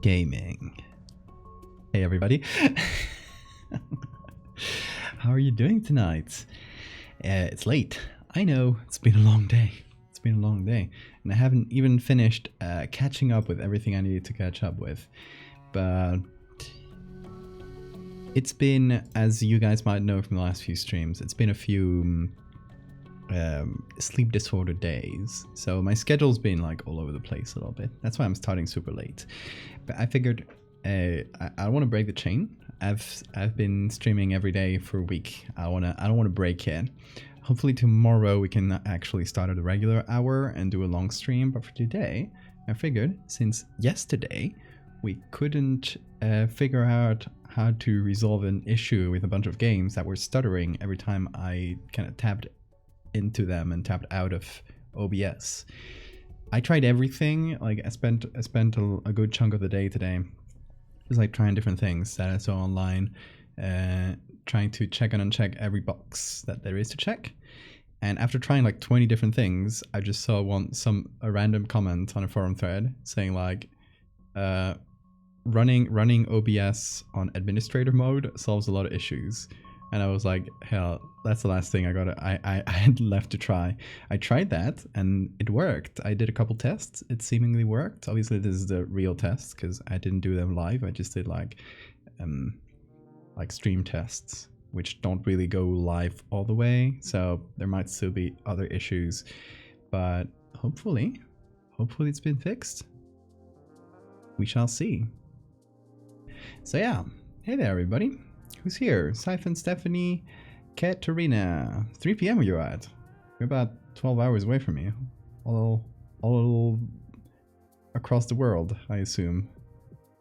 Gaming. Hey everybody. How are you doing tonight? It's late. I know, it's been a long day. It's been a long day. And I haven't even finished catching up with everything I needed to catch up with. But it's been, as you guys might know from the last few streams, it's been a few sleep disorder days. So my schedule's been like all over the place a little bit. That's why I'm starting super late. But I figured I want to break the chain. I've been streaming every day for a week. I don't want to break it. Hopefully tomorrow we can actually start at a regular hour and do a long stream. But for today, I figured since yesterday we couldn't figure out how to resolve an issue with a bunch of games that were stuttering every time I kind of tapped into them and tapped out of OBS. I tried everything. Like I spent a good chunk of the day today just like trying different things that I saw online, trying to check and uncheck every box that there is to check. And after trying like 20 different things, I just saw a random comment on a forum thread saying like running OBS on administrator mode solves a lot of issues. And I was like, hell, that's the last thing I had left to try. I tried that and it worked. I did a couple tests. It seemingly worked. Obviously, this is the real test because I didn't do them live. I just did like stream tests, which don't really go live all the way. So there might still be other issues, but hopefully it's been fixed. We shall see. So yeah, hey there, everybody. Who's here? Siphon, Stephanie, Katerina. 3 p.m. where you're at. You're about 12 hours away from me. All across the world, I assume.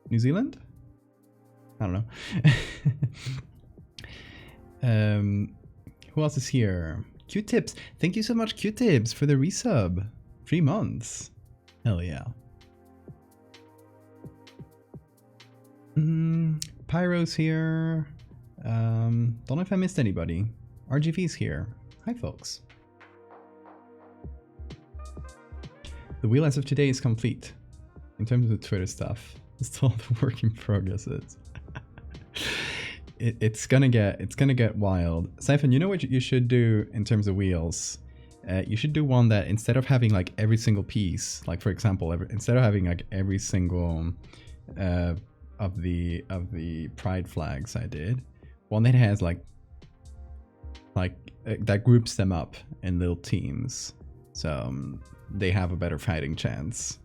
New Zealand? I don't know. Who else is here? Q-Tips. Thank you so much, Q-Tips, for the resub. 3 months. Hell yeah. Pyro's here. Don't know if I missed anybody. RGV's here. Hi, folks. The wheel as of today is complete. In terms of the Twitter stuff, it's all the work in progress is. It's gonna get wild. Siphon, you know what you should do in terms of wheels? You should do one that instead of having like every single piece, like for example, instead of having like every single of the pride flags I did, one that has like that groups them up in little teams, so they have a better fighting chance.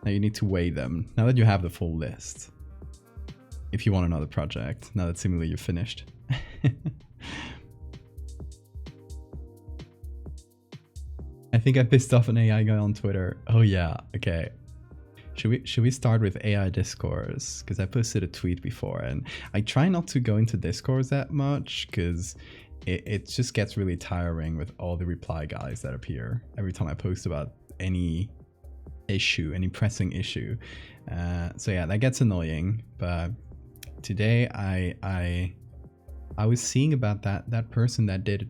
Now you need to weigh them now that you have the full list. If you want another project, now that seemingly you're finished. I think I pissed off an AI guy on Twitter. Oh yeah, okay. Should we start with AI discourse? Because I posted a tweet before, and I try not to go into discourse that much because it just gets really tiring with all the reply guys that appear every time I post about any issue, any pressing issue. So yeah, that gets annoying. But today I was seeing about that person that did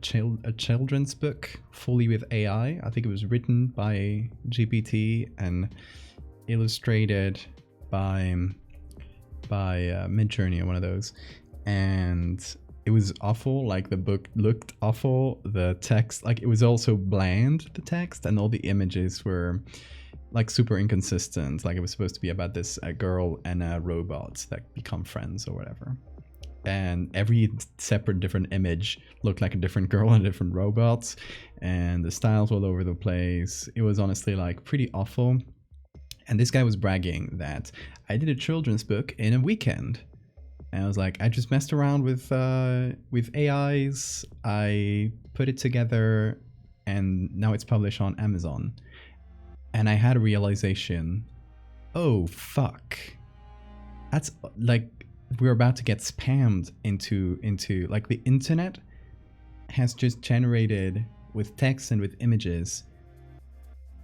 a children's book fully with AI. I think it was written by GPT and illustrated by Midjourney or one of those, and it was awful. Like the book looked awful, the text, like it was also bland, the text, and all the images were like super inconsistent. Like it was supposed to be about this girl and a robot that become friends or whatever, and every separate different image looked like a different girl and a different robot, and the styles all over the place. It was honestly like pretty awful. And this guy was bragging that I did a children's book in a weekend. And I was like, I just messed around with AIs. I put it together and now it's published on Amazon. And I had a realization. Oh, fuck. That's like, we're about to get spammed into like the internet has just generated with text and with images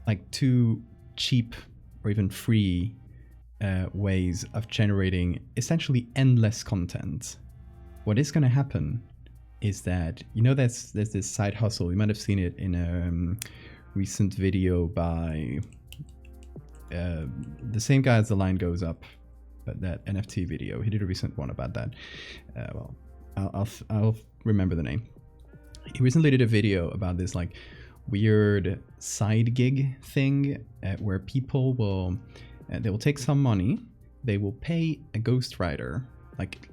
like two cheap or even free ways of generating essentially endless content. What is going to happen is that, you know, there's this side hustle. You might have seen it in a recent video by the same guy as The Line Goes Up, but that NFT video. He did a recent one about that. Well, I'll remember the name. He recently did a video about this like weird side gig thing where people will they will take some money, they will pay a ghostwriter like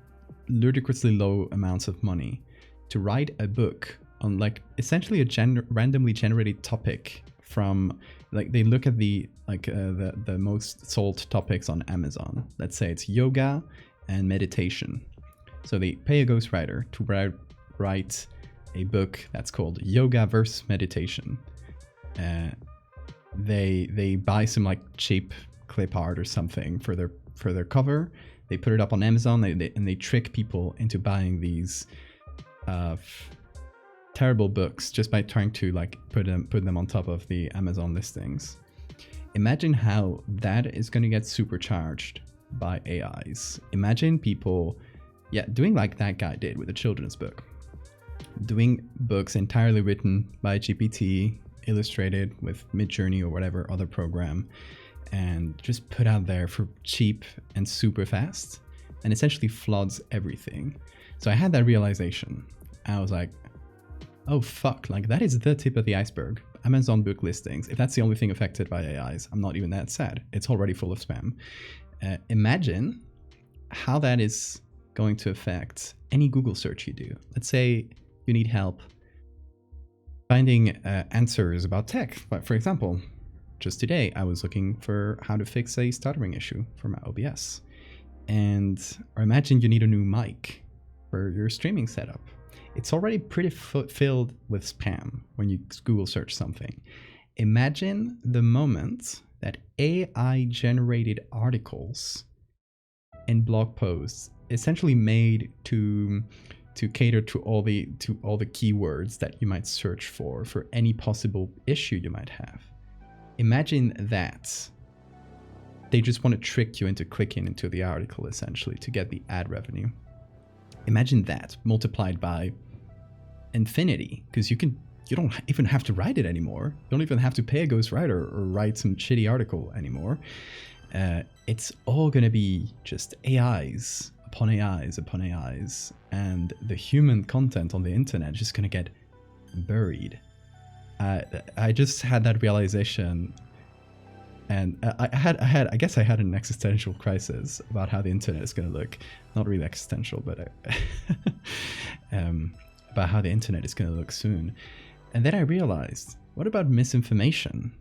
ludicrously low amounts of money to write a book on like essentially a randomly generated topic from like they look at the most sold topics on Amazon. Let's say it's yoga and meditation. So they pay a ghostwriter to write a book that's called Yoga versus Meditation. They buy some like cheap clip art or something for their cover. They put it up on Amazon and they trick people into buying these terrible books just by trying to like put them on top of the Amazon listings. Imagine how that is going to get supercharged by AIs. Imagine people, doing like that guy did with a children's book. Doing books entirely written by GPT, illustrated with Midjourney or whatever other program, and just put out there for cheap and super fast, and essentially floods everything. So I had that realization. I was like, oh fuck, like that is the tip of the iceberg. Amazon book listings, if that's the only thing affected by AIs, I'm not even that sad. It's already full of spam. Imagine how that is going to affect any Google search you do. Let's say you need help finding answers about tech. But for example, just today I was looking for how to fix a stuttering issue for my OBS. Or imagine you need a new mic for your streaming setup. It's already pretty filled with spam when you Google search something. Imagine the moment that AI generated articles and blog posts essentially made to cater to all the keywords that you might search for any possible issue you might have. Imagine that. They just want to trick you into clicking into the article essentially to get the ad revenue. Imagine that multiplied by infinity, because you don't even have to write it anymore. You don't even have to pay a ghostwriter or write some shitty article anymore. It's all gonna be just AIs upon AIs upon AIs, and the human content on the internet is just gonna get buried. I just had that realization, and I guess I had an existential crisis about how the internet is gonna look. Not really existential, but about how the internet is gonna look soon. And then I realized, what about misinformation?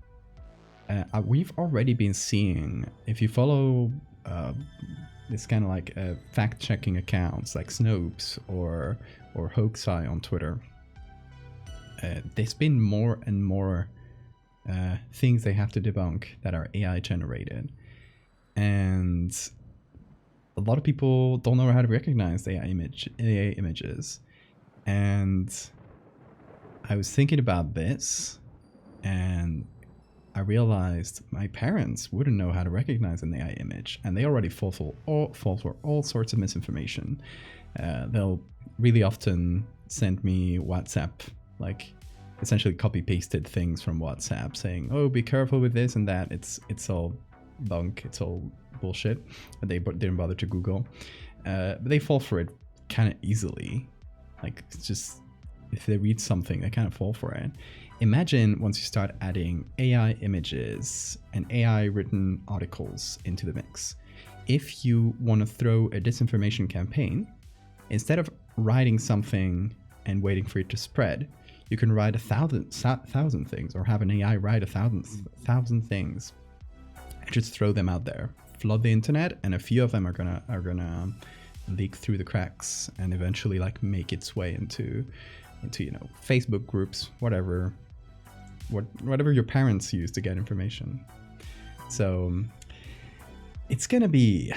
We've already been seeing, if you follow this kind of like fact-checking accounts like Snopes or Hoaxeye on Twitter, there's been more and more things they have to debunk that are AI generated. And a lot of people don't know how to recognize AI images. And I was thinking about this, and I realized my parents wouldn't know how to recognize an AI image, and they already fall for all sorts of misinformation. They'll really often send me WhatsApp, like essentially copy-pasted things from WhatsApp saying, oh, be careful with this and that. It's all bunk, it's all bullshit. They didn't bother to Google. But they fall for it kind of easily. Like, it's just, if they read something, they kind of fall for it. Imagine once you start adding AI images and AI written articles into the mix. If you want to throw a disinformation campaign, instead of writing something and waiting for it to spread, you can write 1,000 things, or have an AI write 1,000 things, and just throw them out there, flood the internet, and a few of them are gonna leak through the cracks and eventually like make its way into Facebook groups, whatever your parents use to get information. So it's gonna be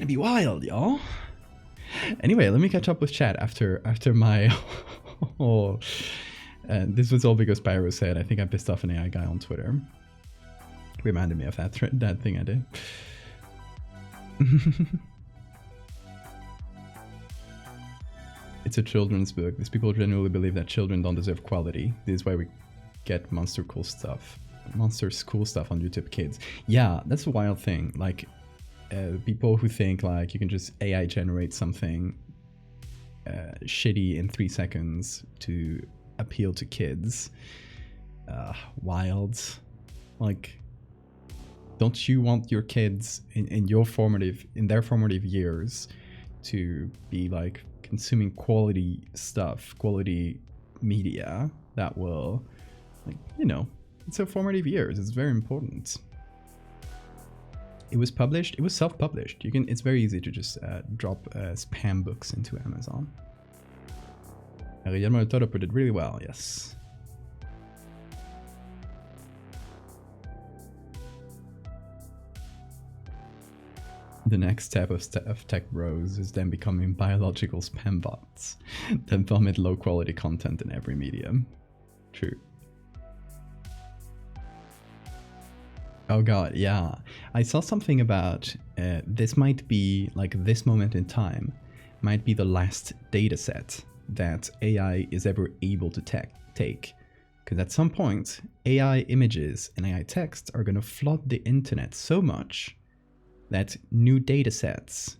wild, y'all. Anyway, let me catch up with chat after my this was all because Pyro said I think I pissed off an AI guy on Twitter. Reminded me of that thing I did. It's a children's book. These people genuinely believe that children don't deserve quality. This is why we get monster cool stuff. monster school stuff on YouTube Kids. Yeah, that's a wild thing. Like, people who think like you can just AI generate something shitty in 3 seconds to appeal to kids. Wild. Like, don't you want your kids in their formative years to be like consuming quality stuff, quality media that will, like, you know, it's their formative years. It's very important. It was published. It was self-published. You can. It's very easy to just drop spam books into Amazon. Guillermo del Toro put it really well. Yes. The next step of tech bros is then becoming biological spam bots that vomit low-quality content in every medium. True. Oh god, yeah. I saw something about this might be, like, this moment in time might be the last data set that AI is ever able to take. Because at some point, AI images and AI text are going to flood the internet so much that new data sets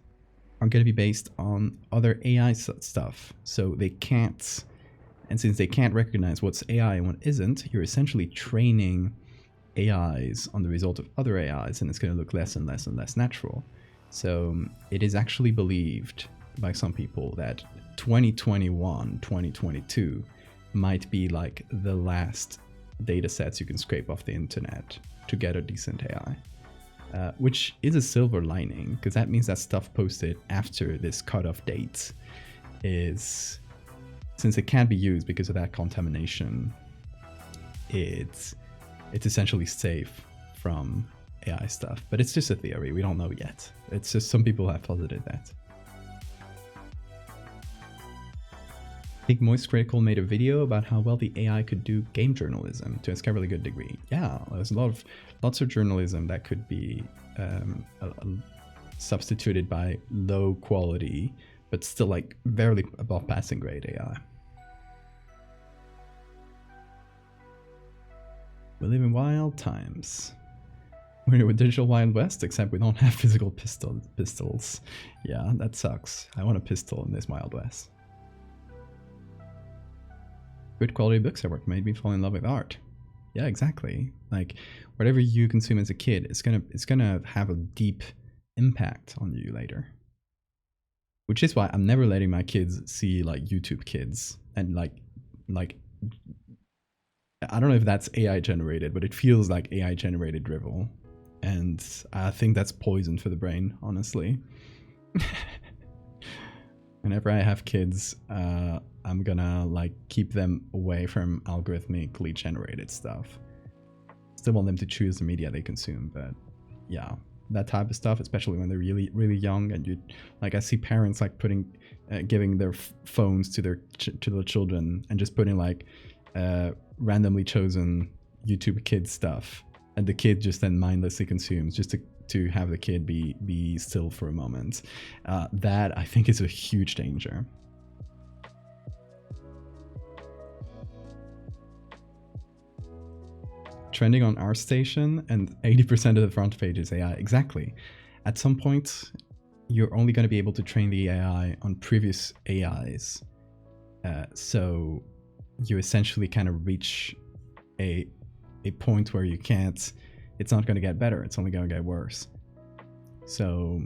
are going to be based on other AI stuff. So they can't, and since they can't recognize what's AI and what isn't, you're essentially training AIs on the result of other AIs, and it's going to look less and less and less natural. So it is actually believed by some people that 2021, 2022 might be like the last data sets you can scrape off the internet to get a decent AI. Which is a silver lining, because that means that stuff posted after this cutoff date is, since it can't be used because of that contamination, it's essentially safe from AI stuff. But it's just a theory, we don't know yet. It's just some people have posited that. I think Moist Critical made a video about how well the AI could do game journalism to a really good degree. Yeah, there's lots of journalism that could be substituted by low quality, but still like barely above passing grade AI. We live in wild times. We're in a digital Wild West, except we don't have physical pistols. Yeah, that sucks. I want a pistol in this Wild West. Good quality books at work made me fall in love with art. Yeah, exactly. Like, whatever you consume as a kid, it's gonna have a deep impact on you later. Which is why I'm never letting my kids see like YouTube Kids and like I don't know if that's AI generated, but it feels like AI generated drivel. And I think that's poison for the brain, honestly. Whenever I have kids, I'm gonna like keep them away from algorithmically generated stuff. Still want them to choose the media they consume, but yeah, that type of stuff, especially when they're really, really young, and you like, I see parents like giving their phones to their children and just putting like randomly chosen YouTube Kids stuff, and the kid just then mindlessly consumes just to have the kid be still for a moment. That I think is a huge danger. Trending on our station, and 80% of the front page is AI. Exactly. At some point, you're only going to be able to train the AI on previous AIs. So you essentially kind of reach a point where you can't, it's not going to get better, it's only going to get worse. So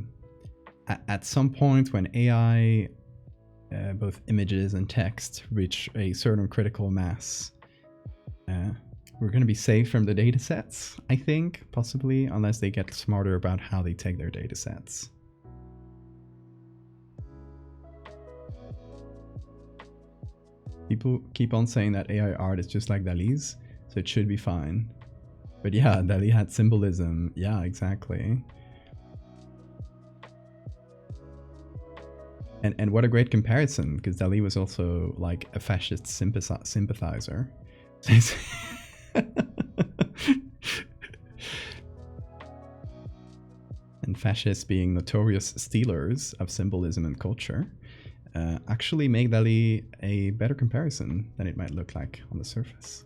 at some point when AI, both images and text, reach a certain critical mass, we're going to be safe from the data sets, I think, possibly, unless they get smarter about how they take their data sets. People keep on saying that AI art is just like Dali's, so it should be fine. But yeah, Dali had symbolism. Yeah, exactly. And what a great comparison, because Dali was also like a fascist sympathizer. And fascists, being notorious stealers of symbolism and culture, actually make Dali a better comparison than it might look like on the surface.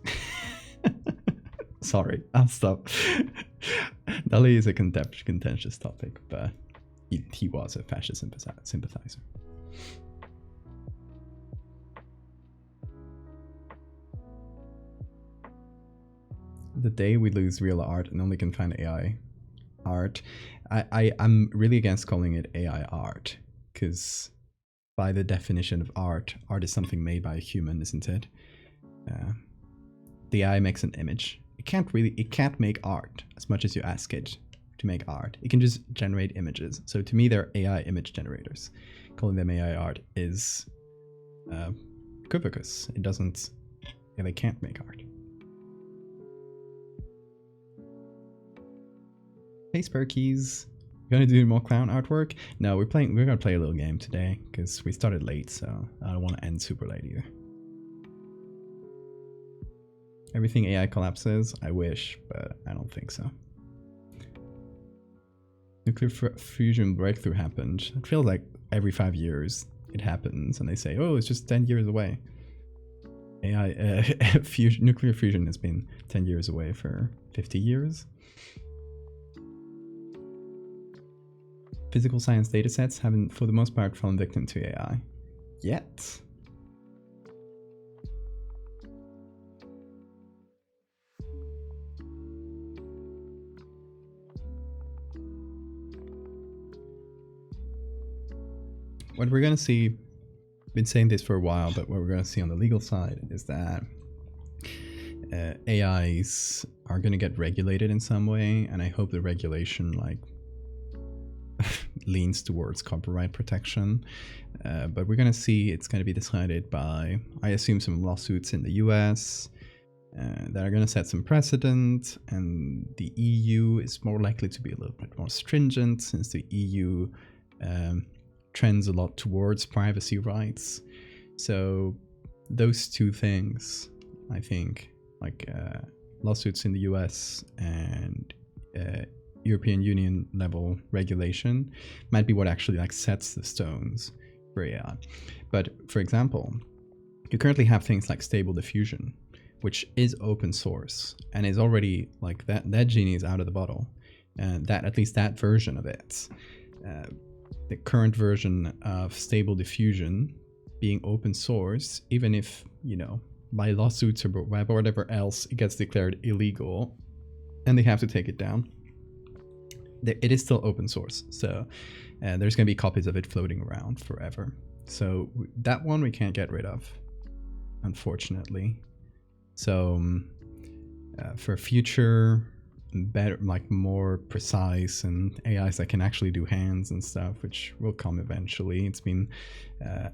Sorry, I'll stop. DALL-E is a contentious topic, but he was a fascist sympathizer. The day we lose real art and only can find AI art, I'm really against calling it AI art, because by the definition of art is something made by a human, isn't it? The AI makes an image. It can't make art as much as you ask it to make art. It can just generate images. So to me, they're AI image generators. Calling them AI art is equivocal. It doesn't. Yeah, they can't make art. Hey Sparkies, gonna do more clown artwork? No, we're gonna play a little game today because we started late, so I don't want to end super late either. Everything AI collapses? I wish, but I don't think so. Nuclear fusion breakthrough happened. It feels like every 5 years it happens, and they say, "Oh, it's just 10 years away." AI nuclear fusion has been 10 years away for 50 years. Physical science datasets haven't, for the most part, fallen victim to AI yet. What we're going to see, been saying this for a while, but what we're going to see on the legal side is that AIs are going to get regulated in some way, and I hope the regulation leans towards copyright protection, but we're going to see it's going to be decided by, I assume, some lawsuits in the US that are going to set some precedent, and the EU is more likely to be a little bit more stringent since the EU trends a lot towards privacy rights. So those two things, I think, lawsuits in the US and European Union level regulation might be what actually sets the stones for AI. But for example, you currently have things like Stable Diffusion, which is open source and is already that genie is out of the bottle, and that, at least that version of it, the current version of Stable Diffusion being open source, even if, by lawsuits or whatever else it gets declared illegal and they have to take it down, it is still open source, so there's going to be copies of it floating around forever. So that one we can't get rid of, unfortunately. So for future better, more precise, and AIs that can actually do hands and stuff, which will come eventually, it's been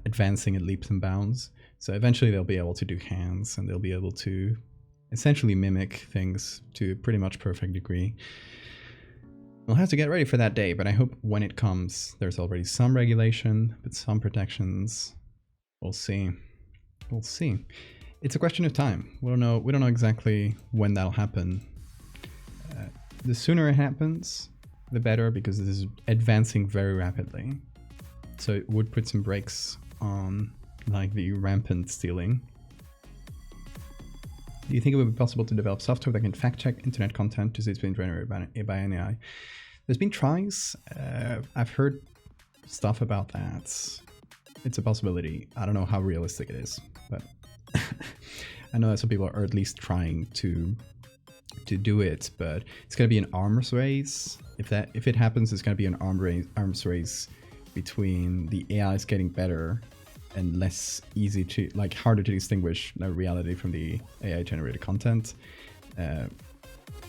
advancing at leaps and bounds. So eventually they'll be able to do hands, and they'll be able to essentially mimic things to a pretty much perfect degree. We'll have to get ready for that day, but I hope when it comes, there's already some regulation, but some protections. We'll see. We'll see. It's a question of time. We don't know exactly when that'll happen. The sooner it happens, the better, because this is advancing very rapidly. So it would put some brakes on the rampant stealing. Do you think it would be possible to develop software that can fact-check internet content to see it's been generated by an AI? There's been tries. I've heard stuff about that. It's a possibility. I don't know how realistic it is, but I know that some people are at least trying to do it. But it's going to be an arms race. If it happens, it's going to be an arms race between the AIs getting better and less easy to, harder to distinguish reality from the AI generated content,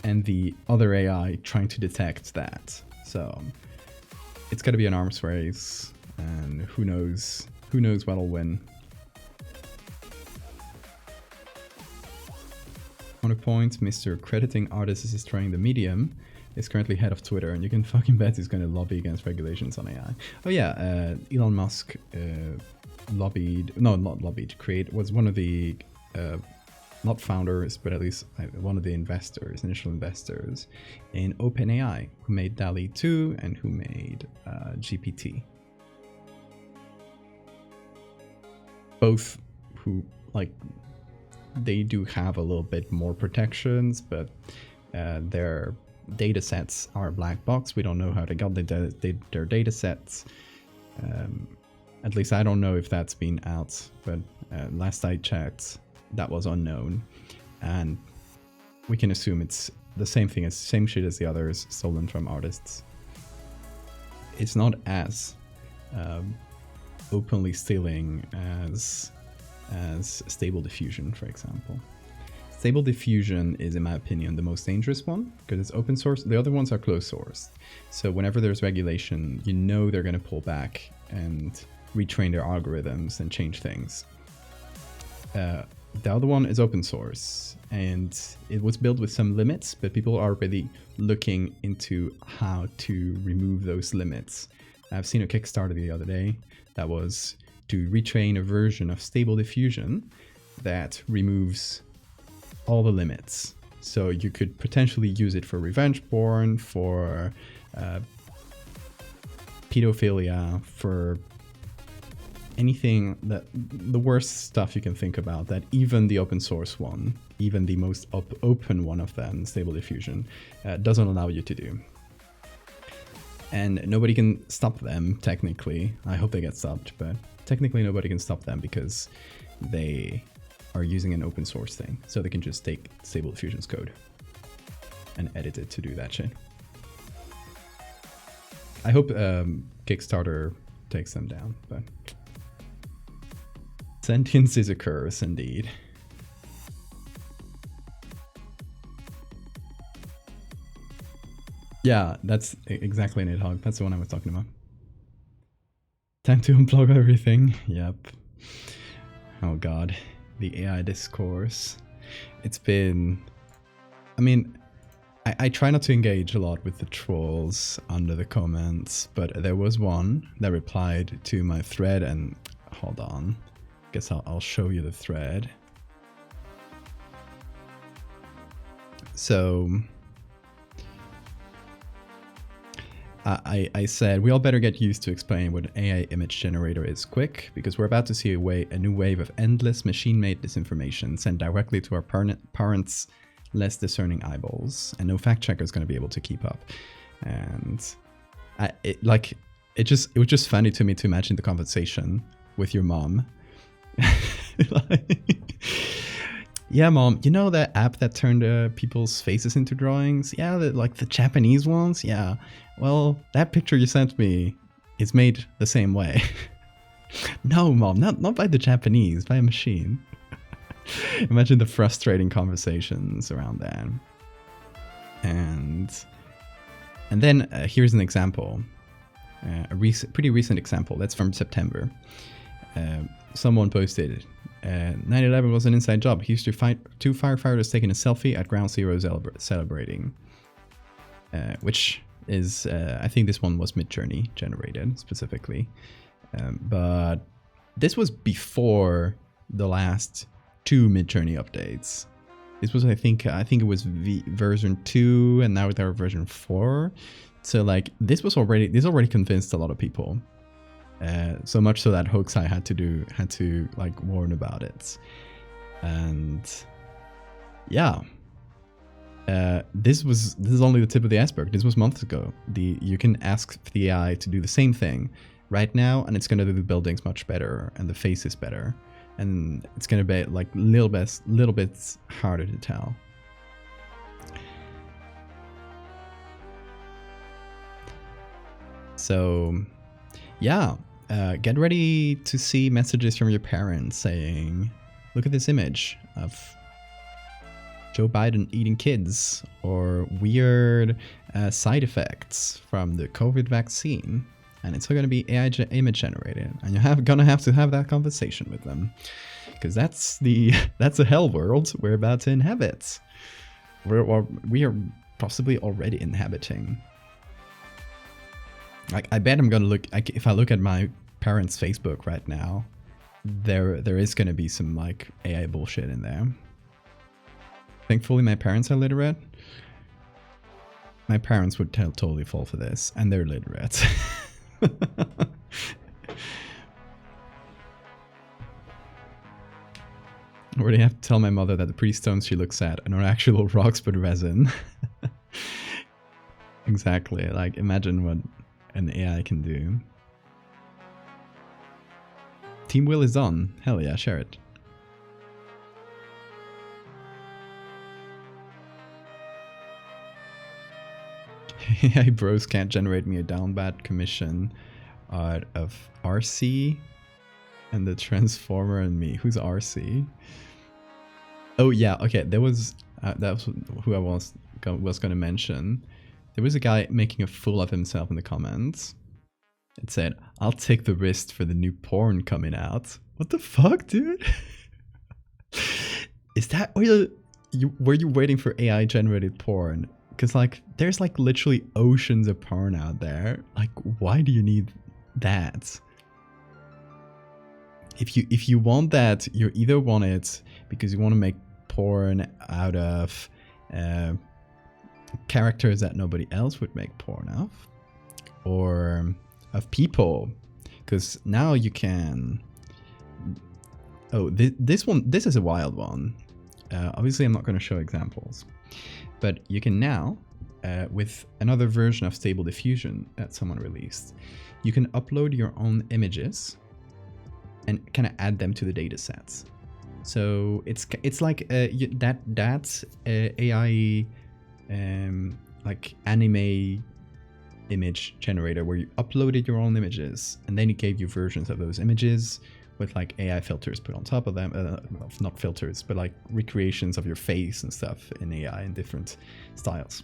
and the other AI trying to detect that. So it's going to be an arms race, and who knows what'll win. On a point, Mr. Crediting Artists is destroying the medium is currently head of Twitter, and you can fucking bet he's going to lobby against regulations on AI. Oh yeah, Elon Musk was one of the not founders, but at least one of the initial investors in OpenAI, who made DALL-E 2 and who made GPT. Both who they do have a little bit more protections, but their data sets are black box. We don't know how they got their data sets. At least I don't know if that's been out, but last I checked, that was unknown. And we can assume it's the same thing, same shit as the others, stolen from artists. It's not as openly stealing as Stable Diffusion, for example. Stable Diffusion is, in my opinion, the most dangerous one because it's open source. The other ones are closed source. So whenever there's regulation, you know they're going to pull back and retrain their algorithms and change things. The other one is open source, and it was built with some limits, but people are really looking into how to remove those limits. I've seen a Kickstarter the other day that was to retrain a version of Stable Diffusion that removes all the limits. So you could potentially use it for revenge porn, for pedophilia, for anything, that the worst stuff you can think about, that even the open source one, even the most open one of them, Stable Diffusion, doesn't allow you to do. And nobody can stop them, technically. I hope they get stopped, but technically nobody can stop them because they are using an open source thing. So they can just take Stable Diffusion's code and edit it to do that shit. I hope Kickstarter takes them down, but sentience is a curse, indeed. Yeah, that's exactly Nidhogg. That's the one I was talking about. Time to unplug everything. Yep. Oh god. The AI discourse. It's been... I mean, I try not to engage a lot with the trolls under the comments, but there was one that replied to my thread, and hold on. Guess I'll show you the thread. So I said, we all better get used to explaining what an AI image generator is quick, because we're about to see a new wave of endless machine-made disinformation sent directly to our parents' less discerning eyeballs, and no fact checker is going to be able to keep up. And it was just funny to me to imagine the conversation with your mom. Yeah, mom, you know that app that turned people's faces into drawings? Yeah, like the Japanese ones? Yeah. Well, that picture you sent me is made the same way. No, mom, not by the Japanese, by a machine. Imagine the frustrating conversations around that. And then here's an example. Pretty recent example. That's from September. Someone posted, 9/11 was an inside job. He used to fight two firefighters taking a selfie at Ground Zero celebrating. Which is, I think this one was Midjourney generated specifically. But this was before the last 2 Midjourney updates. This was, I think it was version 2, and now they're version 4. So like this already convinced a lot of people. So much so that Hoaxeye had to like warn about it. And yeah, this is only the tip of the iceberg. This was months ago. You can ask the AI to do the same thing right now, and it's gonna do the buildings much better and the faces better, and it's gonna be like little bit harder to tell. So yeah. Get ready to see messages from your parents saying, look at this image of Joe Biden eating kids, or weird side effects from the COVID vaccine. And it's going to be AI image generated. And you're gonna have to have that conversation with them. Because that's a hell world we're about to inhabit. We are possibly already inhabiting. Like, I bet I'm gonna look, if I look at my parents' Facebook right now, there is gonna be some like AI bullshit in there. Thankfully, my parents are literate. My parents would totally fall for this, and they're literate. already have to tell my mother that the pretty stones she looks at are not actual rocks but resin. Exactly. Like, imagine what an AI can do. Team Will is on. Hell yeah, share it. AI bros can't generate me a down bad commission out of RC and the Transformer and me. Who's RC? Oh yeah, okay. That was who I was going to mention. There was a guy making a fool of himself in the comments. It said, "I'll take the wrist for the new porn coming out." What the fuck, dude? Is that were you waiting for AI generated porn? Because like there's like literally oceans of porn out there. Like, why do you need that? If you want that, you either want it because you want to make porn out of characters that nobody else would make porn of, or of people, because now you can. Oh, this is a wild one. Obviously, I'm not going to show examples, but you can now, with another version of Stable Diffusion that someone released, you can upload your own images and kind of add them to the data sets. So it's like that's AI like anime image generator where you uploaded your own images and then it gave you versions of those images with like AI filters put on top of them. Not filters, but like recreations of your face and stuff in AI in different styles.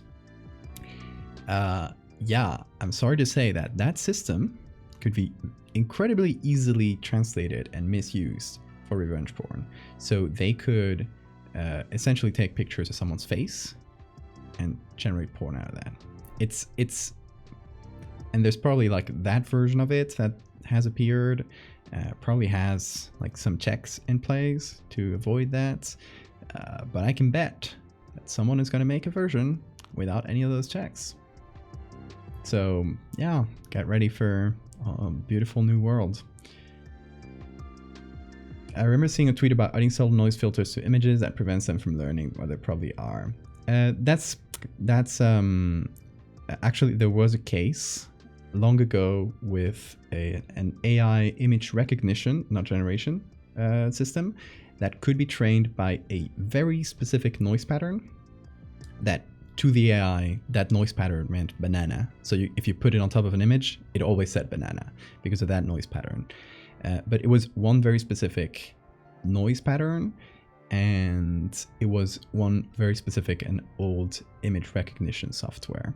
Yeah, I'm sorry to say that system could be incredibly easily translated and misused for revenge porn. So they could essentially take pictures of someone's face and generate porn out of that. It's and there's probably like that version of it that has appeared, probably has like some checks in place to avoid that, but I can bet that someone is going to make a version without any of those checks. So yeah, get ready for a beautiful new world. I remember seeing a tweet about adding subtle noise filters to images that prevents them from learning, or they probably are. That's actually there was a case long ago with an AI image recognition, not generation, system that could be trained by a very specific noise pattern that to the AI, that noise pattern meant banana. So if you put it on top of an image, it always said banana because of that noise pattern. But it was one very specific noise pattern, and it was one very specific and old image recognition software.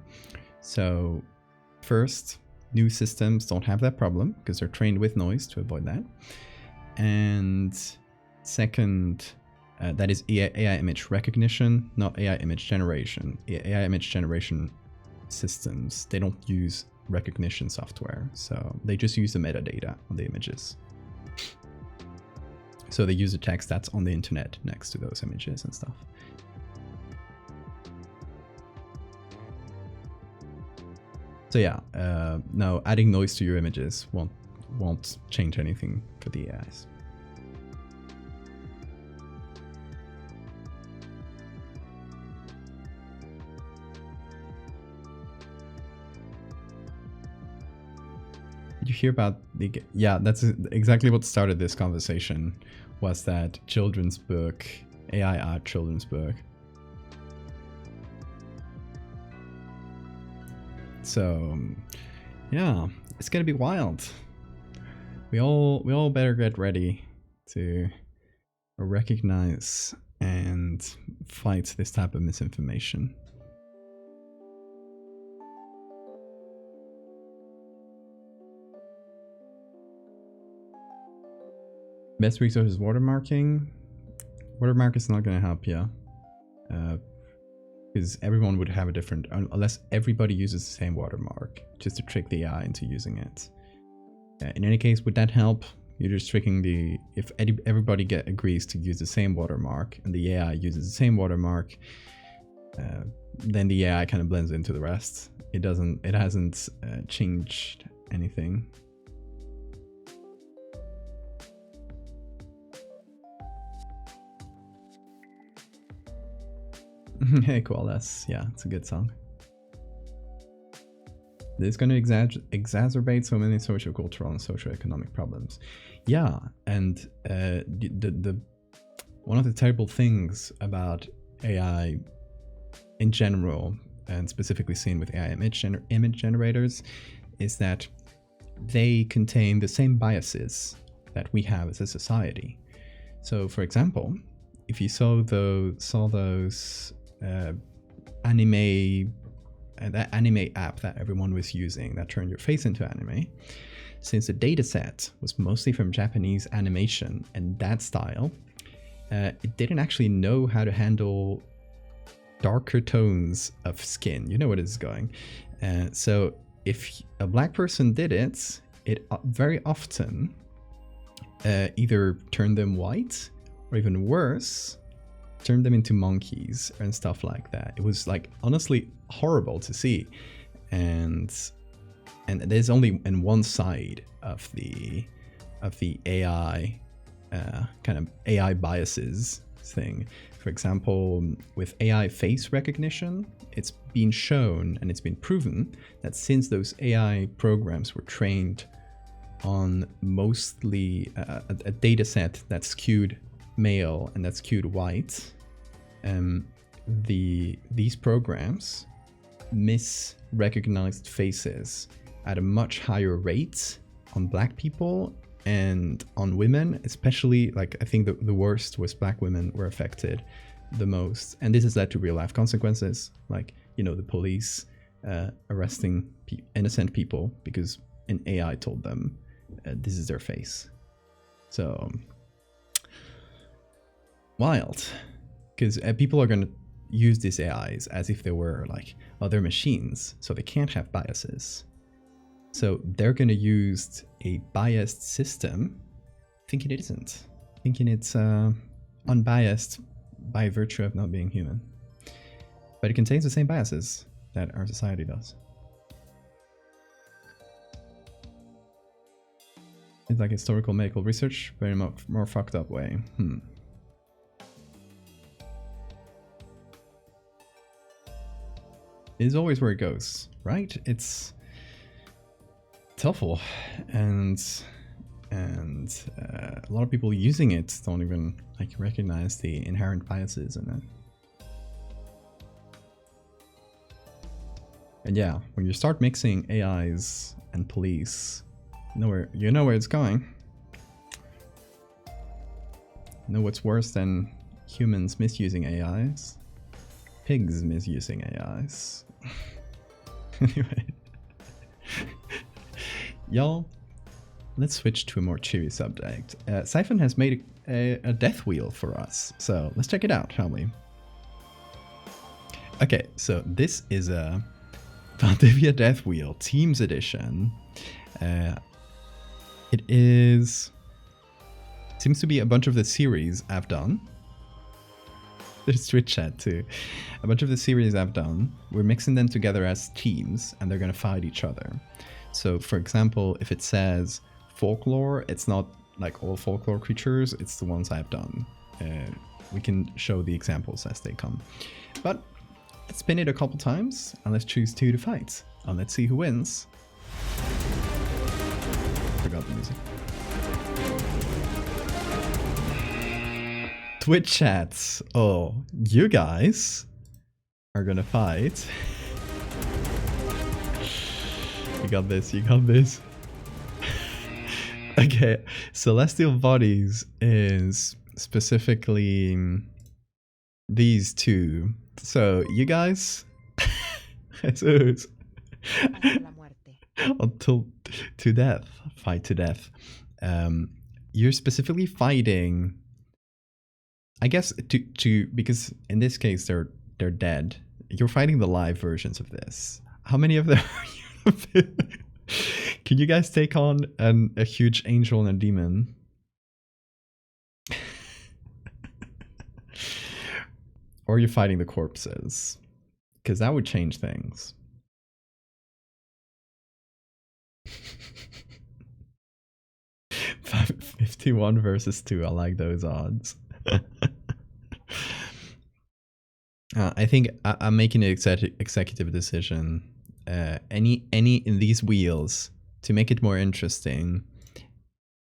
So first, new systems don't have that problem because they're trained with noise to avoid that. And second, that is AI image recognition, not AI image generation. AI image generation systems, they don't use recognition software, so they just use the metadata on the images. So they use the text that's on the internet next to those images and stuff. So yeah, no, adding noise to your images won't change anything for the AIs. Did you hear about the... Yeah, that's exactly what started this conversation, was that children's book, AI art children's book. So, yeah, it's gonna be wild. We all better get ready to recognize and fight this type of misinformation. Best resource is watermarking. Watermark is not going to help you. Because everyone would have a different... Unless everybody uses the same watermark, just to trick the AI into using it. In any case, would that help? You're just tricking the... If everybody agrees to use the same watermark, and the AI uses the same watermark, then the AI kind of blends into the rest. It hasn't changed anything. Hey, cool. Yeah, it's a good song. This is going to exacerbate so many social, cultural, and socioeconomic problems. Yeah, and the one of the terrible things about AI in general, and specifically seen with AI image generators, is that they contain the same biases that we have as a society. So, for example, if you saw those anime, that anime app that everyone was using that turned your face into anime, since the dataset was mostly from Japanese animation and that style, it didn't actually know how to handle darker tones of skin. You know where this is going. So if a black person did it, it very often either turned them white, or even worse, turned them into monkeys and stuff like that. It was like honestly horrible to see, and there's only in one side of the AI kind of AI biases thing. For example, with AI face recognition, it's been shown and it's been proven that since those AI programs were trained on mostly a data set that's skewed male and that's skewed white, these programs misrecognized faces at a much higher rate on black people and on women, especially. Like, I think the worst was black women were affected the most, and this has led to real life consequences, like, you know, the police arresting innocent people because an AI told them this is their face. So wild, because people are going to use these AIs as if they were like, oh, they're machines, so they can't have biases. So they're going to use a biased system, thinking it isn't, thinking it's unbiased by virtue of not being human. But it contains the same biases that our society does. It's like historical medical research, but in a more fucked up way. It's always where it goes, right? It's awful, and a lot of people using it don't even like recognize the inherent biases in it. And yeah, when you start mixing AIs and police, you know where it's going. You know what's worse than humans misusing AIs? Pigs misusing AIs. Anyway. Y'all, let's switch to a more cheery subject. Siphon has made a death wheel for us, so let's check it out, shall we? Okay, so this is a Valdevia Death Wheel Teams Edition. It seems to be a bunch of the series I've done. There's Twitch chat too. A bunch of the series I've done, we're mixing them together as teams, and they're gonna fight each other. So, for example, if it says folklore, it's not like all folklore creatures, it's the ones I've done. We can show the examples as they come. But let's spin it a couple times, and let's choose two to fight. And let's see who wins. Forgot the music. Twitch chats. Oh, you guys are gonna fight. You got this, you got this. Okay, Celestial Bodies is specifically these two. So, you guys, Jesus. Until to death, fight to death. You're specifically fighting, I guess, to because in this case they're dead. You're fighting the live versions of this. How many of them are you? Can you guys take on a huge angel and a demon? Or are you fighting the corpses? Because that would change things. $51 versus 2. I like those odds. I think I'm making an executive decision. Any in these wheels, to make it more interesting,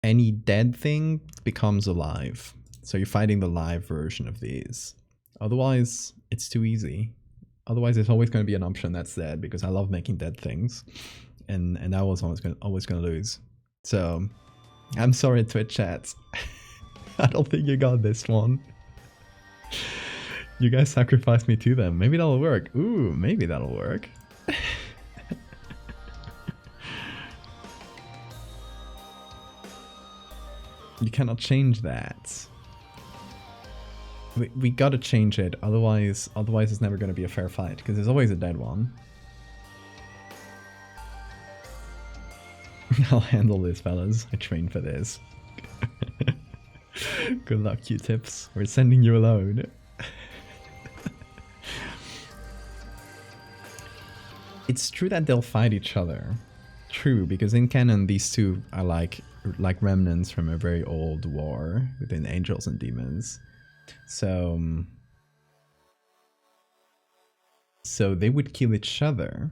any dead thing becomes alive. So you're fighting the live version of these. Otherwise, it's too easy. Otherwise, there's always going to be an option that's dead, because I love making dead things, and I was always gonna lose. So I'm sorry, Twitch chat. I don't think you got this one. You guys sacrificed me to them. Maybe that'll work. Ooh, maybe that'll work. You cannot change that. We gotta change it, otherwise it's never gonna be a fair fight, because there's always a dead one. I'll handle this, fellas. I trained for this. Good luck, Q-tips. We're sending you alone. It's true that they'll fight each other. True, because in canon these two are like remnants from a very old war within angels and demons. So they would kill each other.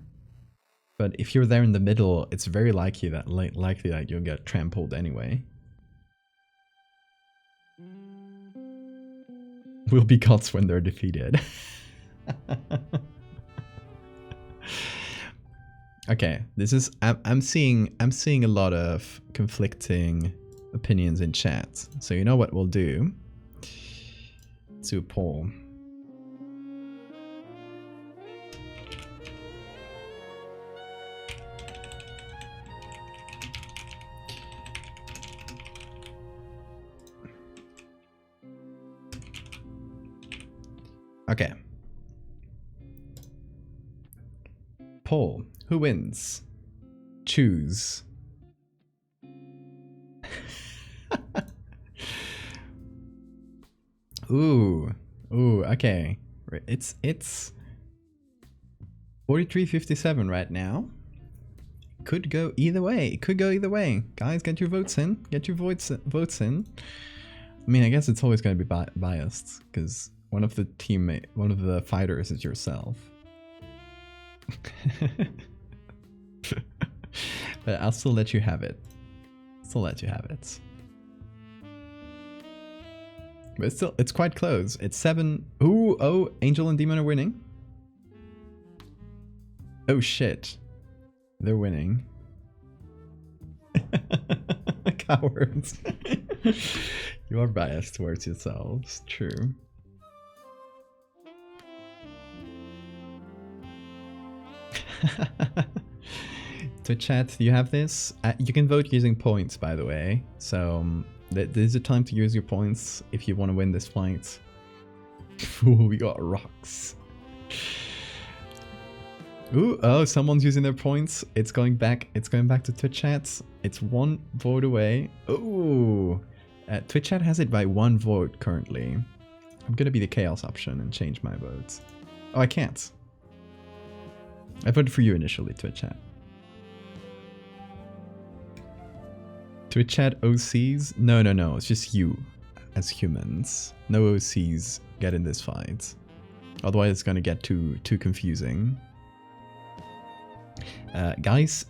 But if you're there in the middle, it's very likely that you'll get trampled anyway. Will be gods when they're defeated. Okay, this is I'm seeing a lot of conflicting opinions in chat. So you know what we'll do? Let's do a poll. Okay. Poll. Who wins? Choose. Ooh. Ooh, okay. It's 43-57 right now. Could go either way. It could go either way. Guys, get your votes in. Get your votes in. I mean, I guess it's always going to be biased, because one of the fighters is yourself. But I'll still let you have it. But it's quite close. It's 7. Ooh, oh, Angel and Demon are winning. Oh shit. They're winning. Cowards. You are biased towards yourselves. True. To chat, do you have this? You can vote using points, by the way. So there's a time to use your points if you want to win this fight. Ooh, we got rocks. Ooh, oh, someone's using their points. It's going back to Twitch chat. It's 1 vote away. Ooh, Twitch chat has it by 1 vote currently. I'm gonna be the chaos option and change my votes. Oh, I can't. I voted for you initially, Twitch chat. Twitch chat OCs? No, it's just you as humans. No OCs get in this fight. Otherwise it's gonna get too confusing. Guys,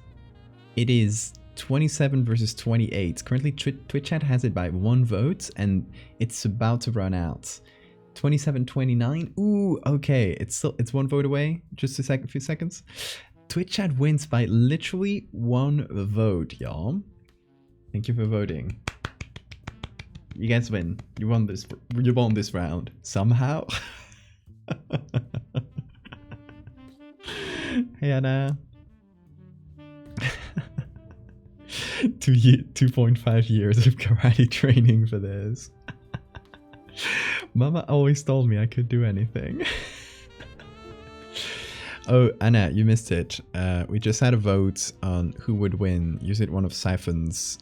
it is 27 versus 28. Currently Twitch chat has it by 1 vote and it's about to run out. 27-29. Ooh, okay. It's 1 vote away. Just a few seconds. Twitch chat wins by literally 1 vote, y'all. Thank you for voting. You guys win. You won this round somehow. Hey Anna. 2.5 years of karate training for this. Mama always told me I could do anything. Oh, Anna, you missed it. We just had a vote on who would win using one of Siphon's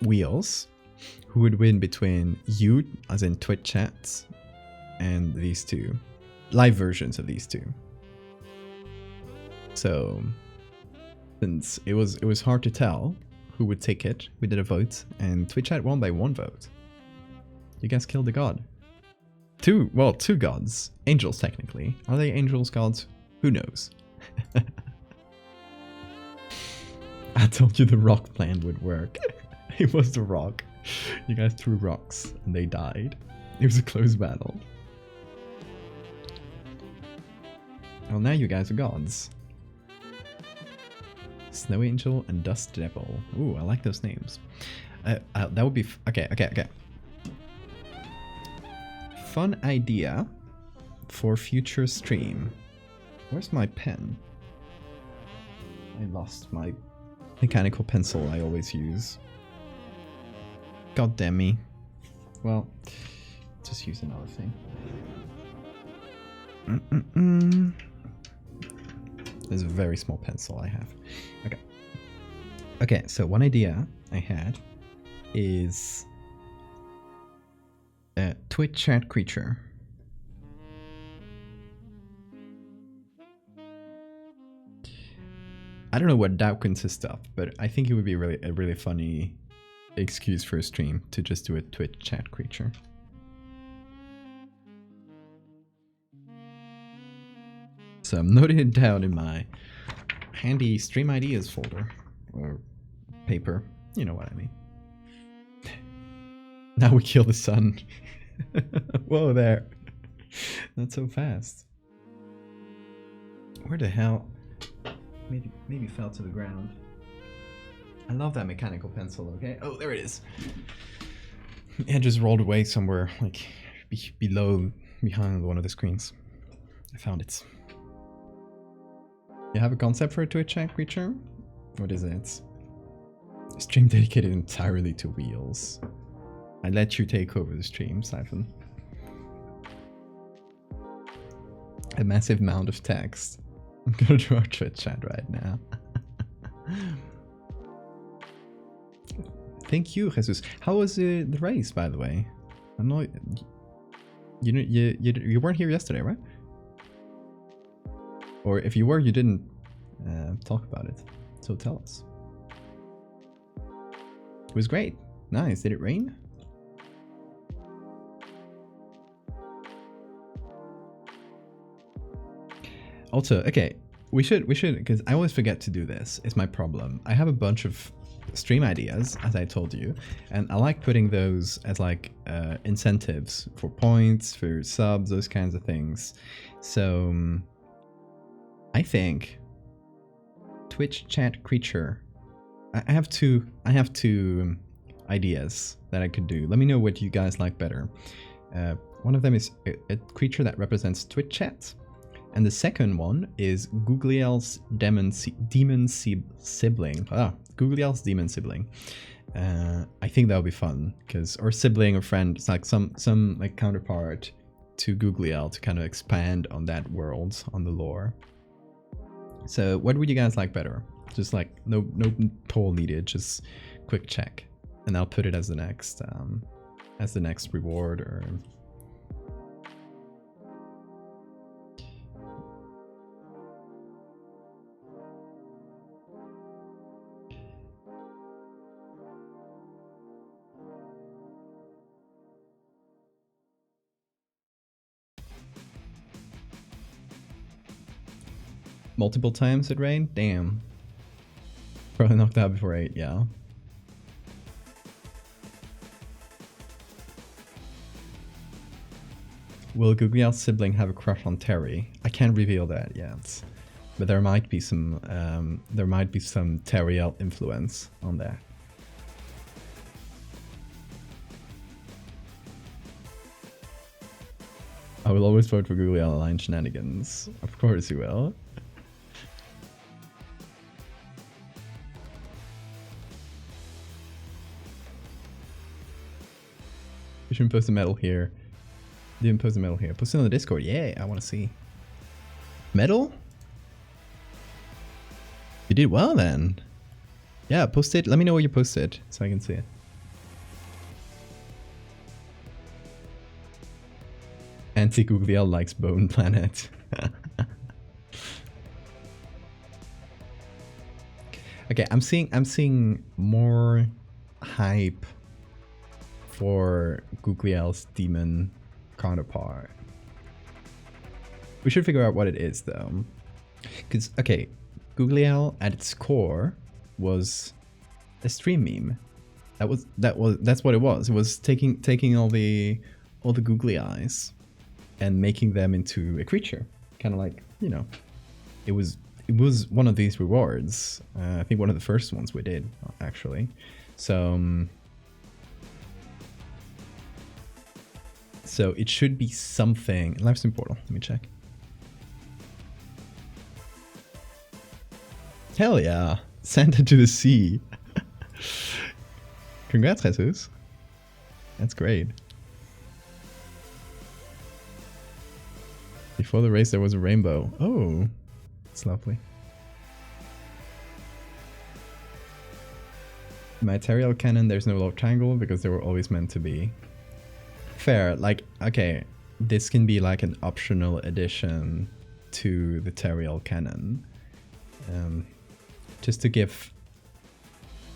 wheels. Who would win between you, as in Twitch chats, and these two. Live versions of these two. So, since it was hard to tell who would take it, we did a vote, and Twitch chat won by 1 vote. You guys killed the god. two gods. Angels, technically. Are they angels, gods? Who knows? I told you the rock plan would work. It was the rock. You guys threw rocks and they died. It was a close battle. Well, now you guys are gods. Snow Angel and Dust Devil. Ooh, I like those names. That would be... Okay. Fun idea for future stream. Where's my pen? I lost my mechanical pencil I always use. God damn me. Well, just use another thing. There's a very small pencil I have. Okay, so one idea I had is a Twitch chat creature. I don't know what that consists of, but I think it would be a really funny excuse for a stream to just do a Twitch chat creature. So I'm noting it down in my handy stream ideas folder or paper. You know what I mean. Now we kill the sun. Whoa there. Not so fast. Where the hell? Maybe fell to the ground. I love that mechanical pencil, okay? Oh, there it is. It just rolled away somewhere, like behind one of the screens. I found it. You have a concept for a Twitch chat creature? What is it? A stream dedicated entirely to wheels. I let you take over the stream, Siphon. A massive mound of text. I'm gonna do our Twitch chat right now. Thank you, Jesus. How was the race, by the way? I'm not. You weren't here yesterday, right? Or if you were, you didn't talk about it. So tell us. It was great. Nice. Did it rain? Also, okay, we should, because I always forget to do this. It's my problem. I have a bunch of stream ideas, as I told you, and I like putting those as like incentives for points, for subs, those kinds of things. So I think Twitch chat creature. I have two ideas that I could do. Let me know what you guys like better. One of them is a creature that represents Twitch chat. And the second one is Googliel's demon sibling. Googliel's demon sibling. I think that would be fun, because or sibling or friend, it's like some like counterpart to Googliel to kind of expand on that world, on the lore. So what would you guys like better? Just like no poll needed, just quick check, and I'll put it as the next reward or. Multiple times it rained? Damn. Probably knocked out before 8, yeah. Will Googliel's sibling have a crush on Terry? I can't reveal that yet. But there might be some Teriel influence on that. I will always vote for Googliel Align Shenanigans. Of course you will. You should post a medal here. Didn't post a medal here. Post it on the Discord. Yeah, I want to see. Medal? You did well then. Yeah, post it. Let me know where you posted so I can see it. Anti-Googliel likes Bone Planet. Okay, I'm seeing more hype for Googliel's demon counterpart. We should figure out what it is though. Because, okay, Googly Owl at its core was a stream meme. That's what it was. It was taking all the googly eyes and making them into a creature. Kind of like, you know, it was one of these rewards. I think one of the first ones we did, actually. So it should be something. Live stream portal. Let me check. Hell yeah! Santa to the sea. Congrats, Jesus. That's great. Before the race, there was a rainbow. Oh, it's lovely. In my Teriel canon, there's no love triangle because they were always meant to be. Fair. Like, okay, this can be like an optional addition to the Teriel canon. Just to give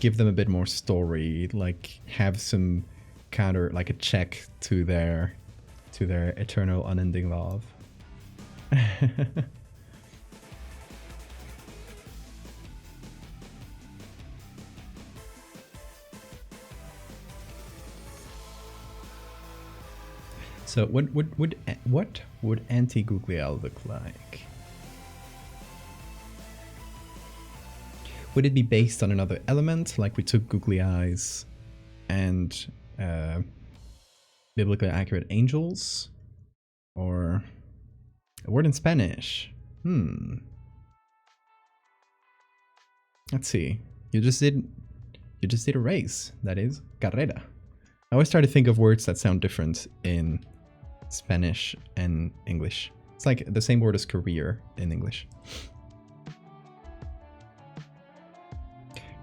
them a bit more story, like have some counter, like a check to their eternal unending love. So what would anti-Googly Owl look like? Would it be based on another element, like we took googly eyes and biblically accurate angels? Or a word in Spanish? Let's see. You just did a race, that is, carrera. I always try to think of words that sound different in Spanish and English. It's like the same word as career in English.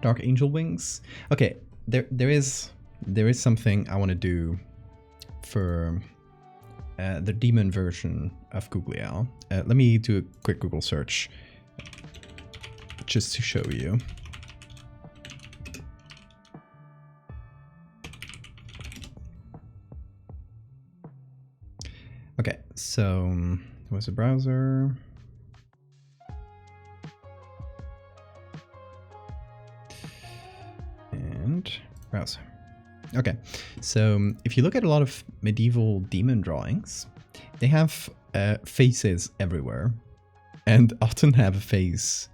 Dark Angel Wings. Okay, there is something I want to do for the demon version of Googly Owl. Let me do a quick Google search just to show you. Okay, so there was a browser. And browser. Okay, so if you look at a lot of medieval demon drawings, they have faces everywhere, and often have a face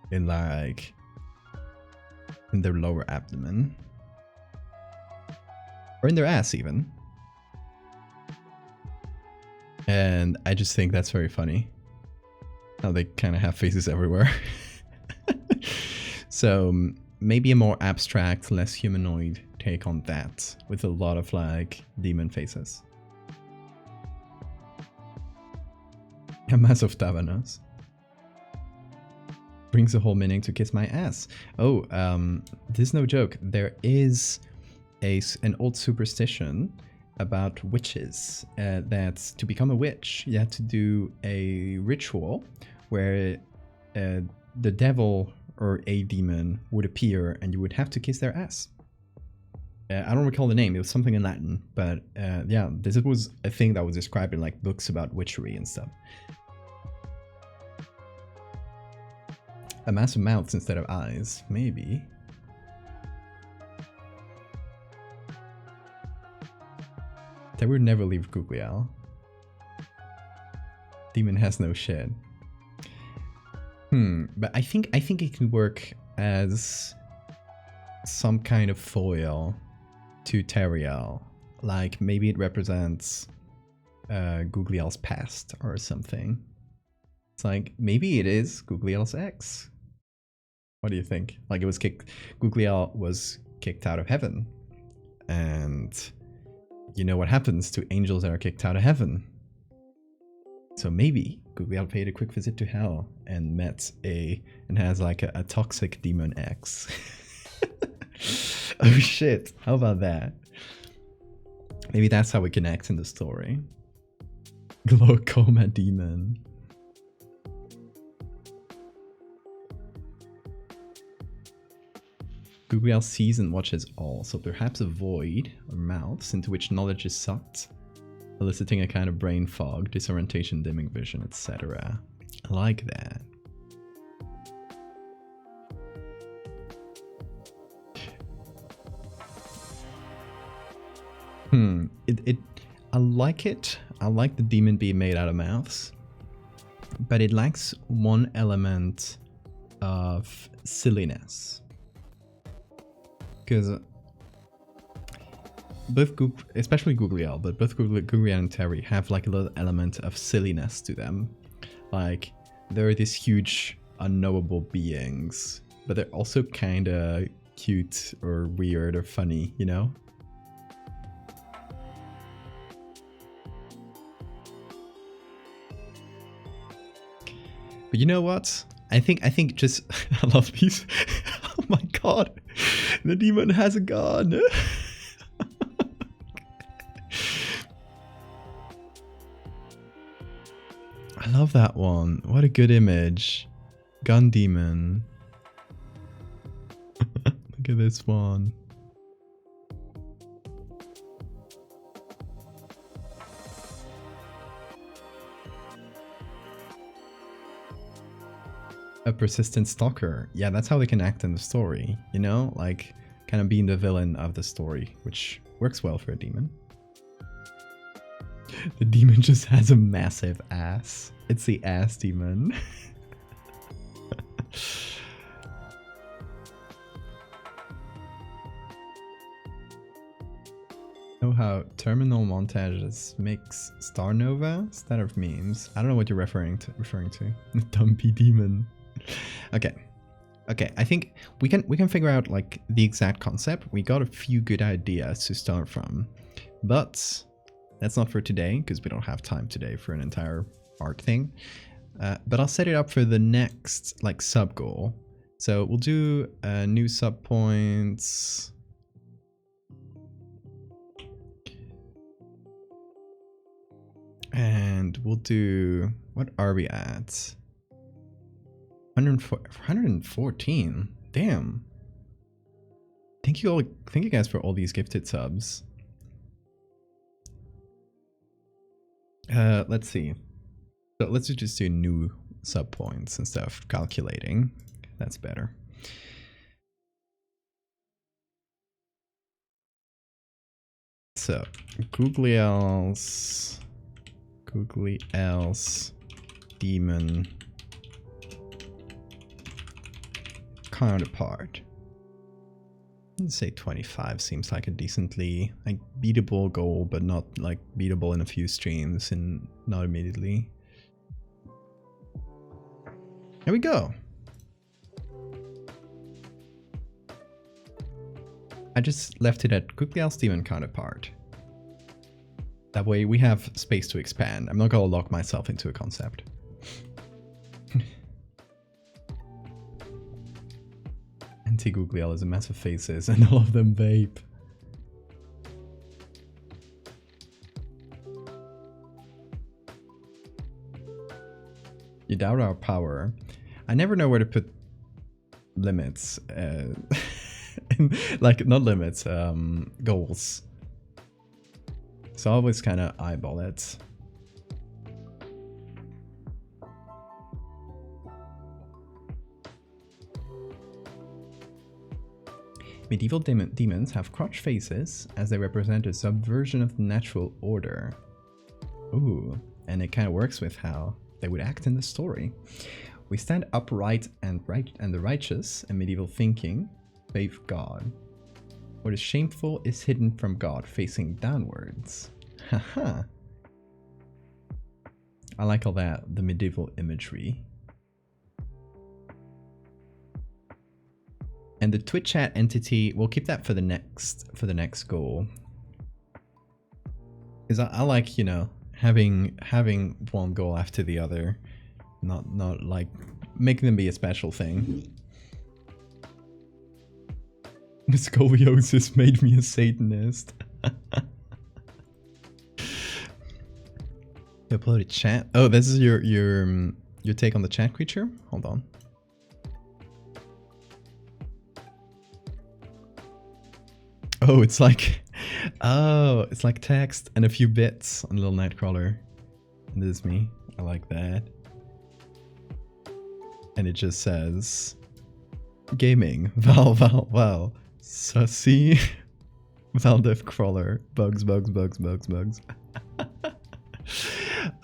in like in their lower abdomen, or in their ass even. And I just think that's very funny how they kind of have faces everywhere. So maybe a more abstract, less humanoid take on that, with a lot of like demon faces. A mass of tavernas. Brings a whole meaning to kiss my ass. Oh, this is no joke. There is an old superstition about witches, that to become a witch, you had to do a ritual where the devil or a demon would appear and you would have to kiss their ass. I don't recall the name, it was something in Latin, but yeah, this was a thing that was described in like books about witchery and stuff. A mass of mouths instead of eyes, maybe. They would never leave Googly Owl. Demon has no shit. But I think it can work as some kind of foil to Teriel. Like maybe it represents Googly Owl's past or something. It's like maybe it is Googly Owl's ex. What do you think? Like it was Googly Owl was kicked out of heaven, and you know what happens to angels that are kicked out of heaven. So maybe Googly Owl paid a quick visit to hell and has like a toxic demon ex. Oh shit, how about that? Maybe that's how we connect in the story. Glaucoma demon. Googly Owl sees and watches all, so perhaps a void or mouths into which knowledge is sucked. eliciting a kind of brain fog, disorientation, dimming vision, etc. I like that. I like it. I like the demon being made out of mouths, but it lacks one element of silliness. Because both especially Googliel, but both Googliel and Terry have like a little element of silliness to them. Like, they're these huge, unknowable beings, but they're also kind of cute or weird or funny, you know? But you know what? I think just I love these. Oh my god, the demon has a gun. I love that one. What a good image. Gun demon. Look at this one. A persistent stalker. Yeah, that's how they can act in the story, you know? Like, kind of being the villain of the story, which works well for a demon. The demon just has a massive ass. It's the ass demon. Know how terminal montages mix star nova instead of memes. I don't know what you're referring to. The dumpy demon. Okay, I think we can figure out like the exact concept. We got a few good ideas to start from, but that's not for today because we don't have time today for an entire art thing. But I'll set it up for the next like sub goal. So we'll do new sub points. And we'll do, what are we at? 114. Damn. Thank you guys for all these gifted subs. Let's see. So let's just do new sub points instead of calculating. That's better. So Googliel's demon counterpart. Let's say 25 seems like a decently like beatable goal, but not like beatable in a few streams and not immediately. Here we go. I just left it at Googliel's demon counterpart. That way we have space to expand. I'm not gonna lock myself into a concept. Anti-Googliel is a mess of faces and all of them vape. You doubt our power. I never know where to put limits. Like, not limits, goals. So I always kind of eyeball it. Medieval demons have crotch faces as they represent a subversion of the natural order. Ooh, and it kind of works with how they would act in the story. We stand upright and the righteous in medieval thinking bathe God. What is shameful is hidden from God, facing downwards. Haha. I like all that, the medieval imagery. And the Twitch chat entity, we'll keep that for the next goal. Because I like, you know, having one goal after the other, not like making them be a special thing. The scoliosis made me a Satanist. Uploaded chat. Oh, this is your take on the chat creature? Hold on. Oh, it's like Oh, it's like text and a few bits on a little nightcrawler. And this is me. I like that. And it just says gaming. Val. Sussy. Valdev crawler. Bugs.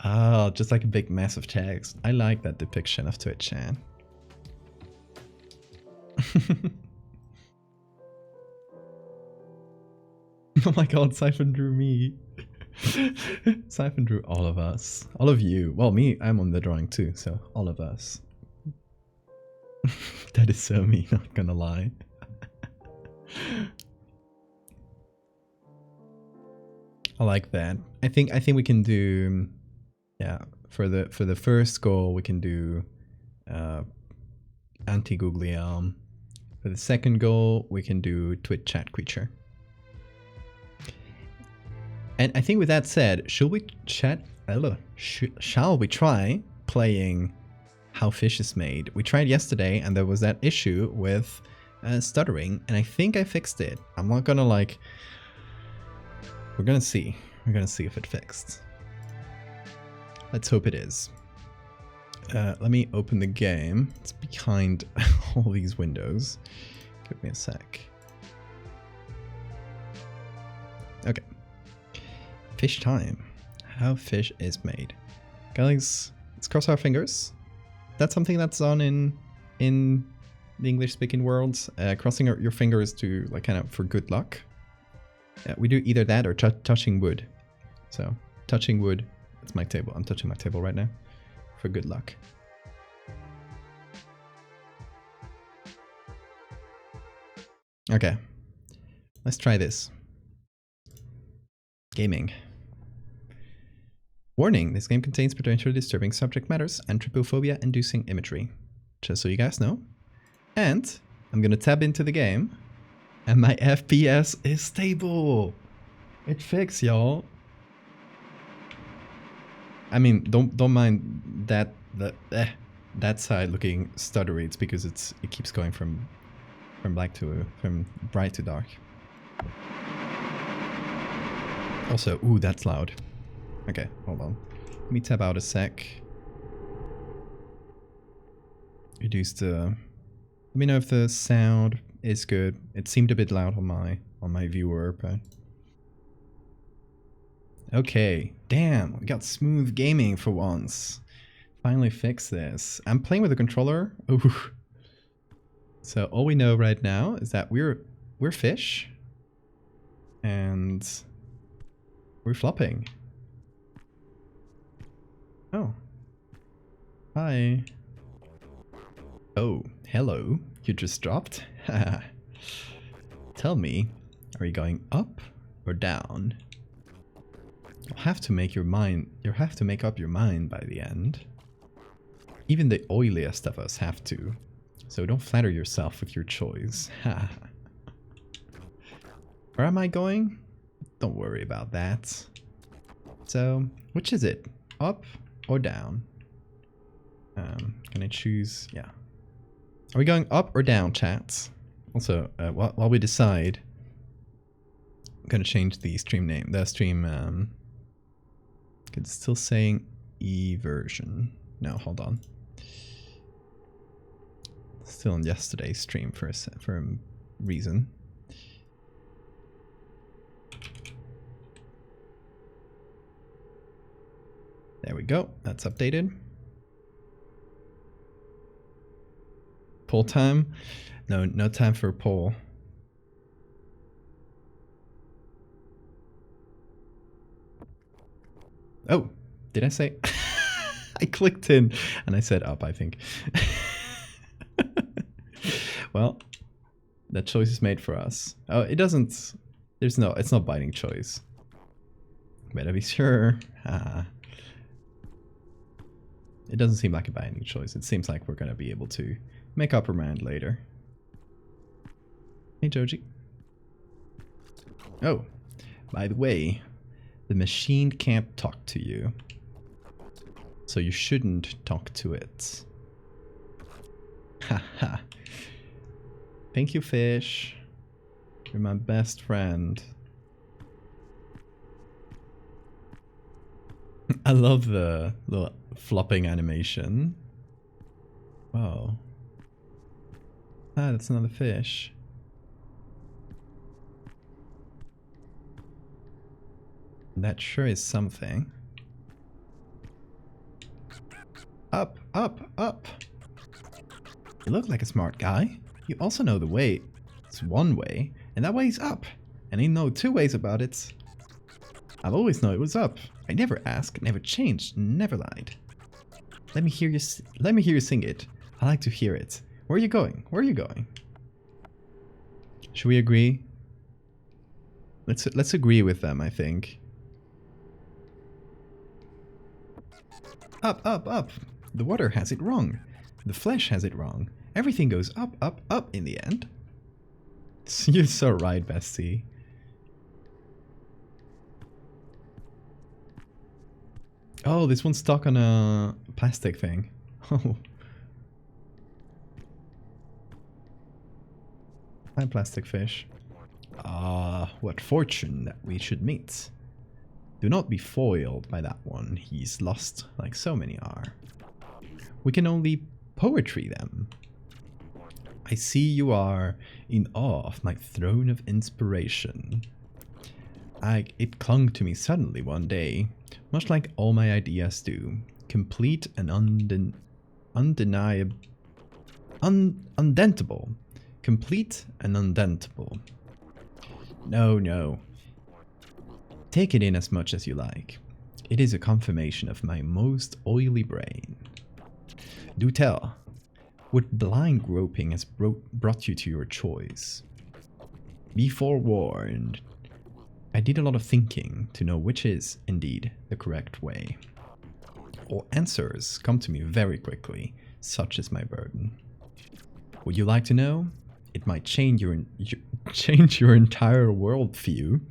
Oh, just like a big massive text. I like that depiction of Twitch chat. Oh my god, Siphon drew me. Siphon drew all of us. All of you. Well, me, I'm on the drawing too, so all of us. That is so me, not gonna lie. I like that. I think we can do, yeah, for the first goal we can do anti-googly arm. For the second goal we can do Twitch chat creature. And I think with that said, shall we try playing How Fish is Made? We tried yesterday and there was that issue with stuttering, and I think I fixed it. I'm not gonna like... We're gonna see. We're gonna see if it fixed. Let's hope it is. Let me open the game. It's behind all these windows. Give me a sec. Okay. Fish time. How fish is made. Guys, let's cross our fingers. That's something that's on in the English-speaking world. Crossing your fingers to like kind of for good luck. We do either that or touching wood. So touching wood. That's my table. I'm touching my table right now for good luck. Okay, let's try this. Gaming. Warning, this game contains potentially disturbing subject matters and trypophobia-inducing imagery. Just so you guys know. And I'm gonna tab into the game, and my FPS is stable. It fixed, y'all. I mean, don't mind that side looking stuttery. It's because it keeps going from bright to dark. Also, ooh, that's loud. Okay, hold on. Let me tab out a sec. Reduce the... Let me know if the sound is good. It seemed a bit loud on my viewer, but... Okay, damn, we got smooth gaming for once. Finally fixed this. I'm playing with a controller. Ooh. So all we know right now is that we're fish. And we're flopping. Oh. Hi. Oh, hello. You just dropped? Tell me, are you going up or down? You'll have to make up your mind by the end. Even the oiliest of us have to. So don't flatter yourself with your choice. Where am I going? Don't worry about that. So, which is it? Up or down? Can I choose? Yeah. Are we going up or down, chat? Also, while we decide, I'm gonna change the stream name. The stream, it's still saying E version. No, hold on. Still on yesterday's stream for a reason. There we go. That's updated. Poll time? No time for a poll. Oh, did I say? I clicked in and I said up, I think. Well, that choice is made for us. Oh, it doesn't... it's not binding choice. Better be sure. It doesn't seem like a binding choice. It seems like we're gonna be able to make up our mind later. Hey, Joji. Oh, by the way, the machine can't talk to you. So you shouldn't talk to it. Haha. Thank you, fish. You're my best friend. I love the flopping animation. Whoa. Ah, that's another fish. That sure is something. Up, up, up. You look like a smart guy. You also know the way. It's one way, and that way's up. And you know two ways about it. I've always known it was up. I never asked, never changed, never lied. Let me hear you sing it. I like to hear it. Where are you going? Where are you going? Should we agree? Let's agree with them, I think. Up, up, up. The water has it wrong. The flesh has it wrong. Everything goes up, up, up in the end. You're so right, Bestie. Oh, this one's stuck on a plastic thing. Oh. Hi, plastic fish. Ah, what fortune that we should meet. Do not be foiled by that one. He's lost like so many are. We can only poetry them. I see you are in awe of my throne of inspiration. It clung to me suddenly one day, much like all my ideas do. Complete and undeniable. Undentable. Complete and undentable. No, no. Take it in as much as you like. It is a confirmation of my most oily brain. Do tell, what blind groping has brought you to your choice? Be forewarned. I did a lot of thinking to know which is, indeed, the correct way. All answers come to me very quickly, such is my burden. Would you like to know? It might change your entire worldview.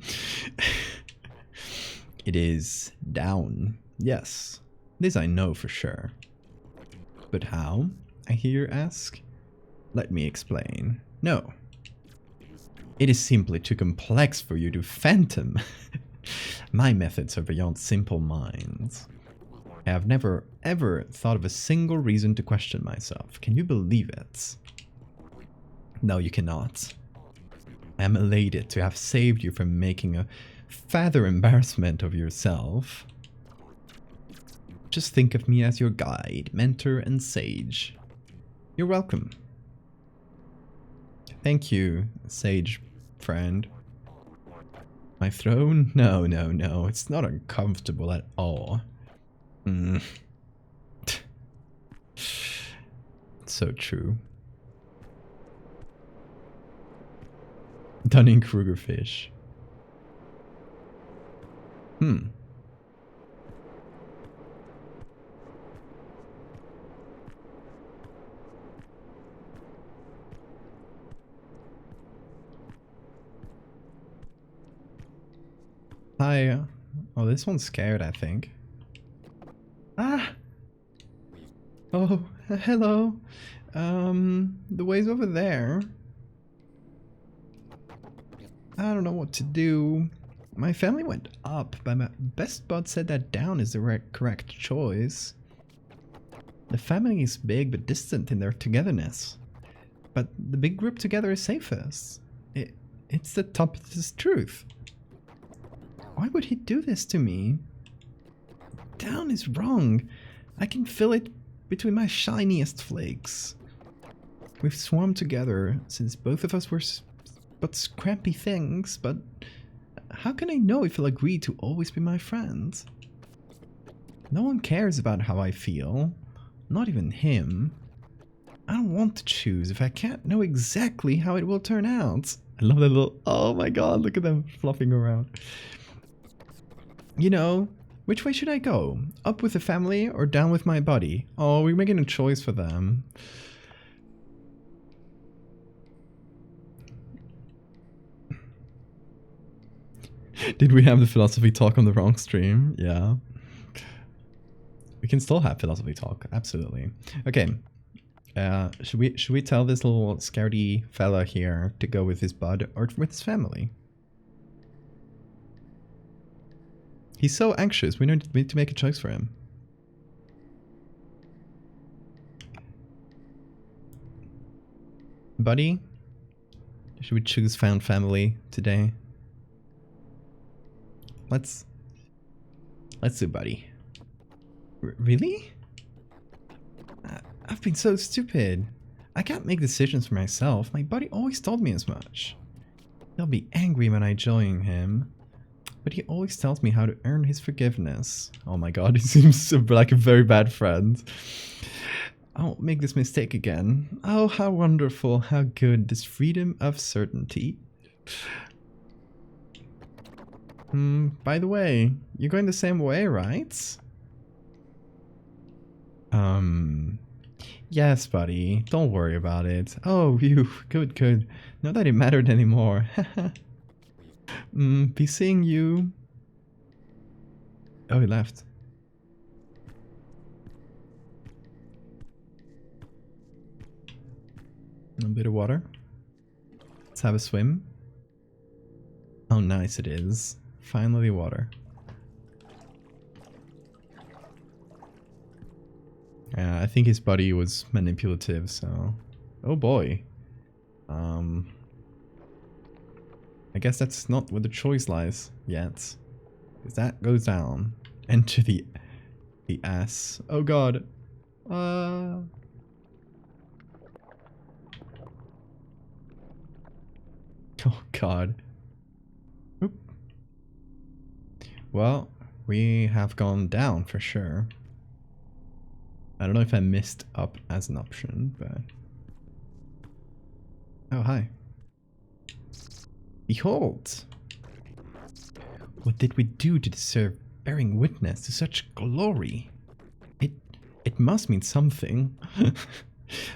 It is down. Yes, this I know for sure. But how? I hear you ask. Let me explain. No. It is simply too complex for you to fathom. My methods are beyond simple minds. I have never, ever thought of a single reason to question myself. Can you believe it? No, you cannot. I am elated to have saved you from making a further embarrassment of yourself. Just think of me as your guide, mentor, and sage. You're welcome. Thank you, sage friend. My throne? No, no, no. It's not uncomfortable at all. So true. Dunning-Kruger fish. Hi. Oh, this one's scared, I think. Ah! Oh, hello. The way's over there. I don't know what to do. My family went up, but my best bud said that down is the correct choice. The family is big but distant in their togetherness. But the big group together is safest. It's the toughest truth. Why would he do this to me? Down is wrong. I can feel it between my shiniest flakes. We've swarmed together since both of us were but scrappy things, but how can I know if he'll agree to always be my friend? No one cares about how I feel, not even him. I don't want to choose if I can't know exactly how it will turn out. I love that little, oh my god, look at them flopping around. You know, which way should I go? Up with the family or down with my body? Oh, we're making a choice for them. Did we have the philosophy talk on the wrong stream? Yeah. We can still have philosophy talk, absolutely. Okay. Should we tell this little scaredy fella here to go with his bud or with his family? He's so anxious. We need to make a choice for him. Buddy? Should we choose found family today? Let's do buddy. Really? I've been so stupid. I can't make decisions for myself. My buddy always told me as much. He'll be angry when I join him. But he always tells me how to earn his forgiveness. Oh my god, he seems like a very bad friend. I won't make this mistake again. Oh, how wonderful, how good, this freedom of certainty. By the way, you're going the same way, right? Yes, buddy. Don't worry about it. Oh, you. Good. Not that it mattered anymore. Be seeing you. Oh, he left. A bit of water. Let's have a swim. Oh, nice it is. Finally water. I think his buddy was manipulative, so... Oh boy. I guess that's not where the choice lies yet. Because that goes down. Enter the ass. Oh god. Oh god. Oop. Well, we have gone down for sure. I don't know if I missed up as an option, but... Oh, hi. Behold! What did we do to deserve bearing witness to such glory? It must mean something.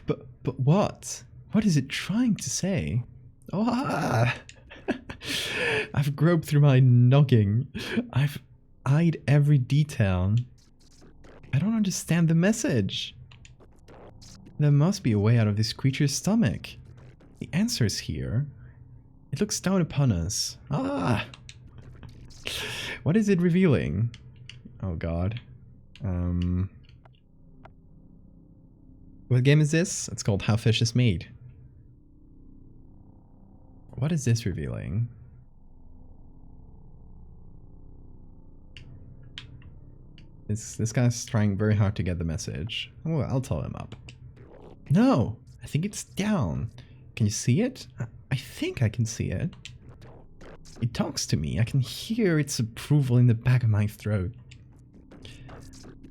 But what? What is it trying to say? Oh, ah! I've groped through my noggin. I've eyed every detail. I don't understand the message. There must be a way out of this creature's stomach. The answer is here. It looks down upon us. Ah! What is it revealing? Oh god. What game is this? It's called How Fish is Made. What is this revealing? This guy's trying very hard to get the message. Oh, I'll tell him up. No! I think it's down. Can you see it? I think I can see it. It talks to me. I can hear its approval in the back of my throat.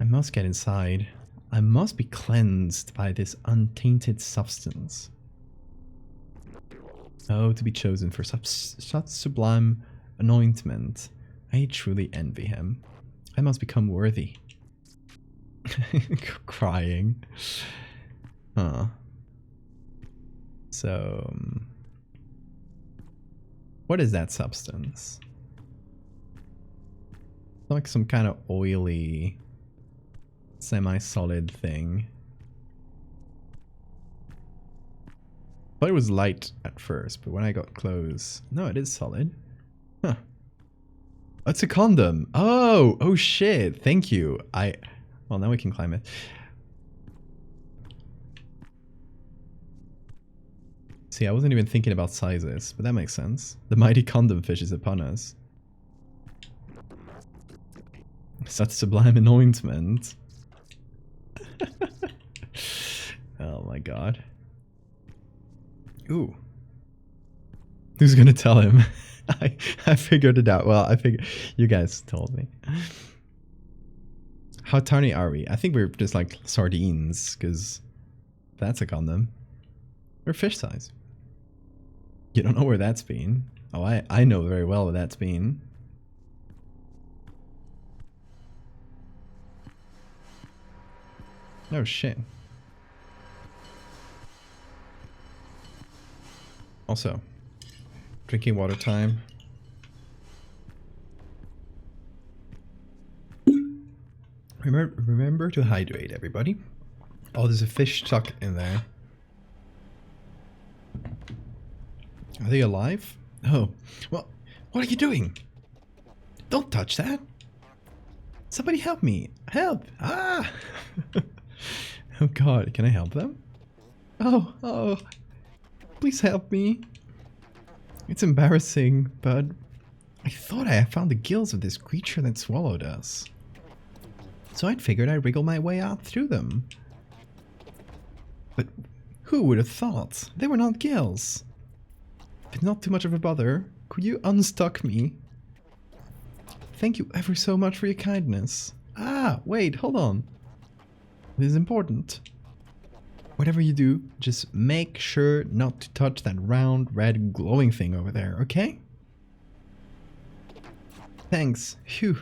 I must get inside. I must be cleansed by this untainted substance. Oh, to be chosen for such sublime anointment. I truly envy him. I must become worthy. Crying. Huh. So... what is that substance? Like some kind of oily, semi-solid thing. I thought it was light at first, but when I got close... No, it is solid. Huh. It's a condom. Oh! Oh shit! Thank you. Well, now we can climb it. See, I wasn't even thinking about sizes, but that makes sense. The mighty condom fish is upon us. Such sublime anointment. Oh my god. Ooh. Who's gonna tell him? I figured it out. Well, I figured you guys told me. How tiny are we? I think we're just like sardines, because that's a condom. We're fish size. You don't know where that's been. Oh, I know very well where that's been. Oh shit. Also, drinking water time. Remember to hydrate, everybody. Oh, there's a fish stuck in there. Are they alive? Oh, well, what are you doing? Don't touch that. Somebody help me! Help! Ah! Oh god, can I help them? Oh, please help me. It's embarrassing, but I thought I had found the gills of this creature that swallowed us. So I'd figured I'd wriggle my way out through them. But who would have thought? They were not gills. If it's not too much of a bother, could you unstuck me? Thank you ever so much for your kindness. Ah, wait, hold on. This is important. Whatever you do, just make sure not to touch that round, red, glowing thing over there, okay? Thanks. Phew,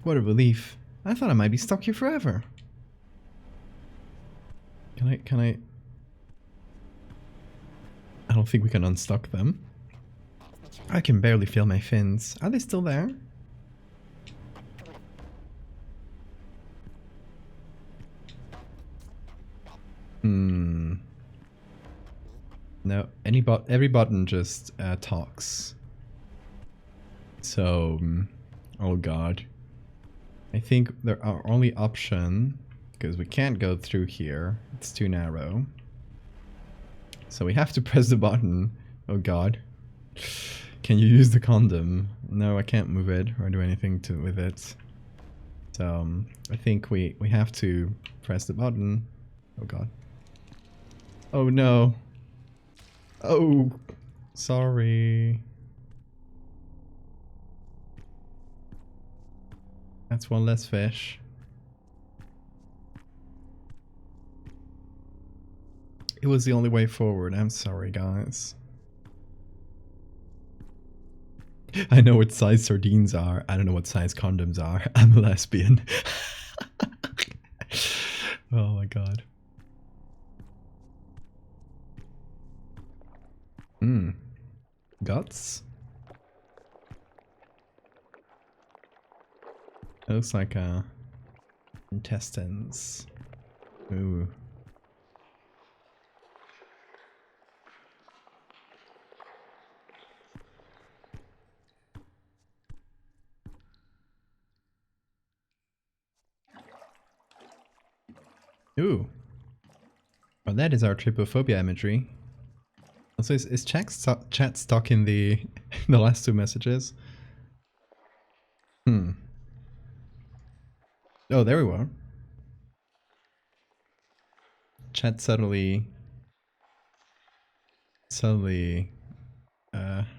what a relief. I thought I might be stuck here forever. Can I... I don't think we can unstuck them. I can barely feel my fins. Are they still there? No, every button just talks. So, oh god. I think our only option, because we can't go through here, it's too narrow. So we have to press the button. Oh god. Can you use the condom? No, I can't move it or do anything with it. So, I think we have to press the button. Oh god. Oh no. Oh, sorry. That's one less fish. It was the only way forward. I'm sorry, guys. I know what size sardines are. I don't know what size condoms are. I'm a lesbian. Oh my god. Guts? It looks like intestines. Ooh. Ooh. Well, that is our trypophobia imagery. Also, is chat stuck in the last two messages? Oh, there we were. Chat suddenly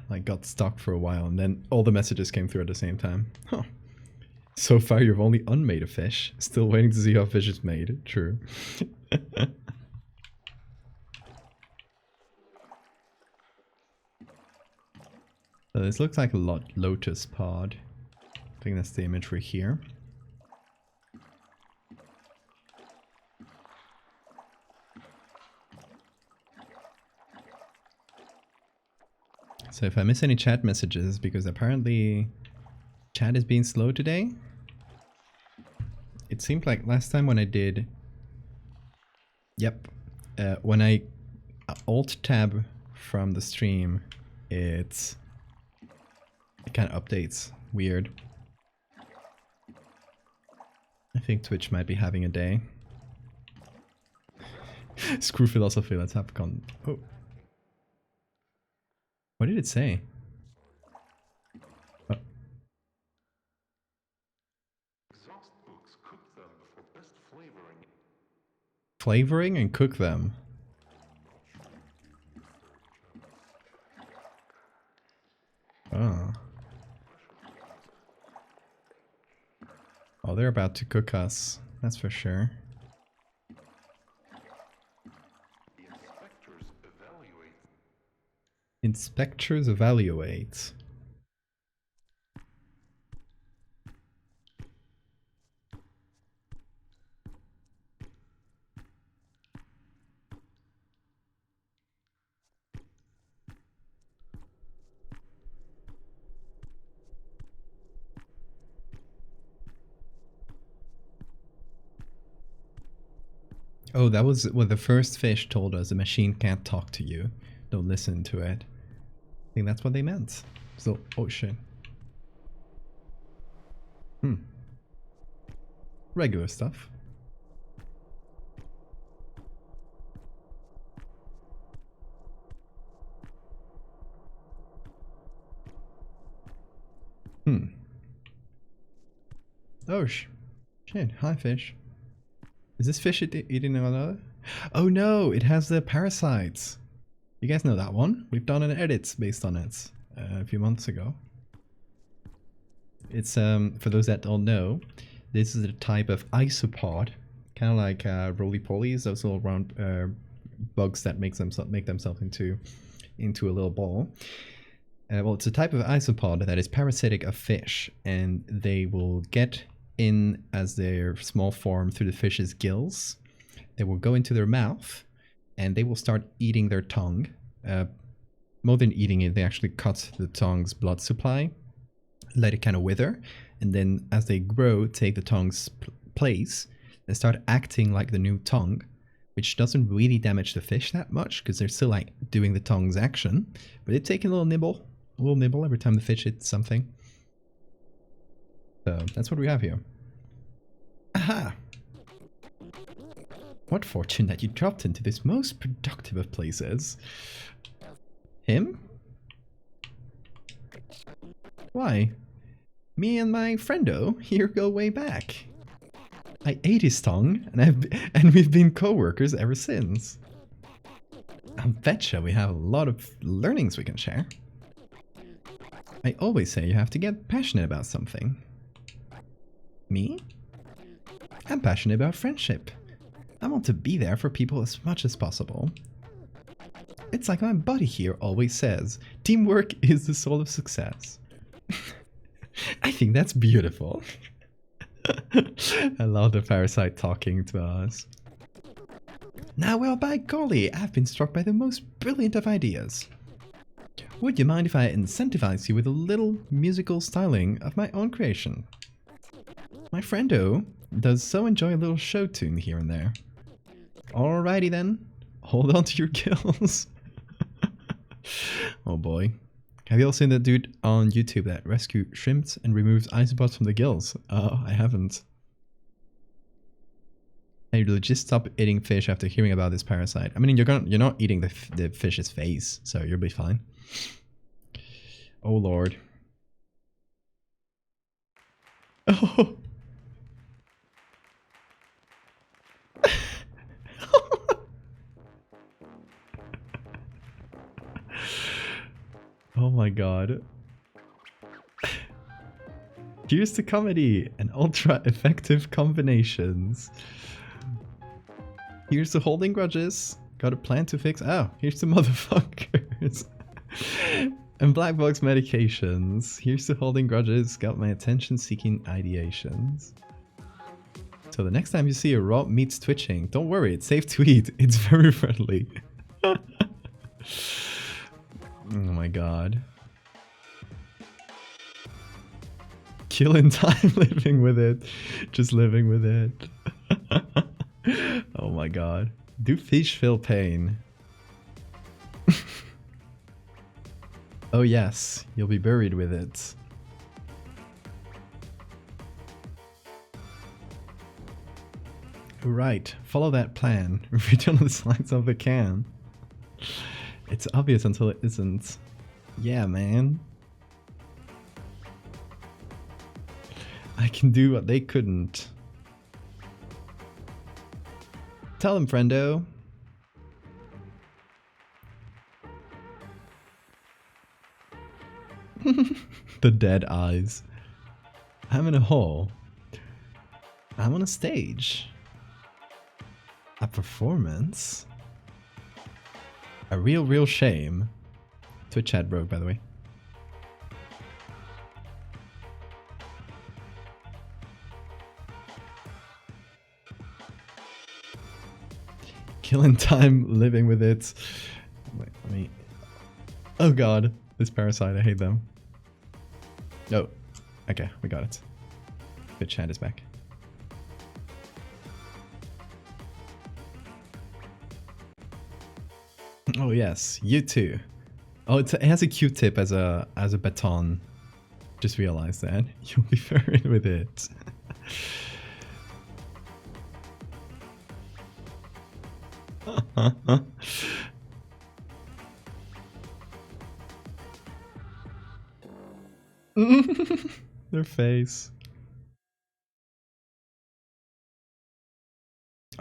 like got stuck for a while, and then all the messages came through at the same time. Huh. So far, you've only unmade a fish. Still waiting to see how fish is made. True. So this looks like a lotus pod. I think that's the image for here. So if I miss any chat messages, because apparently chat is being slow today. It seemed like last time when I did... Yep. When I alt-tab from the stream, it kind of updates. Weird. I think Twitch might be having a day. Screw philosophy, let's have con... Oh. What did it say? Oh. Flavoring and cook them. Oh. Oh, they're about to cook us. That's for sure. Inspectors evaluate. Oh, that was what the first fish told us. A machine can't talk to you. Don't listen to it. I think that's what they meant. So, oh shit. Regular stuff. Oh, shit. Hi, fish. Is this fish eating another? Oh no, it has the parasites. You guys know that one? We've done an edit based on it a few months ago. It's, for those that don't know, this is a type of isopod. Kind of like roly-polies, those little round bugs that make themselves into a little ball. Well, it's a type of isopod that is parasitic of fish, and they will get in as their small form through the fish's gills. They will go into their mouth, and they will start eating their tongue. More than eating it, they actually cut the tongue's blood supply, let it kind of wither, and then as they grow, take the tongue's place and start acting like the new tongue, which doesn't really damage the fish that much because they're still like doing the tongue's action, but they take a little nibble every time the fish hits something. So that's what we have here. Aha! What fortune that you dropped into this most productive of places. Him? Why? Me and my friendo here go way back. I ate his tongue, and we've been co-workers ever since. I betcha we have a lot of learnings we can share. I always say you have to get passionate about something. Me? I'm passionate about friendship. I want to be there for people as much as possible. It's like my buddy here always says, teamwork is the soul of success. I think that's beautiful. I love the parasite talking to us. Now, well, by golly, I've been struck by the most brilliant of ideas. Would you mind if I incentivize you with a little musical styling of my own creation? My friendo does so enjoy a little show tune here and there. Alrighty then, hold on to your gills. Oh boy. Have you all seen that dude on YouTube that rescues shrimps and removes isopods from the gills? Oh, I haven't. I will just stop eating fish after hearing about this parasite. I mean, you're not eating the fish's face, so you'll be fine. Oh lord. Oh. Oh my god. Here's to comedy and ultra effective combinations. Here's to holding grudges. Got a plan to fix. Oh, here's to motherfuckers. And black box medications. Here's to holding grudges. Got my attention seeking ideations. So the next time you see a raw meat twitching, don't worry, it's safe to eat. It's very friendly. Oh my god. Killing time living with it. Just living with it. Oh my god. Do fish feel pain? Oh yes, you'll be buried with it. Right, follow that plan. Return the slides of the can. It's obvious until it isn't. Yeah, man. I can do what they couldn't. Tell him, friendo. The dead eyes. I'm in a hole. I'm on a stage. A performance? A real shame. Twitch chat broke, by the way. Killing time living with it. Wait, let me... Oh god, this parasite, I hate them. Oh, okay, we got it. Twitch chat is back. Oh yes, you too. Oh, it has a Q-tip as a baton. Just realized that. You'll be buried with it. Their face.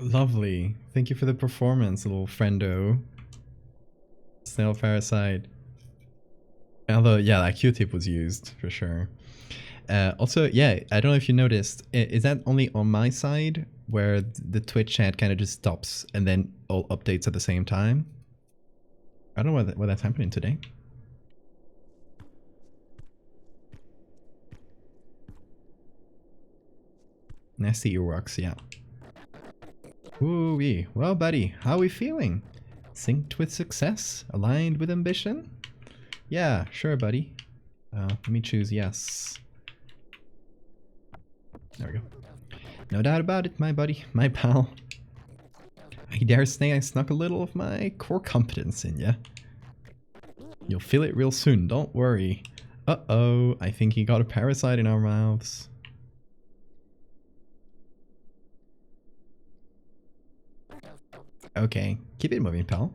Lovely. Thank you for the performance, little friendo. Snail parasite. Although, yeah, that Q-tip was used for sure. Also, yeah, I don't know if you noticed. Is that only on my side where the Twitch chat kind of just stops and then all updates at the same time? I don't know why that's happening today. Nasty earwax, yeah. Ooh-wee. Well, buddy, how are we feeling? Synced with success? Aligned with ambition? Yeah, sure, buddy. Let me choose yes. There we go. No doubt about it, my buddy, my pal. I dare say I snuck a little of my core competence in ya. You'll feel it real soon, don't worry. Uh-oh, I think he got a parasite in our mouths. Okay, keep it moving, pal.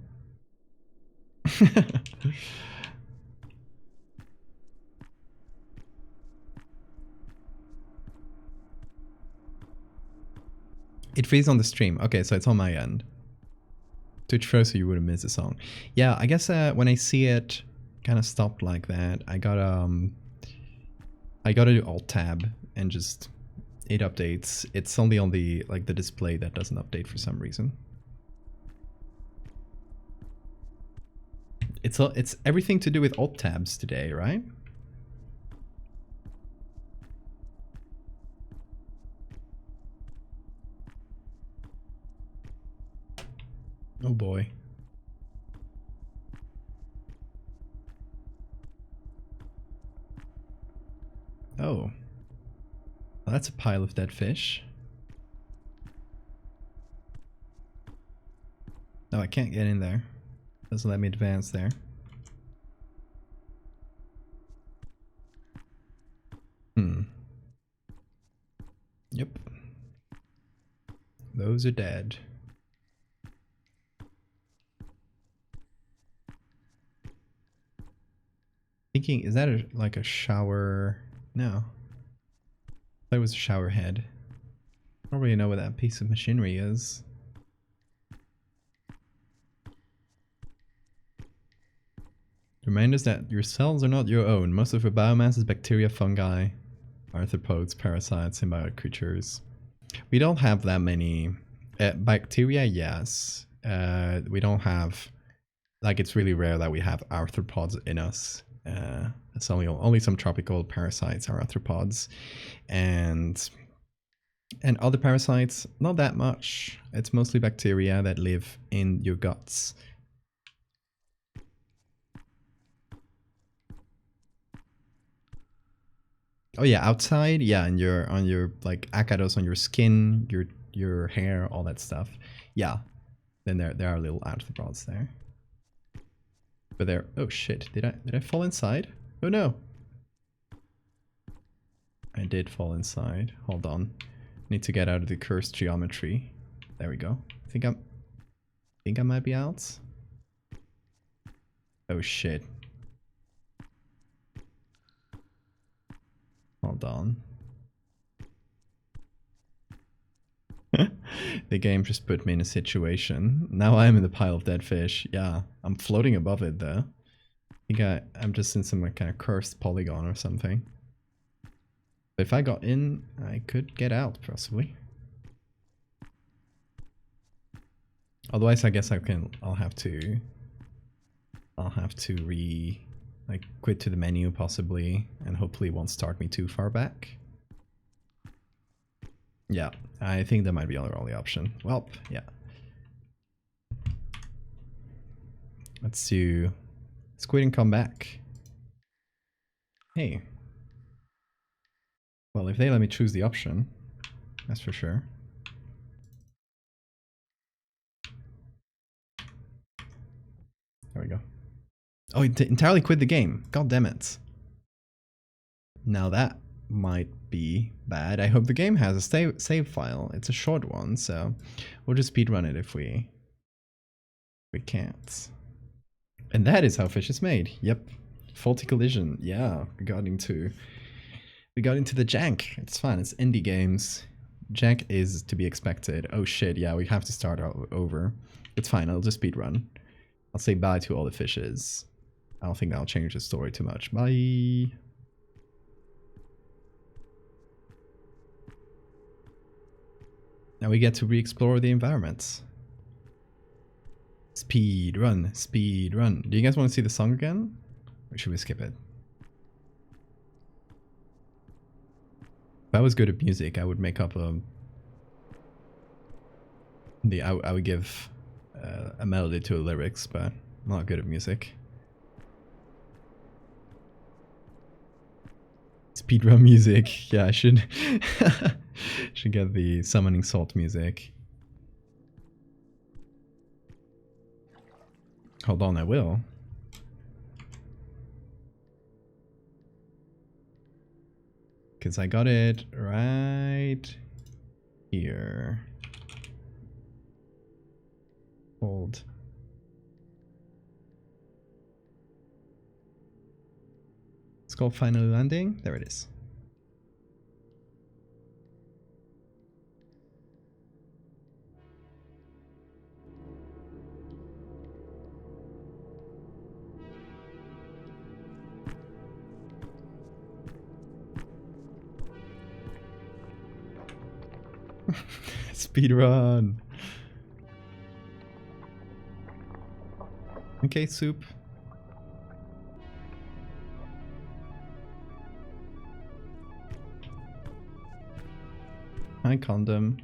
It freezes on the stream. Okay, so it's on my end. Twitch froze so you wouldn't miss a song. Yeah, I guess when I see it kind of stopped like that, I gotta do Alt Tab and just it updates. It's only on the the display that doesn't update for some reason. It's everything to do with Alt Tabs today, right? Oh boy. Oh. Well, that's a pile of dead fish. No, I can't get in there. Doesn't let me advance there. Yep. Those are dead. Thinking, is that like a shower? No. That was a shower head. I don't really know what that piece of machinery is. Remind us that your cells are not your own. Most of your biomass is bacteria, fungi, arthropods, parasites, symbiotic creatures. We don't have that many. Bacteria, yes. We don't have... Like, it's really rare that we have arthropods in us. It's only some tropical parasites are arthropods. And other parasites, not that much. It's mostly bacteria that live in your guts. Oh yeah, outside, yeah, and on your like ácaros on your skin, your hair, all that stuff. Yeah, then there are little arthropods there. But they're... Oh shit! Did I fall inside? Oh no! I did fall inside. Hold on. Need to get out of the cursed geometry. There we go. Think I might be out. Oh shit. Hold on. The game just put me in a situation. Now I'm in the pile of dead fish. Yeah, I'm floating above it though. I think I'm just in some kind of cursed polygon or something. If I got in, I could get out possibly. Otherwise, I guess I'll have to quit to the menu possibly, and hopefully it won't start me too far back. Yeah, I think that might be our only option. Well, yeah. Let's quit and come back. Hey. Well, if they let me choose the option, that's for sure. There we go. Oh, it entirely quit the game. God damn it. Now that might be bad. I hope the game has a save file. It's a short one, so we'll just speedrun it if we We can't. And that is how fish is made. Yep. Faulty collision. Yeah, we got into the jank. It's fine. It's indie games. Jank is to be expected. Oh shit, yeah, we have to start over. It's fine, I'll just speedrun. I'll say bye to all the fishes. I don't think that'll change the story too much. Bye. Now we get to re-explore the environment. Speed run, speed run. Do you guys want to see the song again? Or should we skip it? If I was good at music, I would make up I would give a melody to the lyrics, but I'm not good at music. Speedrun music. Yeah, I should should get the summoning salt music. Hold on, I will. Because I got it right here. Hold. It's called Final Landing. There it is. Speedrun. Okay, soup. Hi, condom.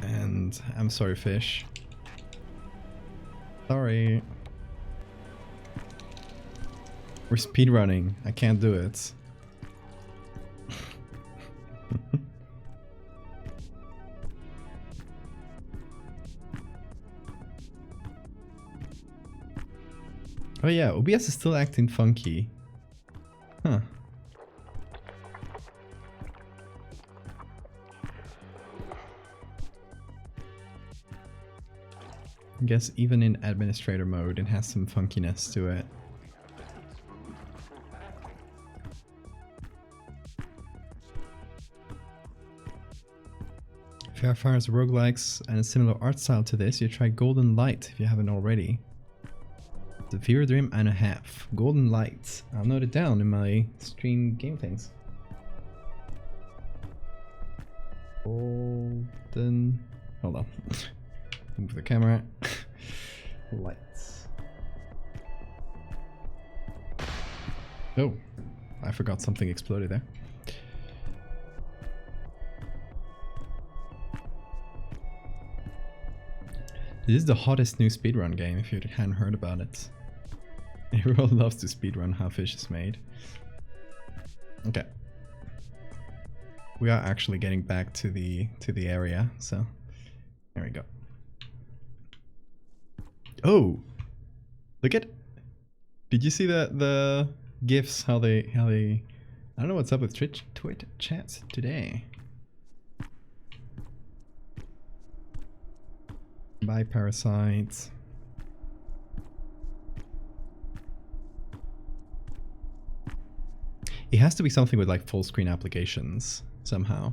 And I'm sorry, fish. Sorry. We're speedrunning. I can't do it. Oh yeah, OBS is still acting funky. Huh. I guess even in administrator mode, it has some funkiness to it. Fair Fire's roguelikes and a similar art style to this, you try Golden Light if you haven't already. The Fever Dream and a half. Golden Light. I'll note it down in my stream game things. Golden... Hold on. Move the camera. Lights. Oh, I forgot something exploded there. This is the hottest new speedrun game if you hadn't heard about it. Everyone loves to speedrun how fish is made. Okay. We are actually getting back to the area, so there we go. Oh, look at! Did you see the gifs? How they? I don't know what's up with Twitch chats today. Bye, parasites. It has to be something with like full screen applications somehow.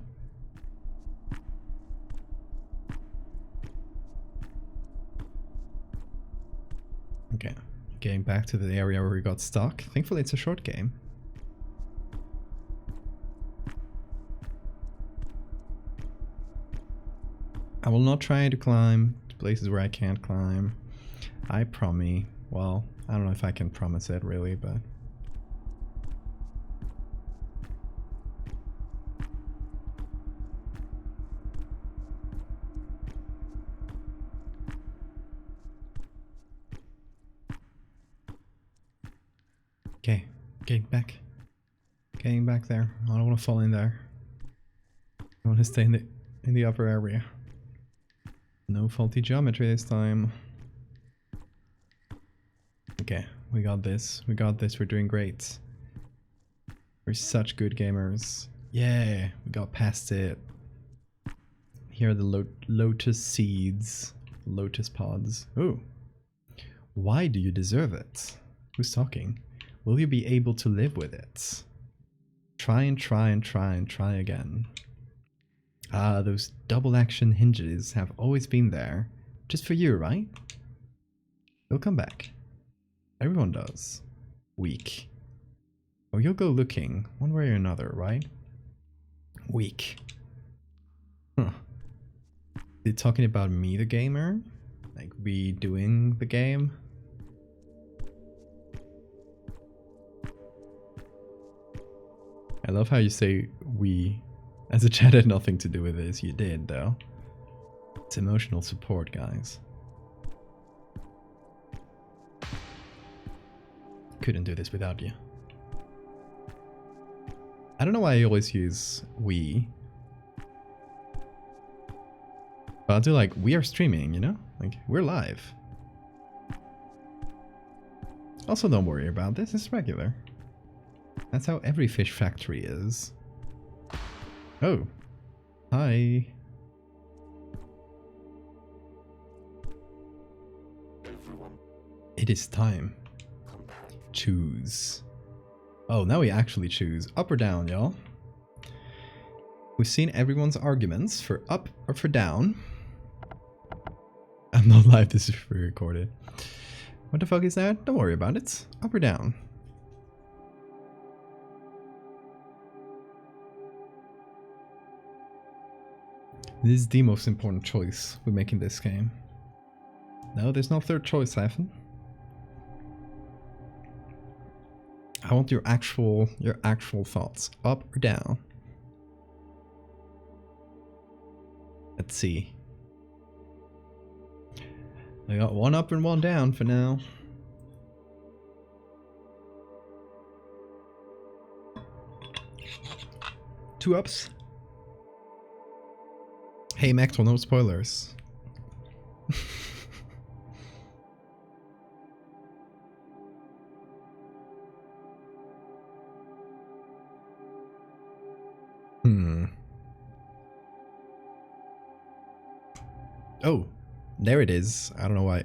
Okay, getting back to the area where we got stuck. Thankfully it's a short game. I will not try to climb to places where I can't climb. I promise. Well, I don't know if I can promise it really, but... Okay, getting back. Getting back there. I don't want to fall in there. I want to stay in the in the upper area. No faulty geometry this time. Okay, we got this. We got this. We're doing great. We're such good gamers. Yeah, we got past it. Here are the lotus seeds. Lotus pods. Oh. Why do you deserve it? Who's talking? Will you be able to live with it? Try and try and try and try again. Ah, those double action hinges have always been there. Just for you, right? They'll come back. Everyone does. Weak. Or you'll go looking, one way or another, right? Weak. Huh. They're talking about me, the gamer? Like, we doing the game? I love how you say we, as a chat had nothing to do with this. You did, though. It's emotional support, guys. Couldn't do this without you. I don't know why I always use we. But I'll do like, we are streaming, you know? Like, we're live. Also, don't worry about this, it's regular. That's how every fish factory is. Oh. Hi. It is time. Choose. Oh, now we actually choose. Up or down, y'all. We've seen everyone's arguments for up or for down. I'm not live, this is pre-recorded. What the fuck is that? Don't worry about it. Up or down. This is the most important choice we're making this game. No, there's no third choice, Hyphen. I want your actual thoughts. Up or down? Let's see. I got one up and one down for now. Two ups. Hey Maxwell, no spoilers. Oh, there it is. I don't know why.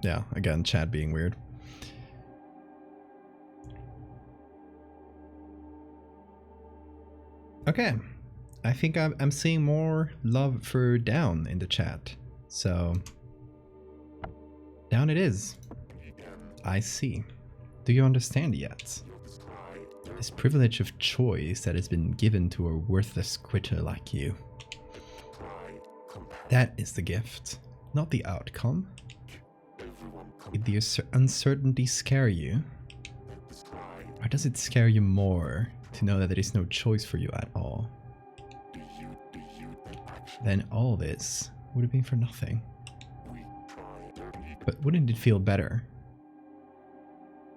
Yeah, again, chat being weird. Okay, I think I'm seeing more love for down in the chat. So, down it is. I see. Do you understand yet? This privilege of choice that has been given to a worthless quitter like you. That is the gift, not the outcome. Did the uncertainty scare you? Or does it scare you more to know that there is no choice for you at all? Then all this would have been for nothing. But wouldn't it feel better?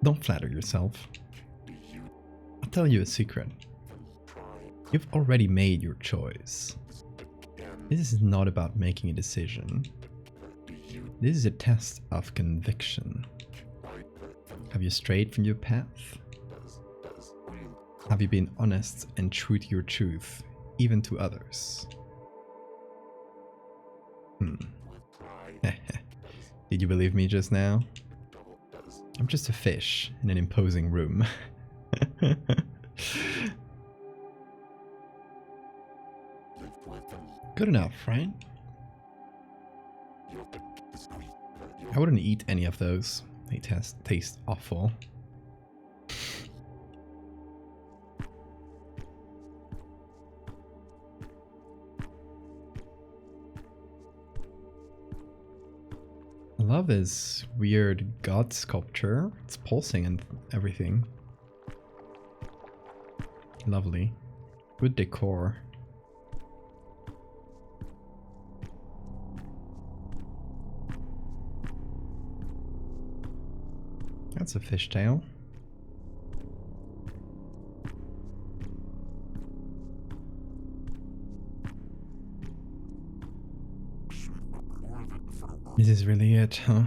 Don't flatter yourself. I'll tell you a secret. You've already made your choice. This is not about making a decision. This is a test of conviction. Have you strayed from your path? Have you been honest and true to your truth, even to others? Did you believe me just now? I'm just a fish in an imposing room. Good enough, right? I wouldn't eat any of those. They taste awful. I love this weird god sculpture. It's pulsing and everything. Lovely. Good decor. That's a fishtail. This is really it, huh?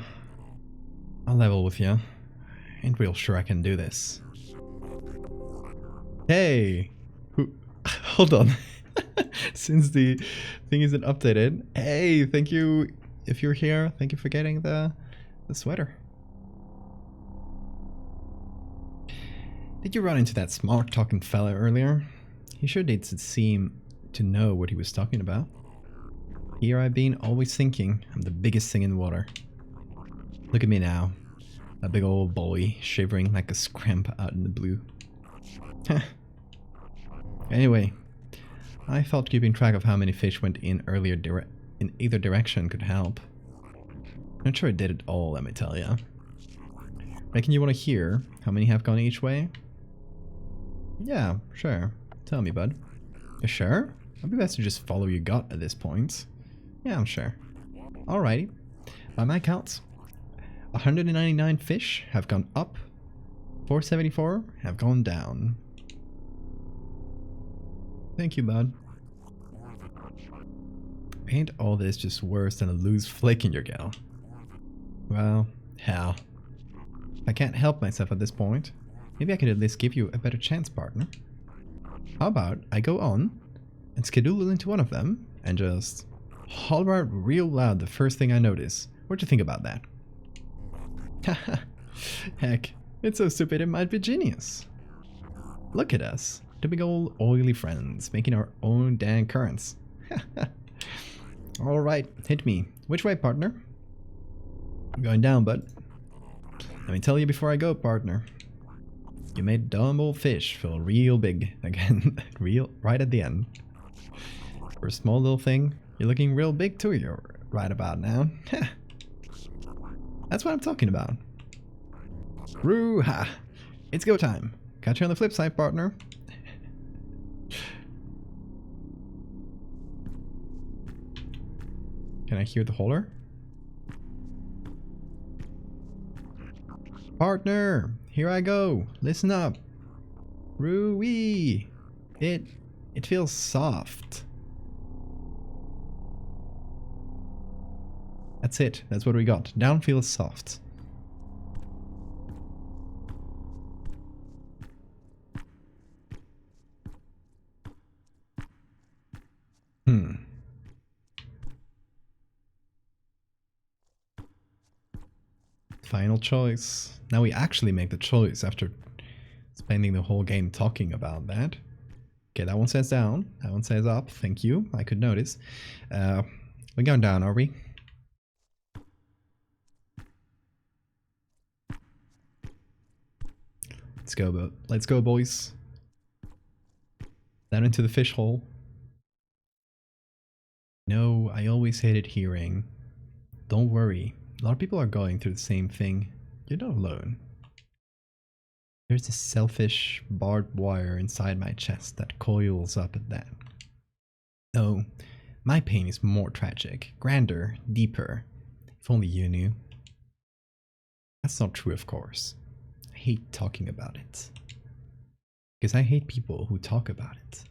I'll level with you. Ain't real sure I can do this. Hey! Who? Hold on. Since the thing isn't updated. Hey, thank you if you're here. Thank you for getting the sweater. Did you run into that smart talking fella earlier? He sure did seem to know what he was talking about. Here I've been always thinking I'm the biggest thing in the water. Look at me now. A big old boy shivering like a scramp out in the blue. Anyway, I thought keeping track of how many fish went in earlier in either direction could help. Not sure I did it all, let me tell ya. Reckon you want to hear how many have gone each way? Yeah, sure. Tell me, bud. You sure? I'd be best to just follow your gut at this point. Yeah, I'm sure. Alrighty. By my counts, 199 fish have gone up, 474 have gone down. Thank you, bud. Ain't all this just worse than a loose flake in your gal? Well, hell. If I can't help myself at this point, maybe I could at least give you a better chance, partner. How about I go on and skedoodle into one of them and just holler out real loud the first thing I notice? What'd you think about that? Haha, heck, it's so stupid it might be genius. Look at us, the big old oily friends, making our own dang currents. Alright, hit me. Which way, partner? I'm going down, bud. Let me tell you before I go, partner. You made dumb old fish feel real big again, right at the end. For a small little thing, you're looking real big too, you're right about now. That's what I'm talking about. Roo-ha! It's go time. Catch you on the flip side, partner. Can I hear the holler? Partner, here I go. Listen up. Roo-wee. It feels soft. That's it. That's what we got. Down feels soft. Final choice. Now we actually make the choice after spending the whole game talking about that. Okay, that one says down. That one says up. Thank you. I could notice. We're going down, are we? Let's go, boys. Down into the fish hole. No, I always hated hearing. Don't worry. A lot of people are going through the same thing. You're not alone. There's this selfish barbed wire inside my chest that coils up at that. No, my pain is more tragic, grander, deeper. If only you knew. That's not true, of course. I hate talking about it. Because I hate people who talk about it.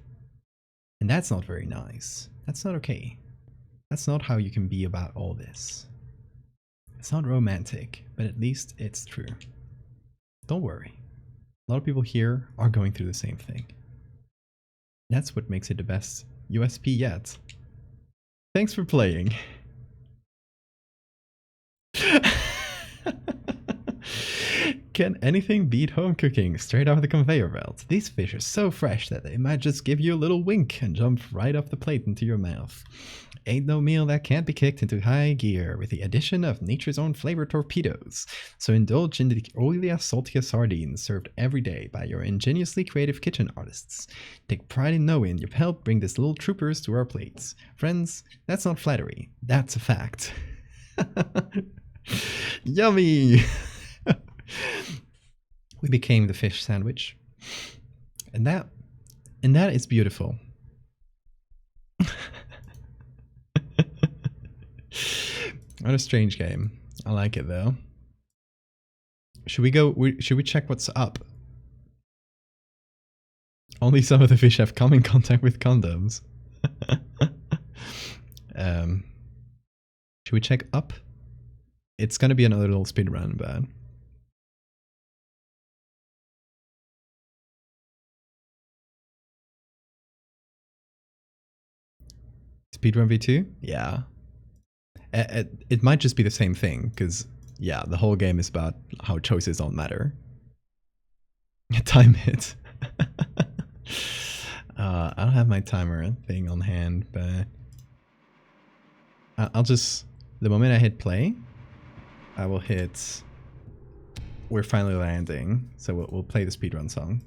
And that's not very nice. That's not okay. That's not how you can be about all this. It's not romantic, but at least it's true. Don't worry. A lot of people here are going through the same thing. That's what makes it the best USP yet. Thanks for playing. Can anything beat home cooking straight off the conveyor belt? These fish are so fresh that they might just give you a little wink and jump right off the plate into your mouth. Ain't no meal that can't be kicked into high gear with the addition of nature's own flavor torpedoes. So indulge in the oiliest, saltiest sardines served every day by your ingeniously creative kitchen artists. Take pride in knowing you've helped bring these little troopers to our plates. Friends, that's not flattery. That's a fact. Yummy! We became the fish sandwich. And that is beautiful. What a strange game. I like it though. Should we check what's up? Only some of the fish have come in contact with condoms. Should we check up? It's gonna be another little speed run, but speedrun V2? Yeah. It might just be the same thing, because, yeah, the whole game is about how choices don't matter. Time it. I don't have my timer thing on hand, but I'll just, the moment I hit play, I will hit, we're finally landing, so we'll play the speedrun song.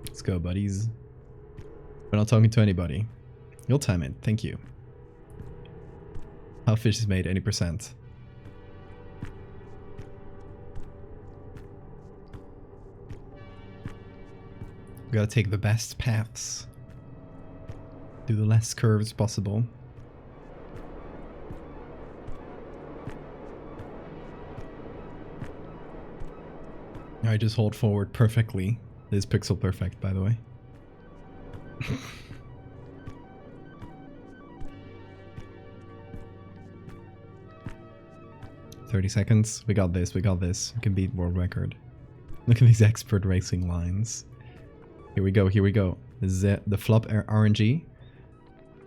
Let's go, buddies. We're not talking to anybody. You'll time it, thank you. How fish is made, 80%. We gotta take the best paths. Do the less curves possible. I just hold forward perfectly. This is pixel perfect, by the way. 30 seconds. We got this, we got this. We can beat world record. Look at these expert racing lines. Here we go, here we go. This is it, the flop RNG.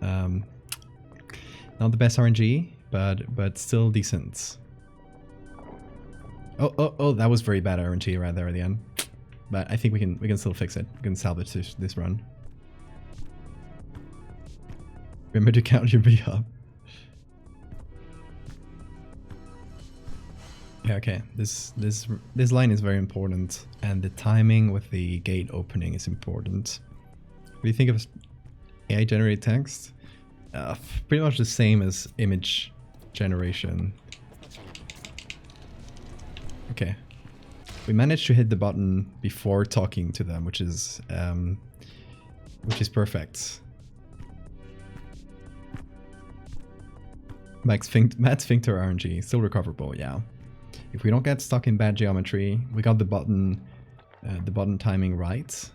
Not the best RNG, but still decent. Oh, that was very bad RNG right there at the end. But I think we can still fix it. We can salvage this run. Remember to count your V up. Yeah, okay. This line is very important, and the timing with the gate opening is important. What do you think of AI generated text? Pretty much the same as image generation. Okay. We managed to hit the button before talking to them, which is perfect. Matt Sphincter RNG, still recoverable, yeah. If we don't get stuck in bad geometry, we got the button timing right.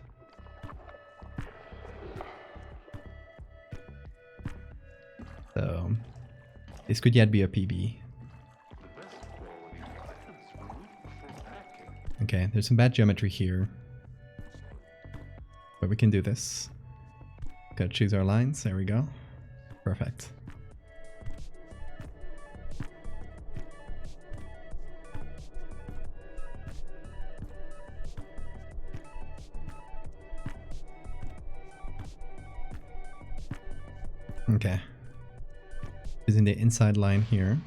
So this could yet be a PB. Okay, there's some bad geometry here, but we can do this. Gotta choose our lines. There we go. Perfect. Okay. Using the inside line here.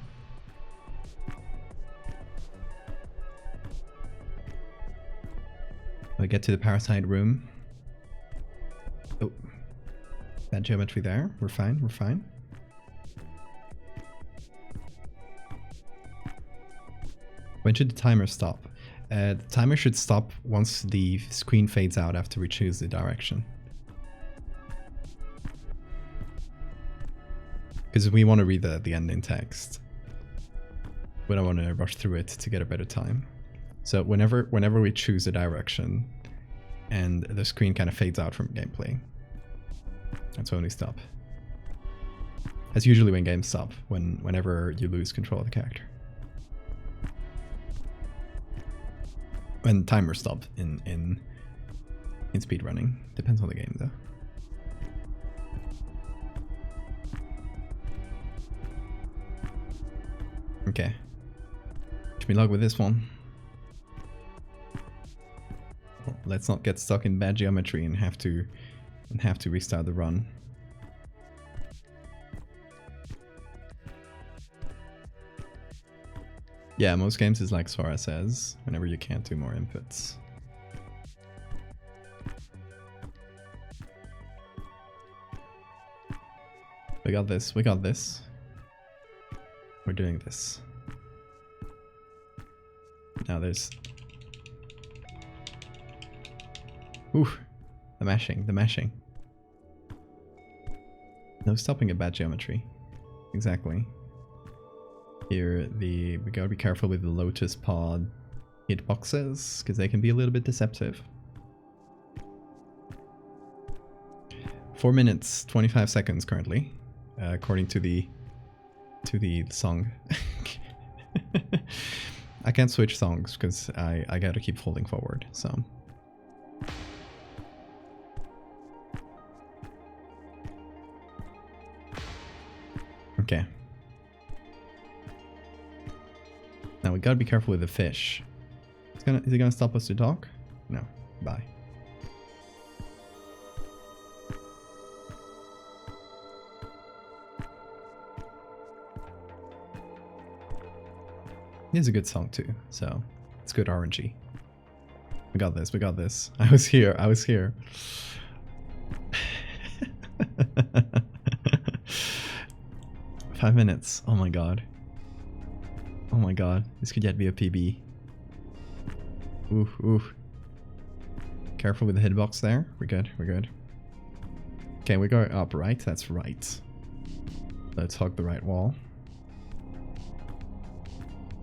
We get to the parasite room. Oh. Bad geometry there. We're fine, we're fine. When should the timer stop? The timer should stop once the screen fades out after we choose the direction. Because we want to read the ending text. We don't want to rush through it to get a better time. So whenever we choose a direction and the screen kind of fades out from gameplay, that's when we stop. That's usually when games stop, whenever you lose control of the character. When timers stop in speedrunning. Depends on the game though. Okay. Wish me luck with this one. Well, let's not get stuck in bad geometry and have to restart the run. Yeah, most games is like Sora says, whenever you can't do more inputs. We got this, we got this. We're doing this. Now there's... Ooh, the mashing, the mashing. No stopping at bad geometry. Exactly. Here, we gotta be careful with the Lotus Pod hitboxes, because they can be a little bit deceptive. 4 minutes, 25 seconds currently. according to the song. I can't switch songs because I gotta keep folding forward, so. Okay. Now we gotta be careful with the fish. Is he gonna stop us to talk? No. Bye. It's a good song too, so it's good RNG. We got this, we got this. I was here, I was here. 5 minutes, oh my god. Oh my god, this could yet be a PB. Ooh, ooh. Careful with the hitbox there. We're good, we're good. Okay, we're going up, right? That's right. Let's hug the right wall.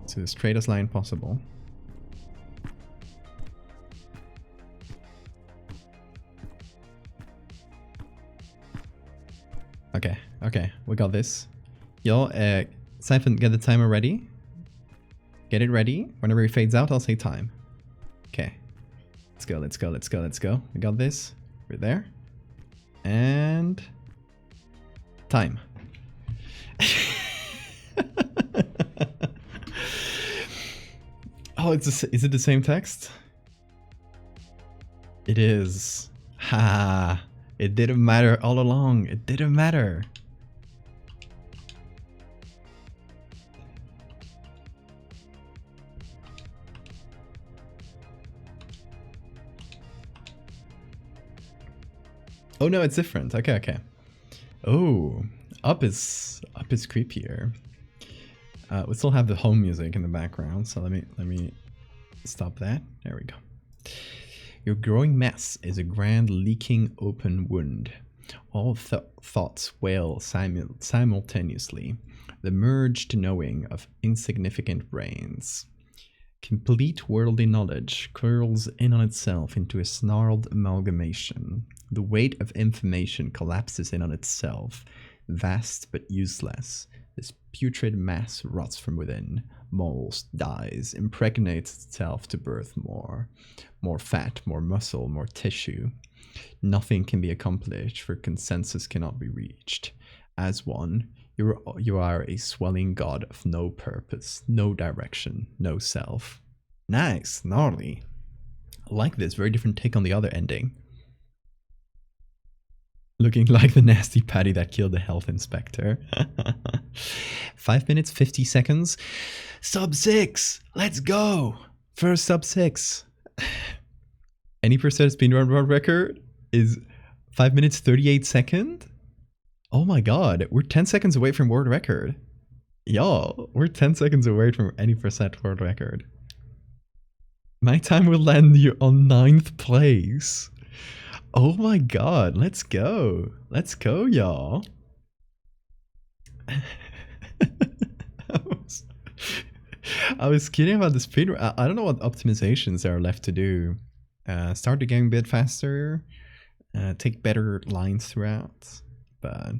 To the straightest line possible. Okay, okay, we got this. Y'all, Siphon, get the timer ready. Get it ready. Whenever it fades out, I'll say time. Okay. Let's go, let's go, let's go, let's go. We got this. We're there. And... time. Oh, is it the same text? It is. Ha! It didn't matter all along. It didn't matter. Oh no, it's different. Okay, okay. Oh, up is creepier. We still have the home music in the background, so let me stop that. There we go. Your growing mess is a grand leaking open wound. All thoughts wail simultaneously, the merged knowing of insignificant brains. Complete worldly knowledge curls in on itself into a snarled amalgamation. The weight of information collapses in on itself, vast but useless. This putrid mass rots from within, molds, dies, impregnates itself to birth more fat, more muscle, more tissue. Nothing can be accomplished, for consensus cannot be reached. As one, you are a swelling god of no purpose, no direction, no self. Nice, gnarly. I like this, very different take on the other ending. Looking like the nasty patty that killed the health inspector. 5 minutes, 50 seconds. Sub 6! Let's go! First sub 6. Any percent speedrun world record is 5 minutes, 38 seconds? Oh my god, we're 10 seconds away from world record. Y'all, we're 10 seconds away from any percent world record. My time will land you on 9th place. Oh my god, let's go. Let's go, y'all. I was kidding about the speed. I don't know what optimizations are left to do. Start the game a bit faster. Take better lines throughout. But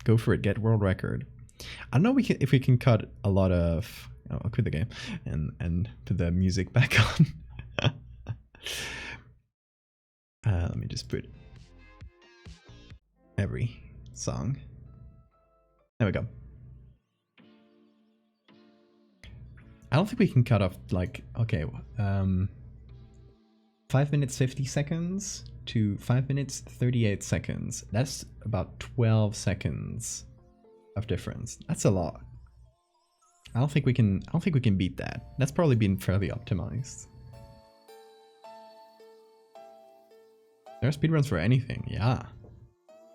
go for it. Get world record. I don't know if we can cut a lot of... Oh, I'll quit the game and put the music back on. Let me just put every song. There we go. I don't think we can cut off, like, okay, 5 minutes 50 seconds to 5 minutes 38 seconds. That's about 12 seconds of difference. That's a lot. I don't think we can beat that. That's probably been fairly optimized. There are speedruns for anything, yeah.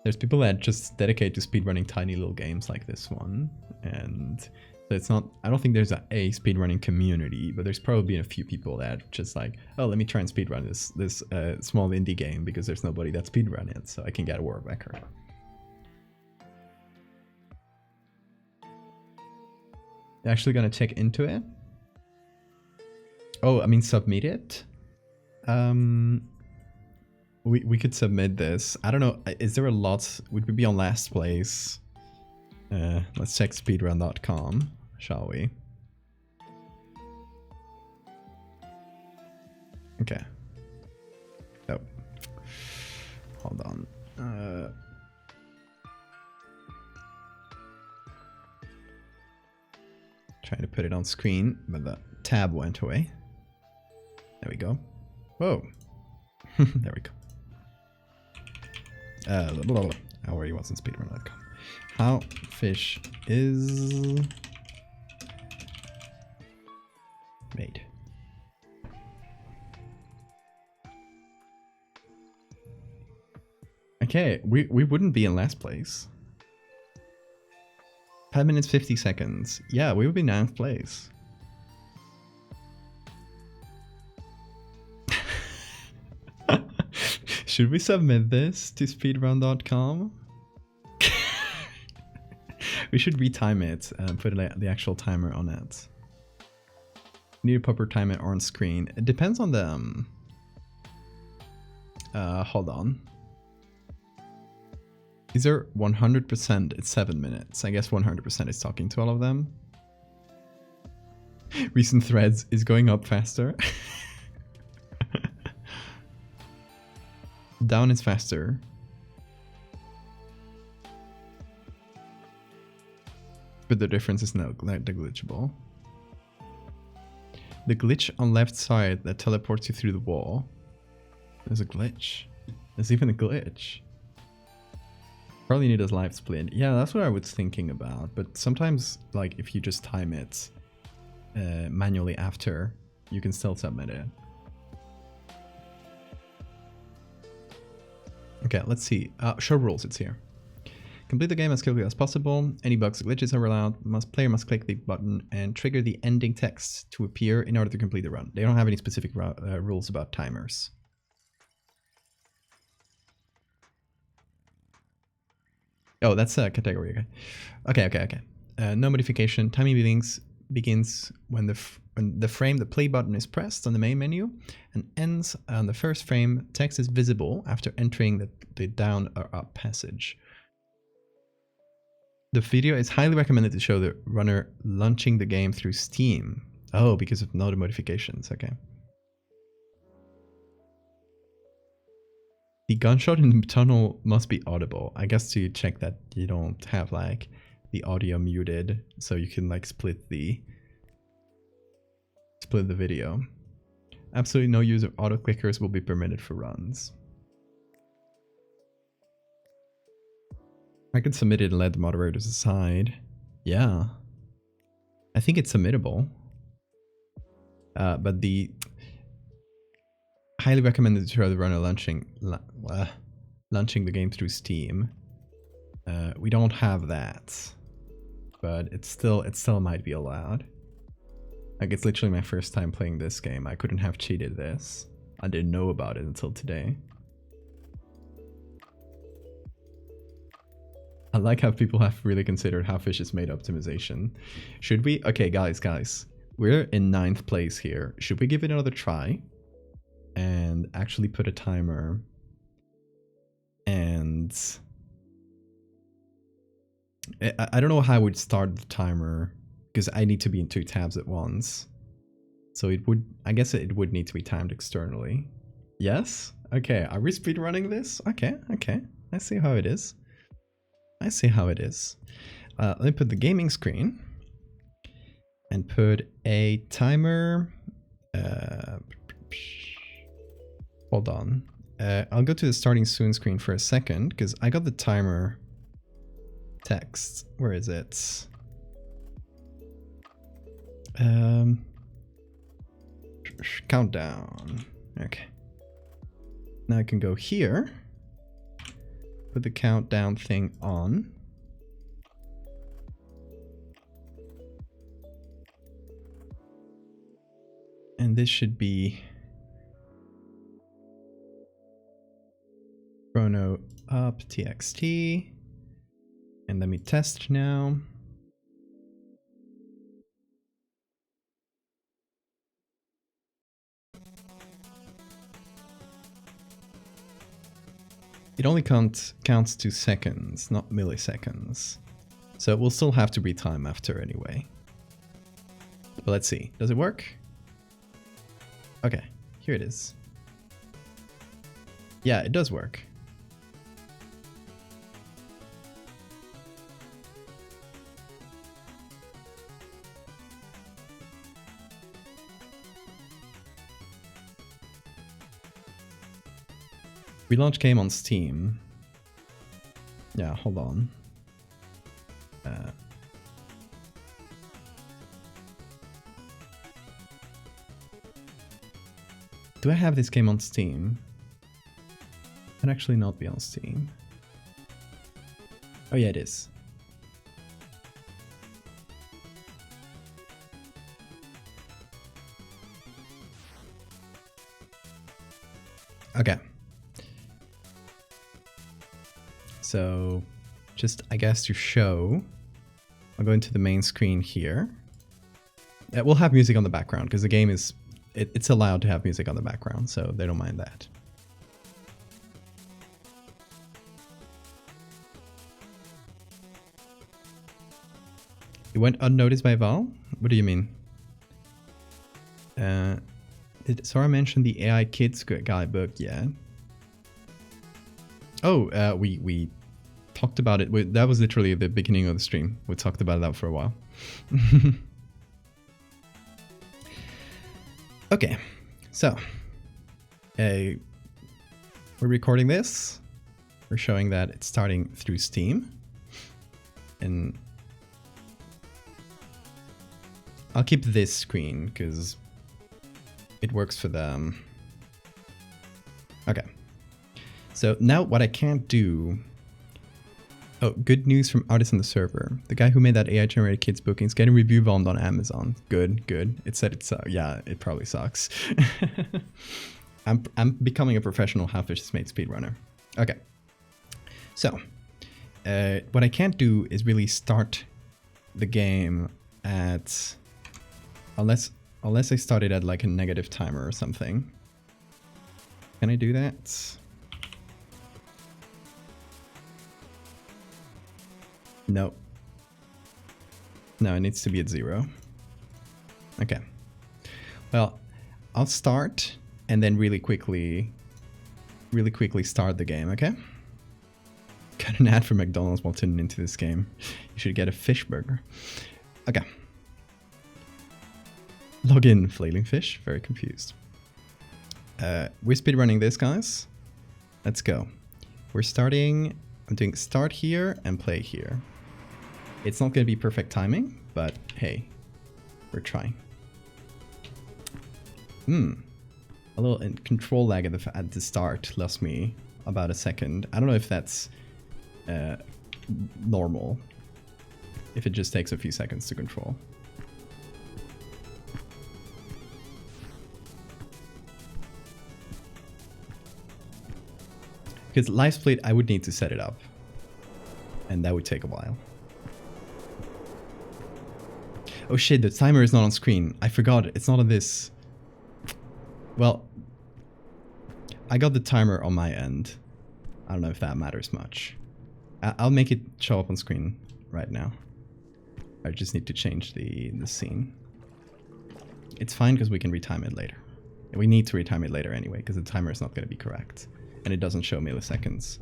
There's people that just dedicate to speedrunning tiny little games like this one, and it's not, I don't think there's a speedrunning community, but there's probably been a few people that just like, oh, let me try and speedrun this small indie game because there's nobody that speedrun it, so I can get a world record. You're actually gonna check into it? Oh, I mean submit it? We could submit this. I don't know, is there a lot? Would we be on last place? Let's check speedrun.com, shall we? Okay. Oh. Hold on. Trying to put it on screen, but the tab went away. There we go. Whoa. There we go. I already was on speedrun.com. How fish is made. Okay, we wouldn't be in last place. 5 minutes 50 seconds. Yeah, we would be 9th place. Should we submit this to speedrun.com? We should retime it and put the actual timer on it. Need a proper timer on screen. It depends on the... hold on. These are 100%, it's 7 minutes. I guess 100% is talking to all of them. Recent threads is going up faster. Down is faster. But the difference is negligible. The glitch on left side that teleports you through the wall. There's a glitch. There's even a glitch. Probably need a live split. Yeah, that's what I was thinking about. But sometimes, like, if you just time it manually after, you can still submit it. Okay, let's see. Show rules, it's here. Complete the game as quickly as possible. Any bugs or glitches are allowed. Player must click the button and trigger the ending text to appear in order to complete the run. They don't have any specific rules about timers. Oh, that's a category. Okay. No modification. Timing begins when the play button is pressed on the main menu and ends on the first frame. Text is visible after entering the down or up passage. The video is highly recommended to show the runner launching the game through Steam. Oh, because of no modifications. Okay. The gunshot in the tunnel must be audible. I guess to check that you don't have like the audio muted, so you can like split the video. Absolutely no use of auto clickers will be permitted for runs. I could submit it and let the moderators decide. Yeah. I think it's submittable. But the highly recommended to show the runner launching the game through Steam. We don't have that. But it still might be allowed. Like, it's literally my first time playing this game. I couldn't have cheated this. I didn't know about it until today. I like how people have really considered how fish is made optimization. Should we? Okay, guys. We're in 9th place here. Should we give it another try? And actually put a timer. And... I don't know how I would start the timer. Because I need to be in 2 tabs at once. So it would... I guess it would need to be timed externally. Yes? Okay, are we speedrunning this? Okay. I see how it is. Let me put the gaming screen and put a timer. Hold on. I'll go to the starting soon screen for a second because I got the timer text. Where is it? Countdown. Okay. Now I can go here. Put the countdown thing on. And this should be chrono up txt. And let me test now. It only counts to seconds, not milliseconds. So we'll still have to retime after anyway. But let's see. Does it work? Okay, here it is. Yeah, it does work. Relaunch game on Steam. Yeah, hold on. Do I have this game on Steam? It might actually not be on Steam. Oh yeah, it is. Okay. So, just, I guess, to show, I'll go into the main screen here. We'll have music on the background, because the game is, it's allowed to have music on the background, so they don't mind that. It went unnoticed by Val? What do you mean? Did Sora mention the AI Kids guidebook yet? Oh, we talked about it. That was literally the beginning of the stream. We talked about that for a while. Okay, so we're recording this. We're showing that it's starting through Steam, and I'll keep this screen because it works for them. Okay. So now what I can't do... Oh, good news from artists on the server. The guy who made that AI generated kids booking is getting review bombed on Amazon. Good, good. It said it sucks. Yeah, it probably sucks. I'm becoming a professional How Fishes Made speedrunner. Okay. So, what I can't do is really start the game at... Unless I started at like a negative timer or something. Can I do that? No. No, it needs to be at 0. Okay. Well, I'll start and then really quickly start the game, okay? Got an ad for McDonald's while tuning into this game. You should get a fish burger. Okay. Log in, flailing fish. Very confused. We're speedrunning this, guys. Let's go. We're starting... I'm doing start here and play here. It's not going to be perfect timing, but hey, we're trying. A little control lag at the start lost me about a second. I don't know if that's normal. If it just takes a few seconds to control. Because live split, I would need to set it up. And that would take a while. Oh shit, the timer is not on screen. I forgot, it's not on this. Well, I got the timer on my end. I don't know if that matters much. I'll make it show up on screen right now. I just need to change the scene. It's fine because we can retime it later. We need to retime it later anyway because the timer is not going to be correct. And it doesn't show milliseconds.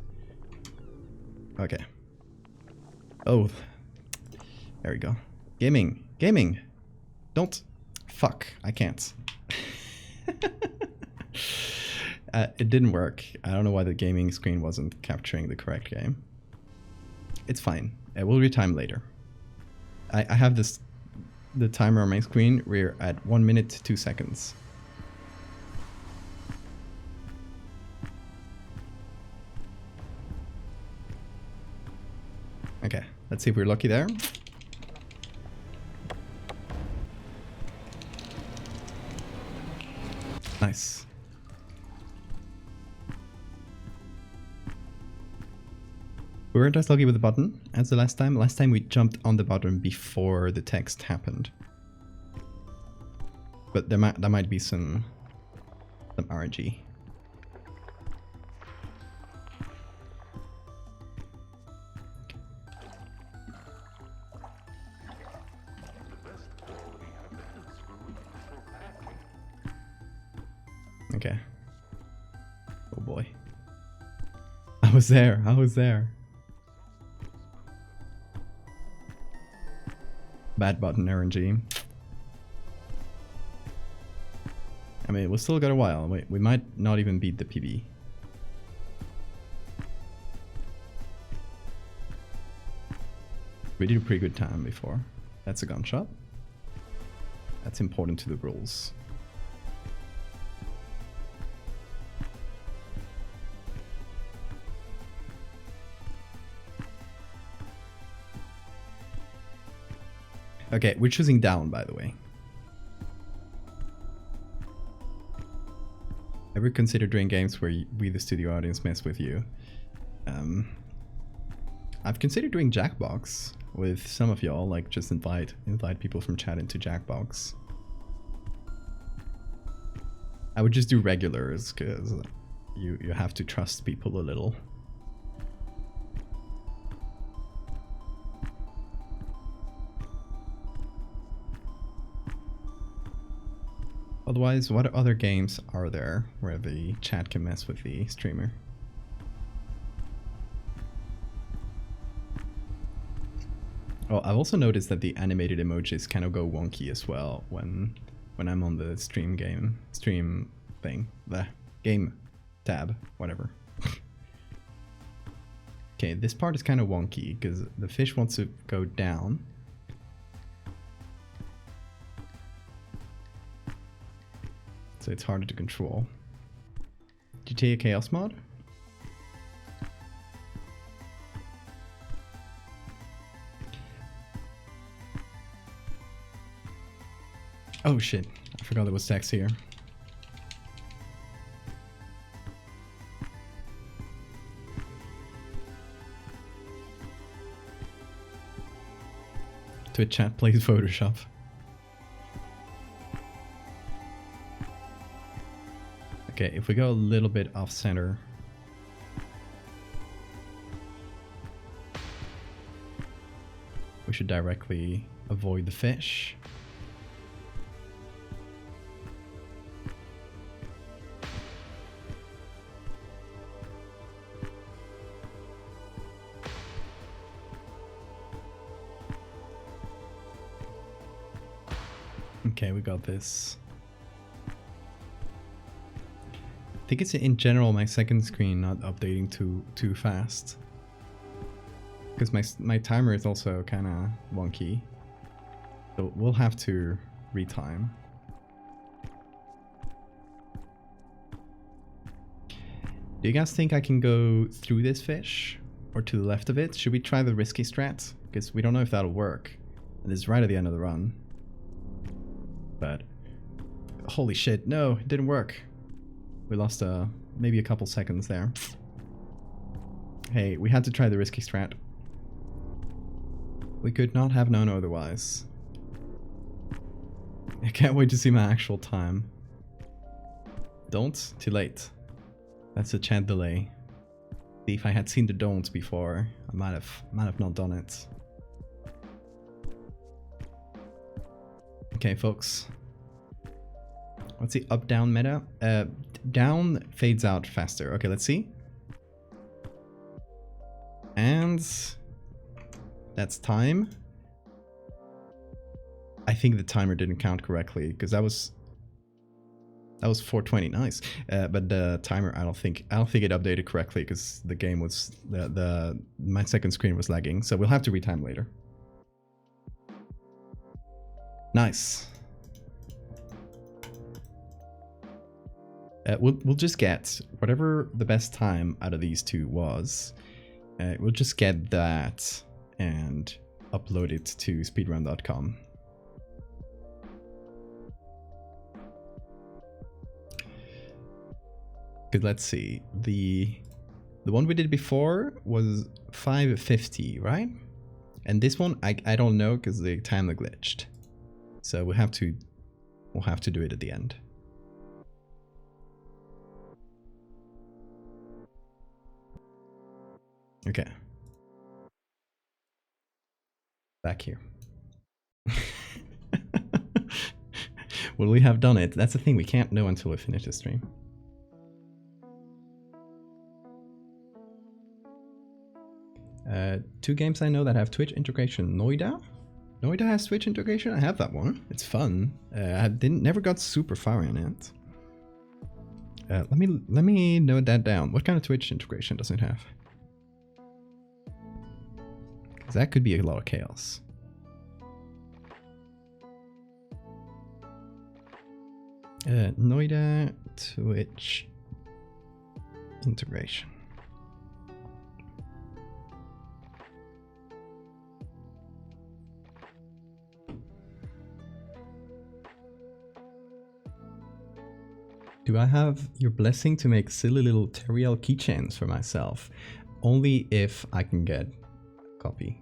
Okay. Oh. There we go. Gaming. Gaming. Don't. Fuck. I can't. It didn't work. I don't know why the gaming screen wasn't capturing the correct game. It's fine. We'll retime later. I have the timer on my screen. We're at 1 minute 2 seconds. Okay, let's see if we're lucky there. Nice. We weren't as lucky with the button as the last time. Last time we jumped on the button before the text happened. But there might be some RNG. Okay. Oh boy. I was there. I was there. Bad button RNG. I mean, we still got a while. Wait, we might not even beat the PB. We did a pretty good time before. That's a gunshot. That's important to the rules. Okay, we're choosing down, by the way. Ever consider doing games where we, the studio audience, mess with you? I've considered doing Jackbox with some of y'all, like just invite people from chat into Jackbox. I would just do regulars, because you have to trust people a little. Otherwise, what other games are there where the chat can mess with the streamer? Oh, I've also noticed that the animated emojis kind of go wonky as well when I'm on the stream thing, the game tab, whatever. Okay, this part is kind of wonky because the fish wants to go down. So it's harder to control. GTA Chaos mod? Oh shit, I forgot there was text here. Twitch chat plays Photoshop. Okay, if we go a little bit off center. We should directly avoid the fish. Okay, we got this. I think it's in general my second screen not updating too fast. Because my timer is also kind of wonky. So we'll have to retime. Do you guys think I can go through this fish? Or to the left of it? Should we try the risky strat? Because we don't know if that'll work. And it's right at the end of the run. But holy shit, no, it didn't work. We lost maybe a couple seconds there. Hey, we had to try the risky strat. We could not have known otherwise. I can't wait to see my actual time. Don't? Too late. That's a chat delay. See, if I had seen the don'ts before, I might have not done it. Okay, folks. What's the up-down meta? Down fades out faster. Okay, let's see. And that's time. I think the timer didn't count correctly because that was 420. Nice. But the timer, I don't think it updated correctly because the game was my second screen was lagging. So we'll have to retime later. Nice. We'll just get whatever the best time out of these two was. We'll just get that and upload it to speedrun.com. Good, let's see. The one we did before was 550, right? And this one I don't know because the timer glitched. So we'll have to do it at the end. Okay. Back here. Will we have done it? That's the thing, we can't know until we finish the stream. Two games I know that have Twitch integration. Noida? Noida has Twitch integration? I have that one. It's fun. I never got super far in it. Let me note that down. What kind of Twitch integration does it have? Because that could be a lot of chaos. Noida Twitch integration. Do I have your blessing to make silly little Teriel keychains for myself? Only if I can get a copy.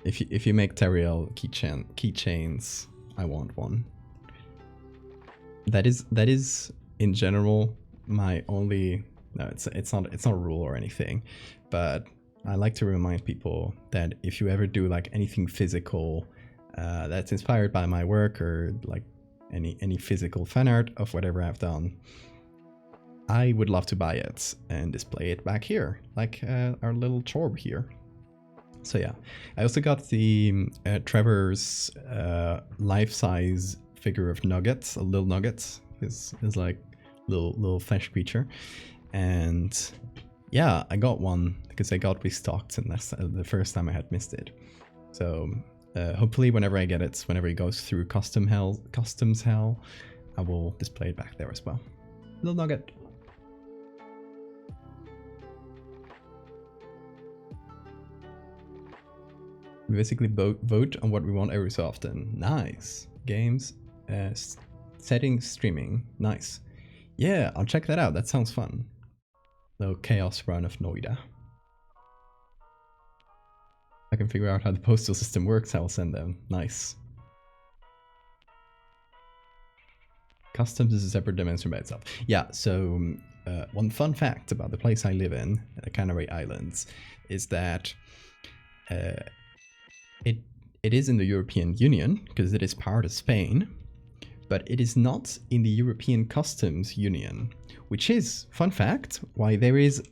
If you make Teriel keychains, I want one. That is in general my only. No, it's not a rule or anything, but I like to remind people that if you ever do like anything physical that's inspired by my work, or like any physical fan art of whatever I've done, I would love to buy it and display it back here, like our little chorb here. So yeah, I also got the Trevor's life-size figure of Nuggets, a little Nuggets, is like little flesh creature, and yeah, I got one because I got restocked, and that's the first time I had missed it. So hopefully whenever I get it, whenever it goes through customs hell, I will display it back there as well. Little Nugget. We basically vote on what we want every so often. Nice. Games, settings, streaming. Nice. Yeah, I'll check that out. That sounds fun. Little chaos run of Noida. I can figure out how the postal system works, I'll send them. Nice. Customs is a separate dimension by itself. Yeah, so one fun fact about the place I live in, the Canary Islands, is that it is in the European Union, because it is part of Spain, but it is not in the European Customs Union, which is, fun fact, why there is...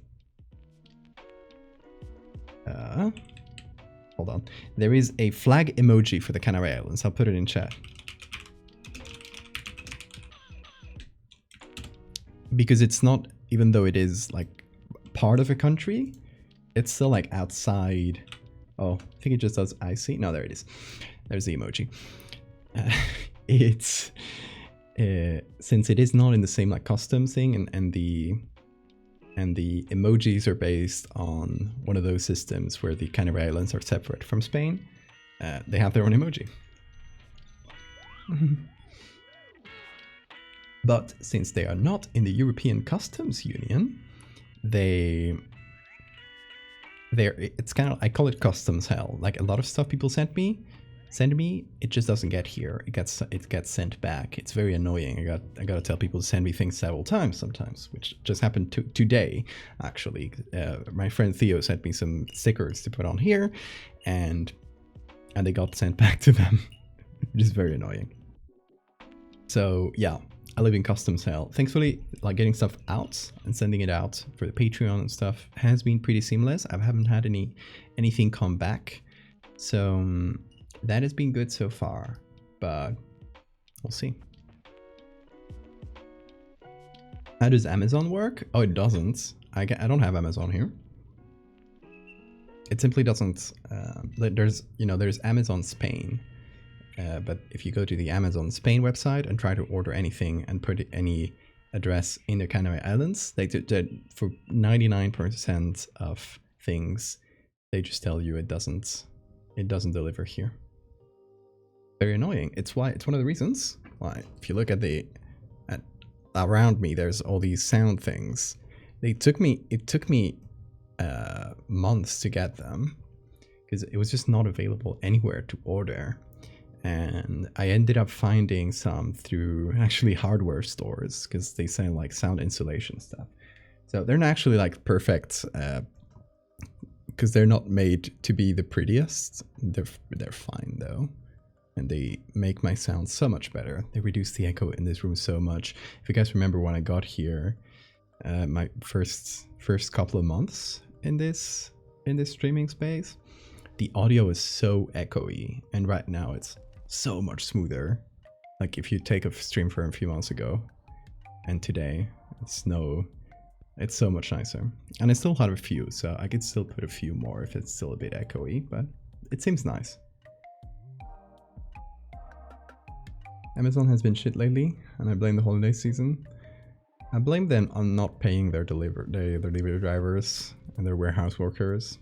hold on. There is a flag emoji for the Canary Islands. I'll put it in chat. Because it's not, even though it is like part of a country, it's still like outside. Oh, I think it just does icy. No, there it is. There's the emoji. It's since it is not in the same like customs thing, and the emojis are based on one of those systems where the Canary Islands are separate from Spain. They have their own emoji. But since they are not in the European Customs Union, it's kind of, I call it customs hell. Like a lot of stuff people send me, it just doesn't get here. It gets sent back. It's very annoying. I gotta tell people to send me things several times sometimes, which just happened today actually. My friend Theo sent me some stickers to put on here, and they got sent back to them, which is very annoying. So yeah, I live in customs hell. Thankfully, like getting stuff out and sending it out for the Patreon and stuff has been pretty seamless. I haven't had anything come back, so that has been good so far, but we'll see. How does Amazon work? Oh, it doesn't. I don't have Amazon here. It simply doesn't. There's Amazon Spain. But if you go to the Amazon Spain website and try to order anything and put any address in the Canary Islands, they for 99% of things, they just tell you it doesn't deliver here. Very annoying. It's one of the reasons why, if you look at around me, there's all these sound things. It took me months to get them because it was just not available anywhere to order. And I ended up finding some through actually hardware stores because they sell like sound insulation stuff. So they're not actually like perfect because they're not made to be the prettiest. They're fine though. And they make my sound so much better. They reduce the echo in this room so much. If you guys remember when I got here, my first couple of months in this in this streaming space, the audio is so echoey, and right now it's so much smoother. Like if you take a stream from a few months ago and today, it's so much nicer. And I still have a few, so I could still put a few more if it's still a bit echoey, but it seems nice. Amazon has been shit lately, and I blame the holiday season. I blame them on not paying their delivery drivers and their warehouse workers.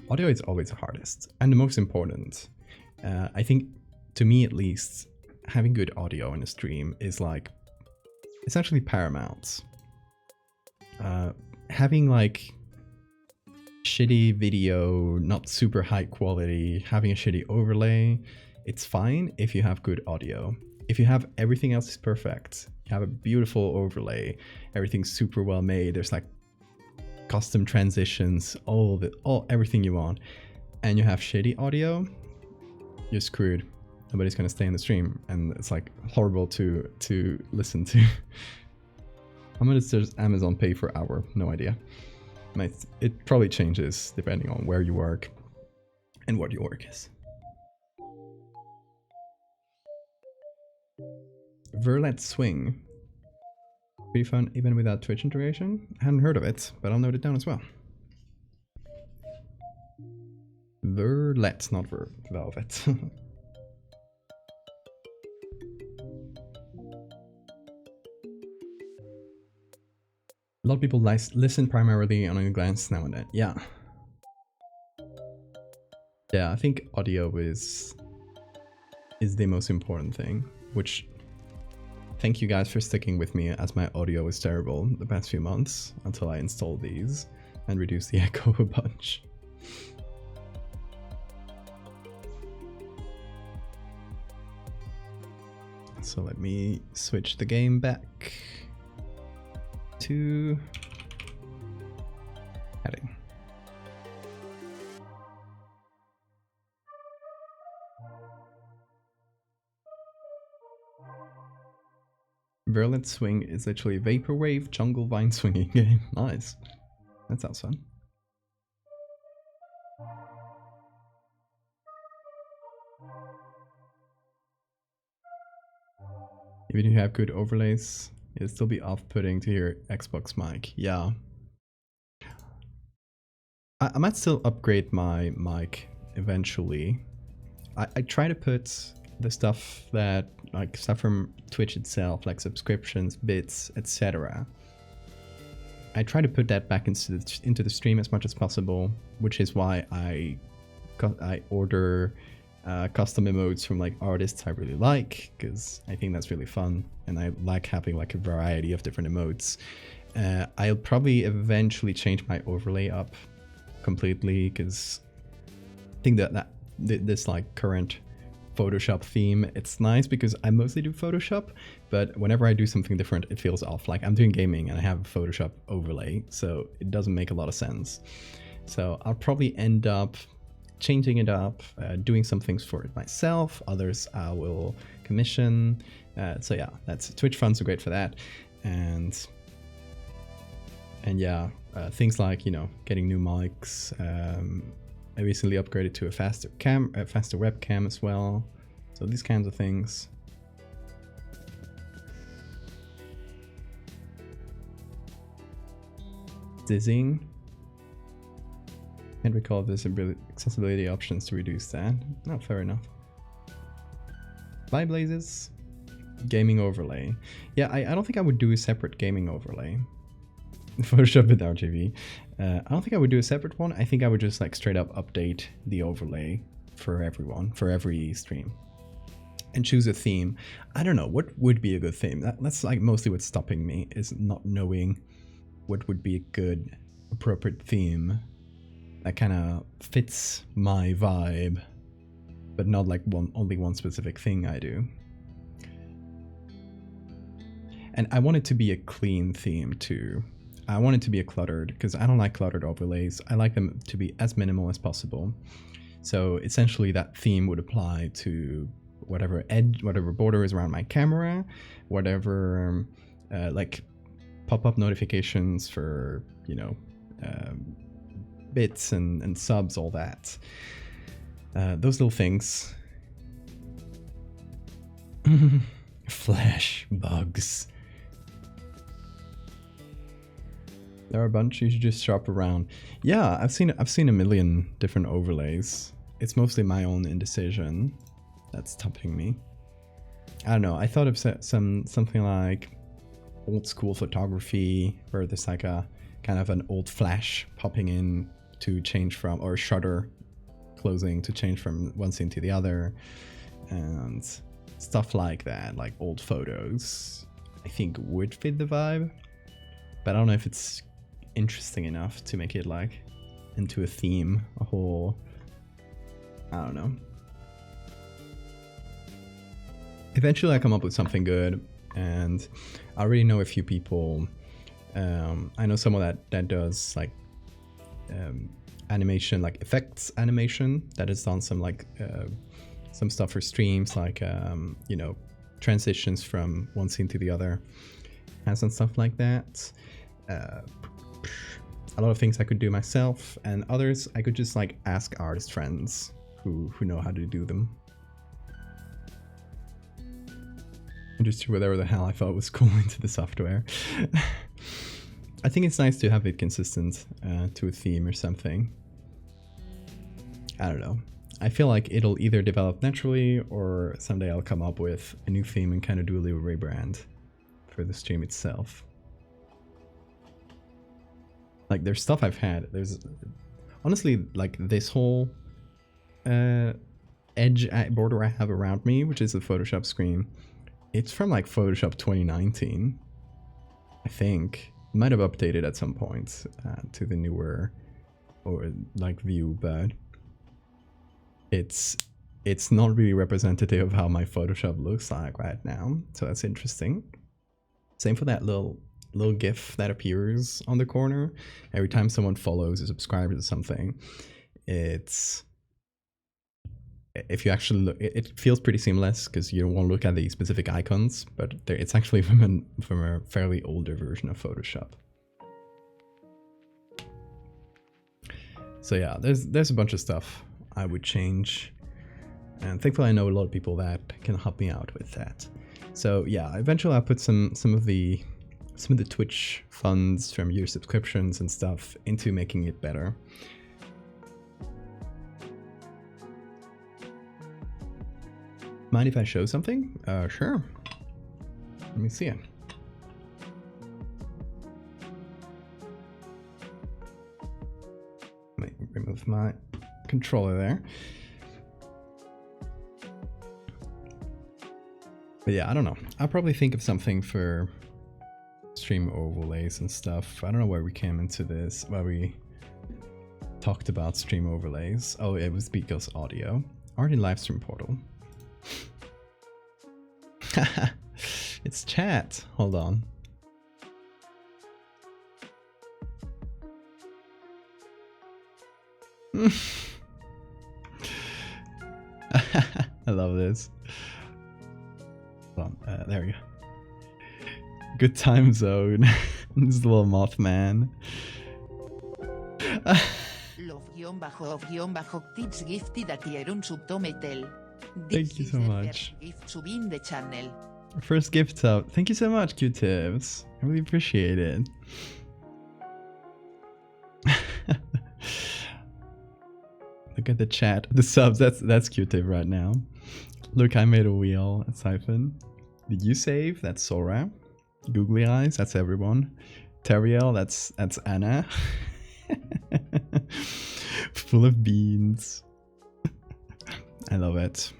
Audio is always the hardest and the most important. I think, to me at least, having good audio in a stream is like essentially paramount. Having like shitty video, not super high quality, having a shitty overlay, it's fine if you have good audio. If you have everything else is perfect, you have a beautiful overlay, everything's super well made, there's like custom transitions, everything you want, and you have shitty audio, you're screwed. Nobody's gonna stay in the stream, and it's like horrible to listen to. How much does Amazon pay per hour? No idea. It probably changes depending on where you work and what your work is. Verlet Swing. Pretty fun even without Twitch integration. I hadn't heard of it, but I'll note it down as well. Verlet, not Velvet. A lot of people listen primarily on a glance now and then. Yeah. Yeah, I think audio is the most important thing, which thank you guys for sticking with me as my audio was terrible the past few months until I installed these and reduced the echo a bunch. So let me switch the game back to heading. Verlet Swing is literally a vaporwave jungle vine swinging game. Nice. That sounds fun. Even if you have good overlays, it'll still be off-putting to hear Xbox mic. Yeah. I might still upgrade my mic eventually. I try to put the stuff that, like stuff from Twitch itself, like subscriptions, bits, etc. I try to put that back into the stream as much as possible, which is why I order custom emotes from like artists I really like, because I think that's really fun, and I like having like a variety of different emotes. I'll probably eventually change my overlay up completely, because I think that this like current Photoshop theme, it's nice because I mostly do Photoshop, but whenever I do something different it feels off. Like I'm doing gaming and I have a Photoshop overlay, so it doesn't make a lot of sense. So I'll probably end up changing it up, doing some things for it myself, others I will commission. So yeah, that's Twitch funds are great for that. And yeah, things like, you know, getting new mics. I recently upgraded to a faster webcam as well. So these kinds of things. Dizzying. Can't recall if there's accessibility options to reduce that. No, fair enough. Bye Blazes. Gaming overlay. Yeah, I don't think I would do a separate gaming overlay. Photoshop with RGB. I don't think I would do a separate one. I think I would just like straight up update the overlay for everyone, for every stream. And choose a theme. I don't know, what would be a good theme? That's like mostly what's stopping me, is not knowing what would be a good, appropriate theme that kind of fits my vibe, but not like only one specific thing I do. And I want it to be a clean theme too. I want it to be a cluttered, because I don't like cluttered overlays. I like them to be as minimal as possible. So essentially that theme would apply to whatever edge, whatever border is around my camera, whatever like pop-up notifications for, you know, bits and subs, all that. Those little things. Flash bugs. There are a bunch you should just shop around. Yeah, I've seen a million different overlays. It's mostly my own indecision that's stopping me. I don't know. I thought of something like old school photography, where there's like a kind of an old flash popping in to change from, or shutter closing to change from one scene to the other, and stuff like that. Like old photos, I think would fit the vibe, but I don't know if it's interesting enough to make it like into a theme, a whole, I don't know. Eventually I come up with something good, and I already know a few people. I know someone that does like animation, like effects animation, that has done some like some stuff for streams, like you know, transitions from one scene to the other, and some stuff like that. A lot of things I could do myself, and others I could just like ask artist friends who know how to do them. And just do whatever the hell I thought was cool into the software. I think it's nice to have it consistent to a theme or something. I don't know. I feel like it'll either develop naturally, or someday I'll come up with a new theme and kind of do a little rebrand for the stream itself. Like, there's stuff I've had. There's honestly, like, this whole edge border I have around me, which is the Photoshop screen. It's from like Photoshop 2019, I think. It might have updated at some point to the newer or like view, but it's not really representative of how my Photoshop looks like right now. So that's interesting. Same for that little GIF that appears on the corner every time someone follows or subscribes to something. It's, if you actually look, it feels pretty seamless because you don't want to look at the specific icons, but it's actually from a fairly older version of Photoshop. So yeah, there's a bunch of stuff I would change, and thankfully I know a lot of people that can help me out with that. So yeah, eventually I'll put some of the Twitch funds from your subscriptions and stuff into making it better. Mind if I show something? Sure. Let me see it. Let me remove my controller there. But yeah, I don't know. I'll probably think of something for stream overlays and stuff. I don't know where we came into this, where we talked about stream overlays. Oh, it was because audio. Art in Livestream Portal. It's chat. Hold on. I love this. Hold on. There we go. Good time zone. This little Mothman. Love-tips gifted a tier un subtometel. Thank you so much. Gift sub in the channel. First gift up. Thank you so much, Q-Tips. I really appreciate it. Look at the chat. The subs, that's Q-Tip right now. Look, I made a wheel at Siphon. Did you save? That's Sora. Googly eyes, that's everyone. Teriel, that's Anna. Full of beans. I love it.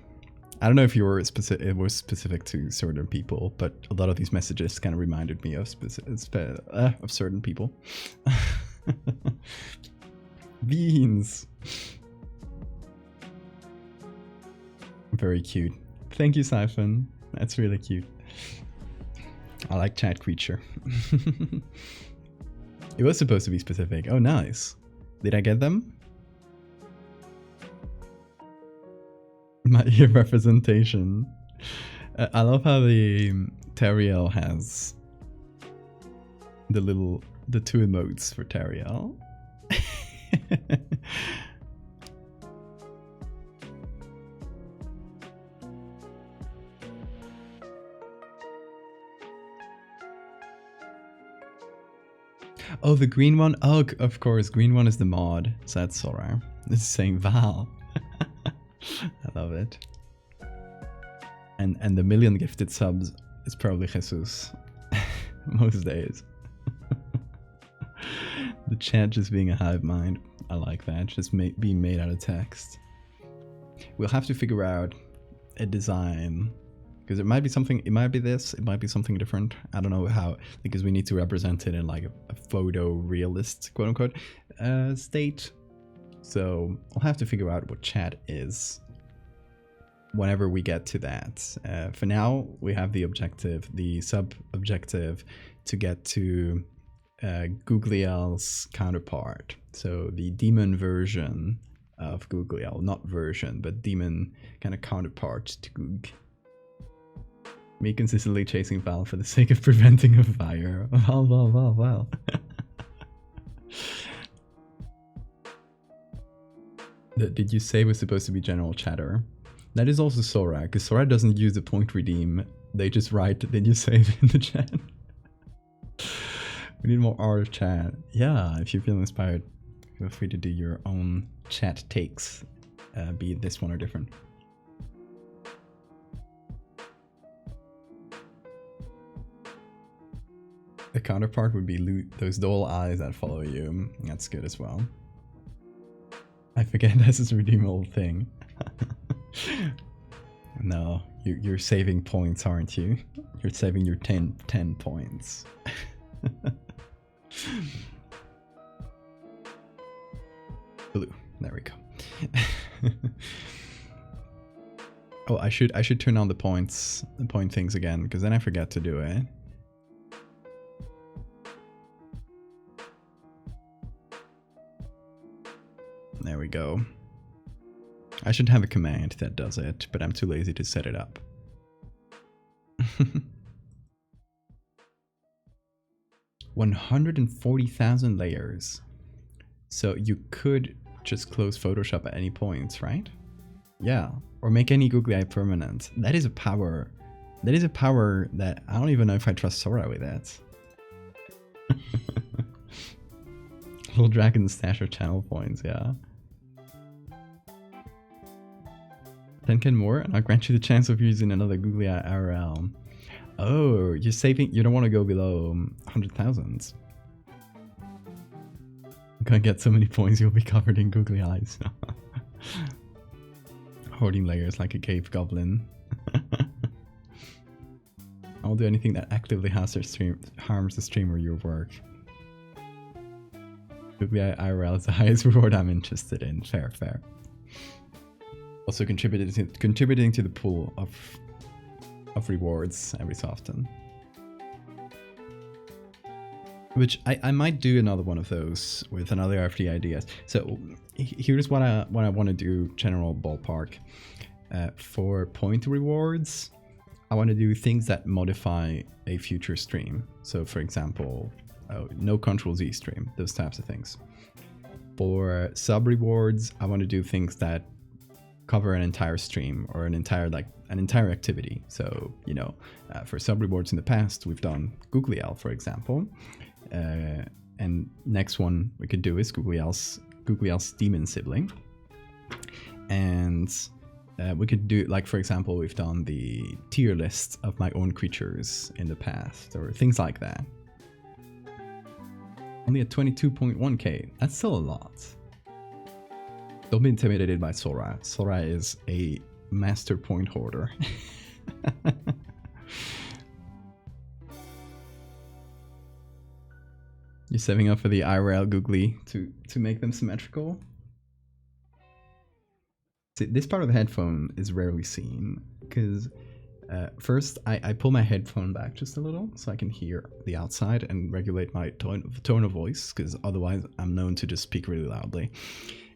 I don't know if you were it was specific to certain people, but a lot of these messages kind of reminded me of certain people. Beans. Very cute. Thank you, Siphon. That's really cute. I like Chat Creature. It was supposed to be specific. Oh, nice. Did I get them? My ear representation. I love how the Teriel has the two emotes for Teriel. Oh, the green one? Oh, of course, green one is the mod, so that's so rare. This is saying Val. I love it. And the million gifted subs is probably Jesus. Most days. The chat just being a hive mind. I like that. Just being made out of text. We'll have to figure out a design. Because it might be something, it might be this, it might be something different. I don't know how, because we need to represent it in like a photo realist, quote unquote, state. So I'll have to figure out what chat is whenever we get to that. For now, we have the objective, the sub-objective to get to Googliel's counterpart. So the demon version of Googliel, not version, but demon kind of counterpart to Goog. Me consistently chasing Val for the sake of preventing a fire. Wow. Did you say was supposed to be general chatter? That is also Sora, because Sora doesn't use the point redeem. They just write, did you save in the chat? We need more art chat. Yeah, if you feel inspired, feel free to do your own chat takes, be it this one or different. The counterpart would be those dull eyes that follow you. That's good as well. I forget this is a redeemable thing. No, you're saving points, aren't you? You're saving your 10 points. Blue. There we go. Oh, I should turn on the point things again, because then I forget to do it. There we go. I should have a command that does it, but I'm too lazy to set it up. 140,000 layers. So you could just close Photoshop at any point, right? Yeah, or make any googly eye permanent. That is a power. That is a power that I don't even know if I trust Sora with that. Little dragon stash of channel points, yeah. 10k more, and I'll grant you the chance of using another googly eye IRL. Oh, you're saving. You don't want to go below 100,000. You're gonna get so many points, you'll be covered in googly eyes. Hoarding layers like a cave goblin. I'll do anything that actively harms the stream or your work. Googly eye IRL is the highest reward I'm interested in. Fair. Also contributing to the pool of rewards every so often. Which I might do another one of those with another RFD ideas. So here's what I want to do, general ballpark. For point rewards, I want to do things that modify a future stream. So for example, no Control Z stream, those types of things. For sub rewards, I want to do things that cover an entire stream or an entire activity. So, you know, for sub rewards in the past, we've done Googliel, for example. And next one we could do is Googliel's demon sibling. And we could do, like, for example, we've done the tier list of my own creatures in the past, or things like that. Only at 22.1k. That's still a lot. Don't be intimidated by Sora. Sora is a master point hoarder. You're saving up for the IRL googly to make them symmetrical? See, this part of the headphone is rarely seen, because first I pull my headphone back just a little so I can hear the outside and regulate my tone of voice, because otherwise I'm known to just speak really loudly.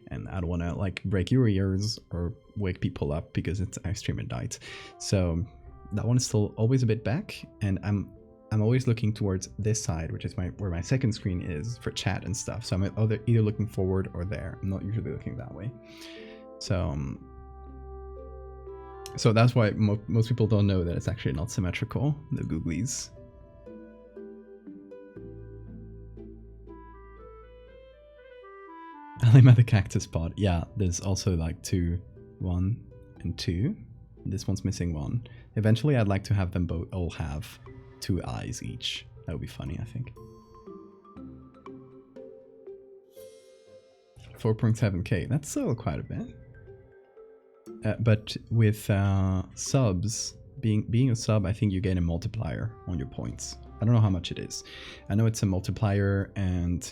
And I don't want to like break your ears or wake people up because I stream at night. So that one is still always a bit back, and I'm I'm always looking towards this side, which is where my second screen is for chat and stuff. So I'm either looking forward or there. I'm not usually looking that way. So that's why most people don't know that it's actually not symmetrical, the googlies. I'm at the cactus pod. Yeah, there's also like 2, 1, and 2. This one's missing 1. Eventually, I'd like to have them both all have 2 eyes each. That would be funny, I think. 4.7k. That's still quite a bit. But with subs, being a sub, I think you gain a multiplier on your points. I don't know how much it is. I know it's a multiplier, and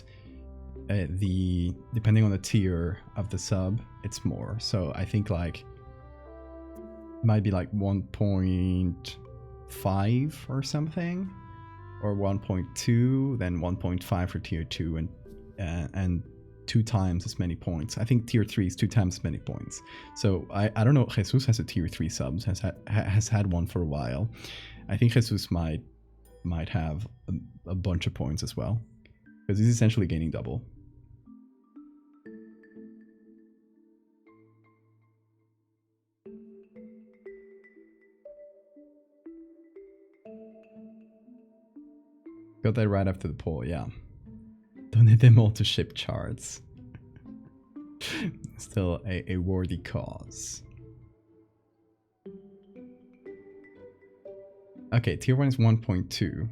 depending on the tier of the sub, it's more. So I think like it might be like 1.5 or something, or 1.2, then 1.5 for tier 2, and 2 times as many points. I think tier 3 is 2 times as many points. So I don't know. Jesus has a tier 3 subs, has had one for a while. I think Jesus might have a bunch of points as well, because he's essentially gaining double. Got that right after the poll, yeah. Donate them all to ship charts. Still a worthy cause. Okay, tier 1 is 1.2.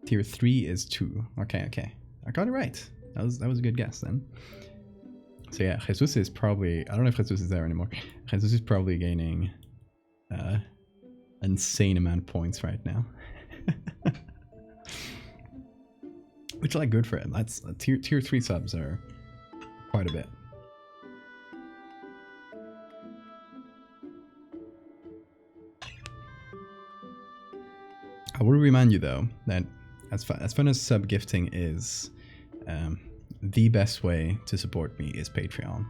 Tier 3 is 2. Okay. I got it right. That was a good guess then. So yeah, Jesus is probably... I don't know if Jesus is there anymore. Jesus is probably gaining an insane amount of points right now. Which, like, good for him. That's tier 3 subs are quite a bit. I will remind you though that as fun as sub gifting is, the best way to support me is Patreon.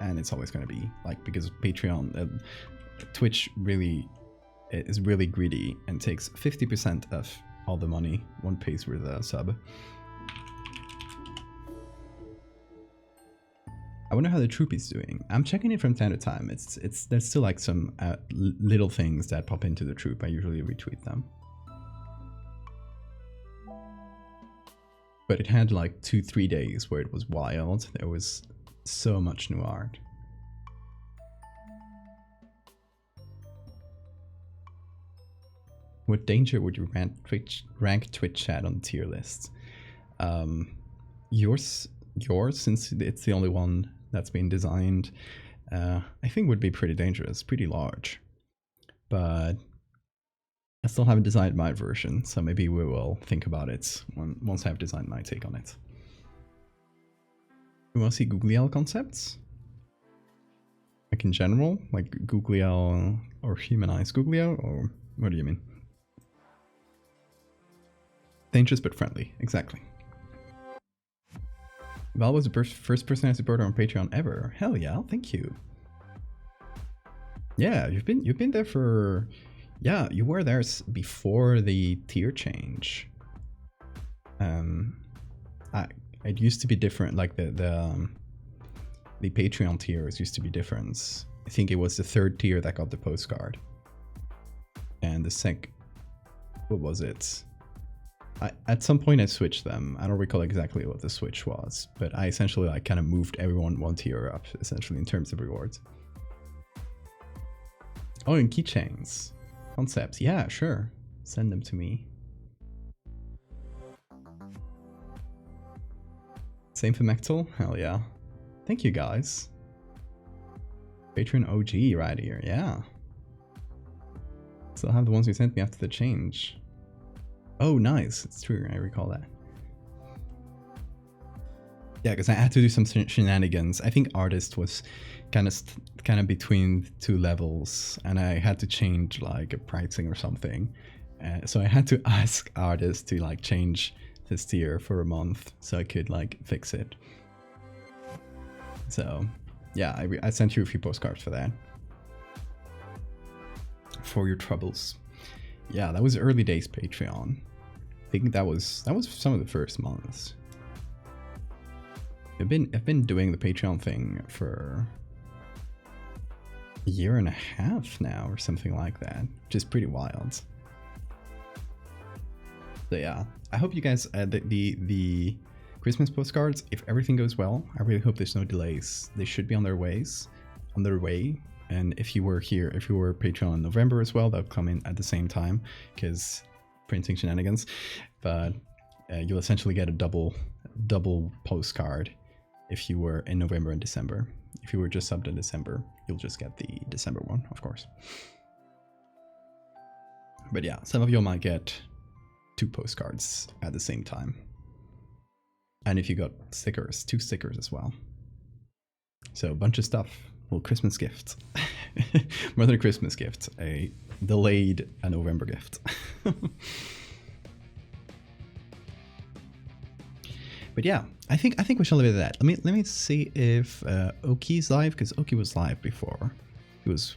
And it's always going to be, like, because Patreon, Twitch really is really greedy and takes 50% of all the money one pays for the sub. I wonder how the troop is doing. I'm checking it from time to time. There's still like some little things that pop into the troop. I usually retweet them. But it had like 2-3 days where it was wild. There was so much new art. What danger would you rank Twitch chat on the tier list? Yours, since it's the only one that's been designed, I think would be pretty dangerous, pretty large. But I still haven't designed my version, so maybe we will think about it once I've designed my take on it. You want to see Googlial concepts? Like in general? Like Googlial or humanized Googlial? Or what do you mean? Dangerous but friendly, exactly. Val was the first person I supported on Patreon ever. Hell yeah, thank you. Yeah, you've been there for... Yeah, you were there before the tier change. It used to be different, like the Patreon tiers used to be different. I think it was the 3rd tier that got the postcard. And the what was it? At some point I switched them. I don't recall exactly what the switch was, but I essentially like kind of moved everyone 1 tier up, essentially, in terms of rewards. Oh, and keychains. Concepts. Yeah, sure. Send them to me. Same for Mechtel? Hell yeah. Thank you, guys. Patreon OG right here, yeah. Still have the ones you sent me after the change. Oh, nice. It's true. I recall that. Yeah, because I had to do some shenanigans. I think Artist was kind of between 2 levels, and I had to change like a pricing or something. So I had to ask Artist to like change his tier for a month so I could like fix it. So yeah, I sent you a few postcards for that. For your troubles. Yeah, that was early days Patreon. I think that was some of the first months. I've been doing the Patreon thing for a year and a half now, or something like that, which is pretty wild. So yeah, I hope you guys the Christmas postcards, if everything goes well, I really hope there's no delays. They should be on their way. And if you were Patreon in November as well, they'll come in at the same time because printing shenanigans. But you'll essentially get a double postcard if you were in November and December. If you were just subbed in December, you'll just get the December one, of course. But yeah, some of you might get 2 postcards at the same time. And if you got stickers, 2 stickers as well. So a bunch of stuff. Well, Christmas gift. More than a Christmas gift, a delayed November gift. But yeah, I think we shall leave it at that. Let me see if Oki's live, because Oki was live before. He was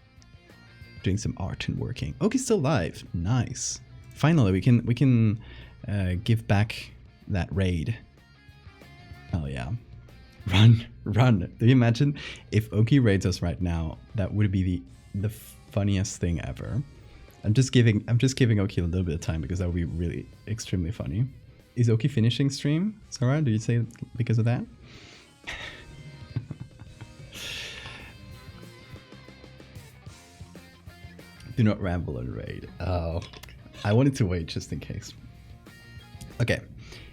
doing some art and working. Oki's still live. Nice. Finally, we can give back that raid. Oh yeah. Run. Do you imagine if Oki raids us right now? That would be the funniest thing ever. I'm just giving Oki a little bit of time because that would be really extremely funny. Is Oki finishing stream? Sarah, do you say because of that? Do not ramble on raid. Oh, I wanted to wait just in case. Okay,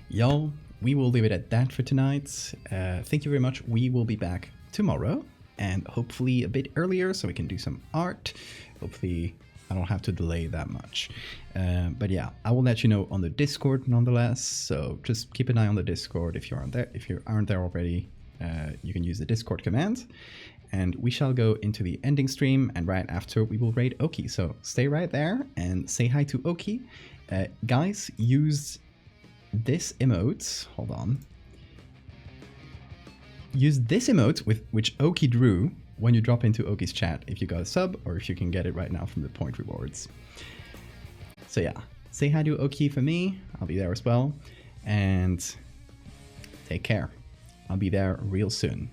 y'all, we will leave it at that for tonight. Thank you very much. We will be back tomorrow and hopefully a bit earlier so we can do some art. Hopefully I don't have to delay that much. But yeah, I will let you know on the Discord nonetheless. So just keep an eye on the Discord if you aren't there. If you aren't there already, you can use the Discord command. And we shall go into the ending stream, and right after we will raid Oki. So stay right there and say hi to Oki. Guys, use this emote. Hold on. Use this emote with which Oki drew when you drop into Oki's chat if you got a sub, or if you can get it right now from the point rewards. So yeah, say hi to Oki for me. I'll be there as well. And take care. I'll be there real soon.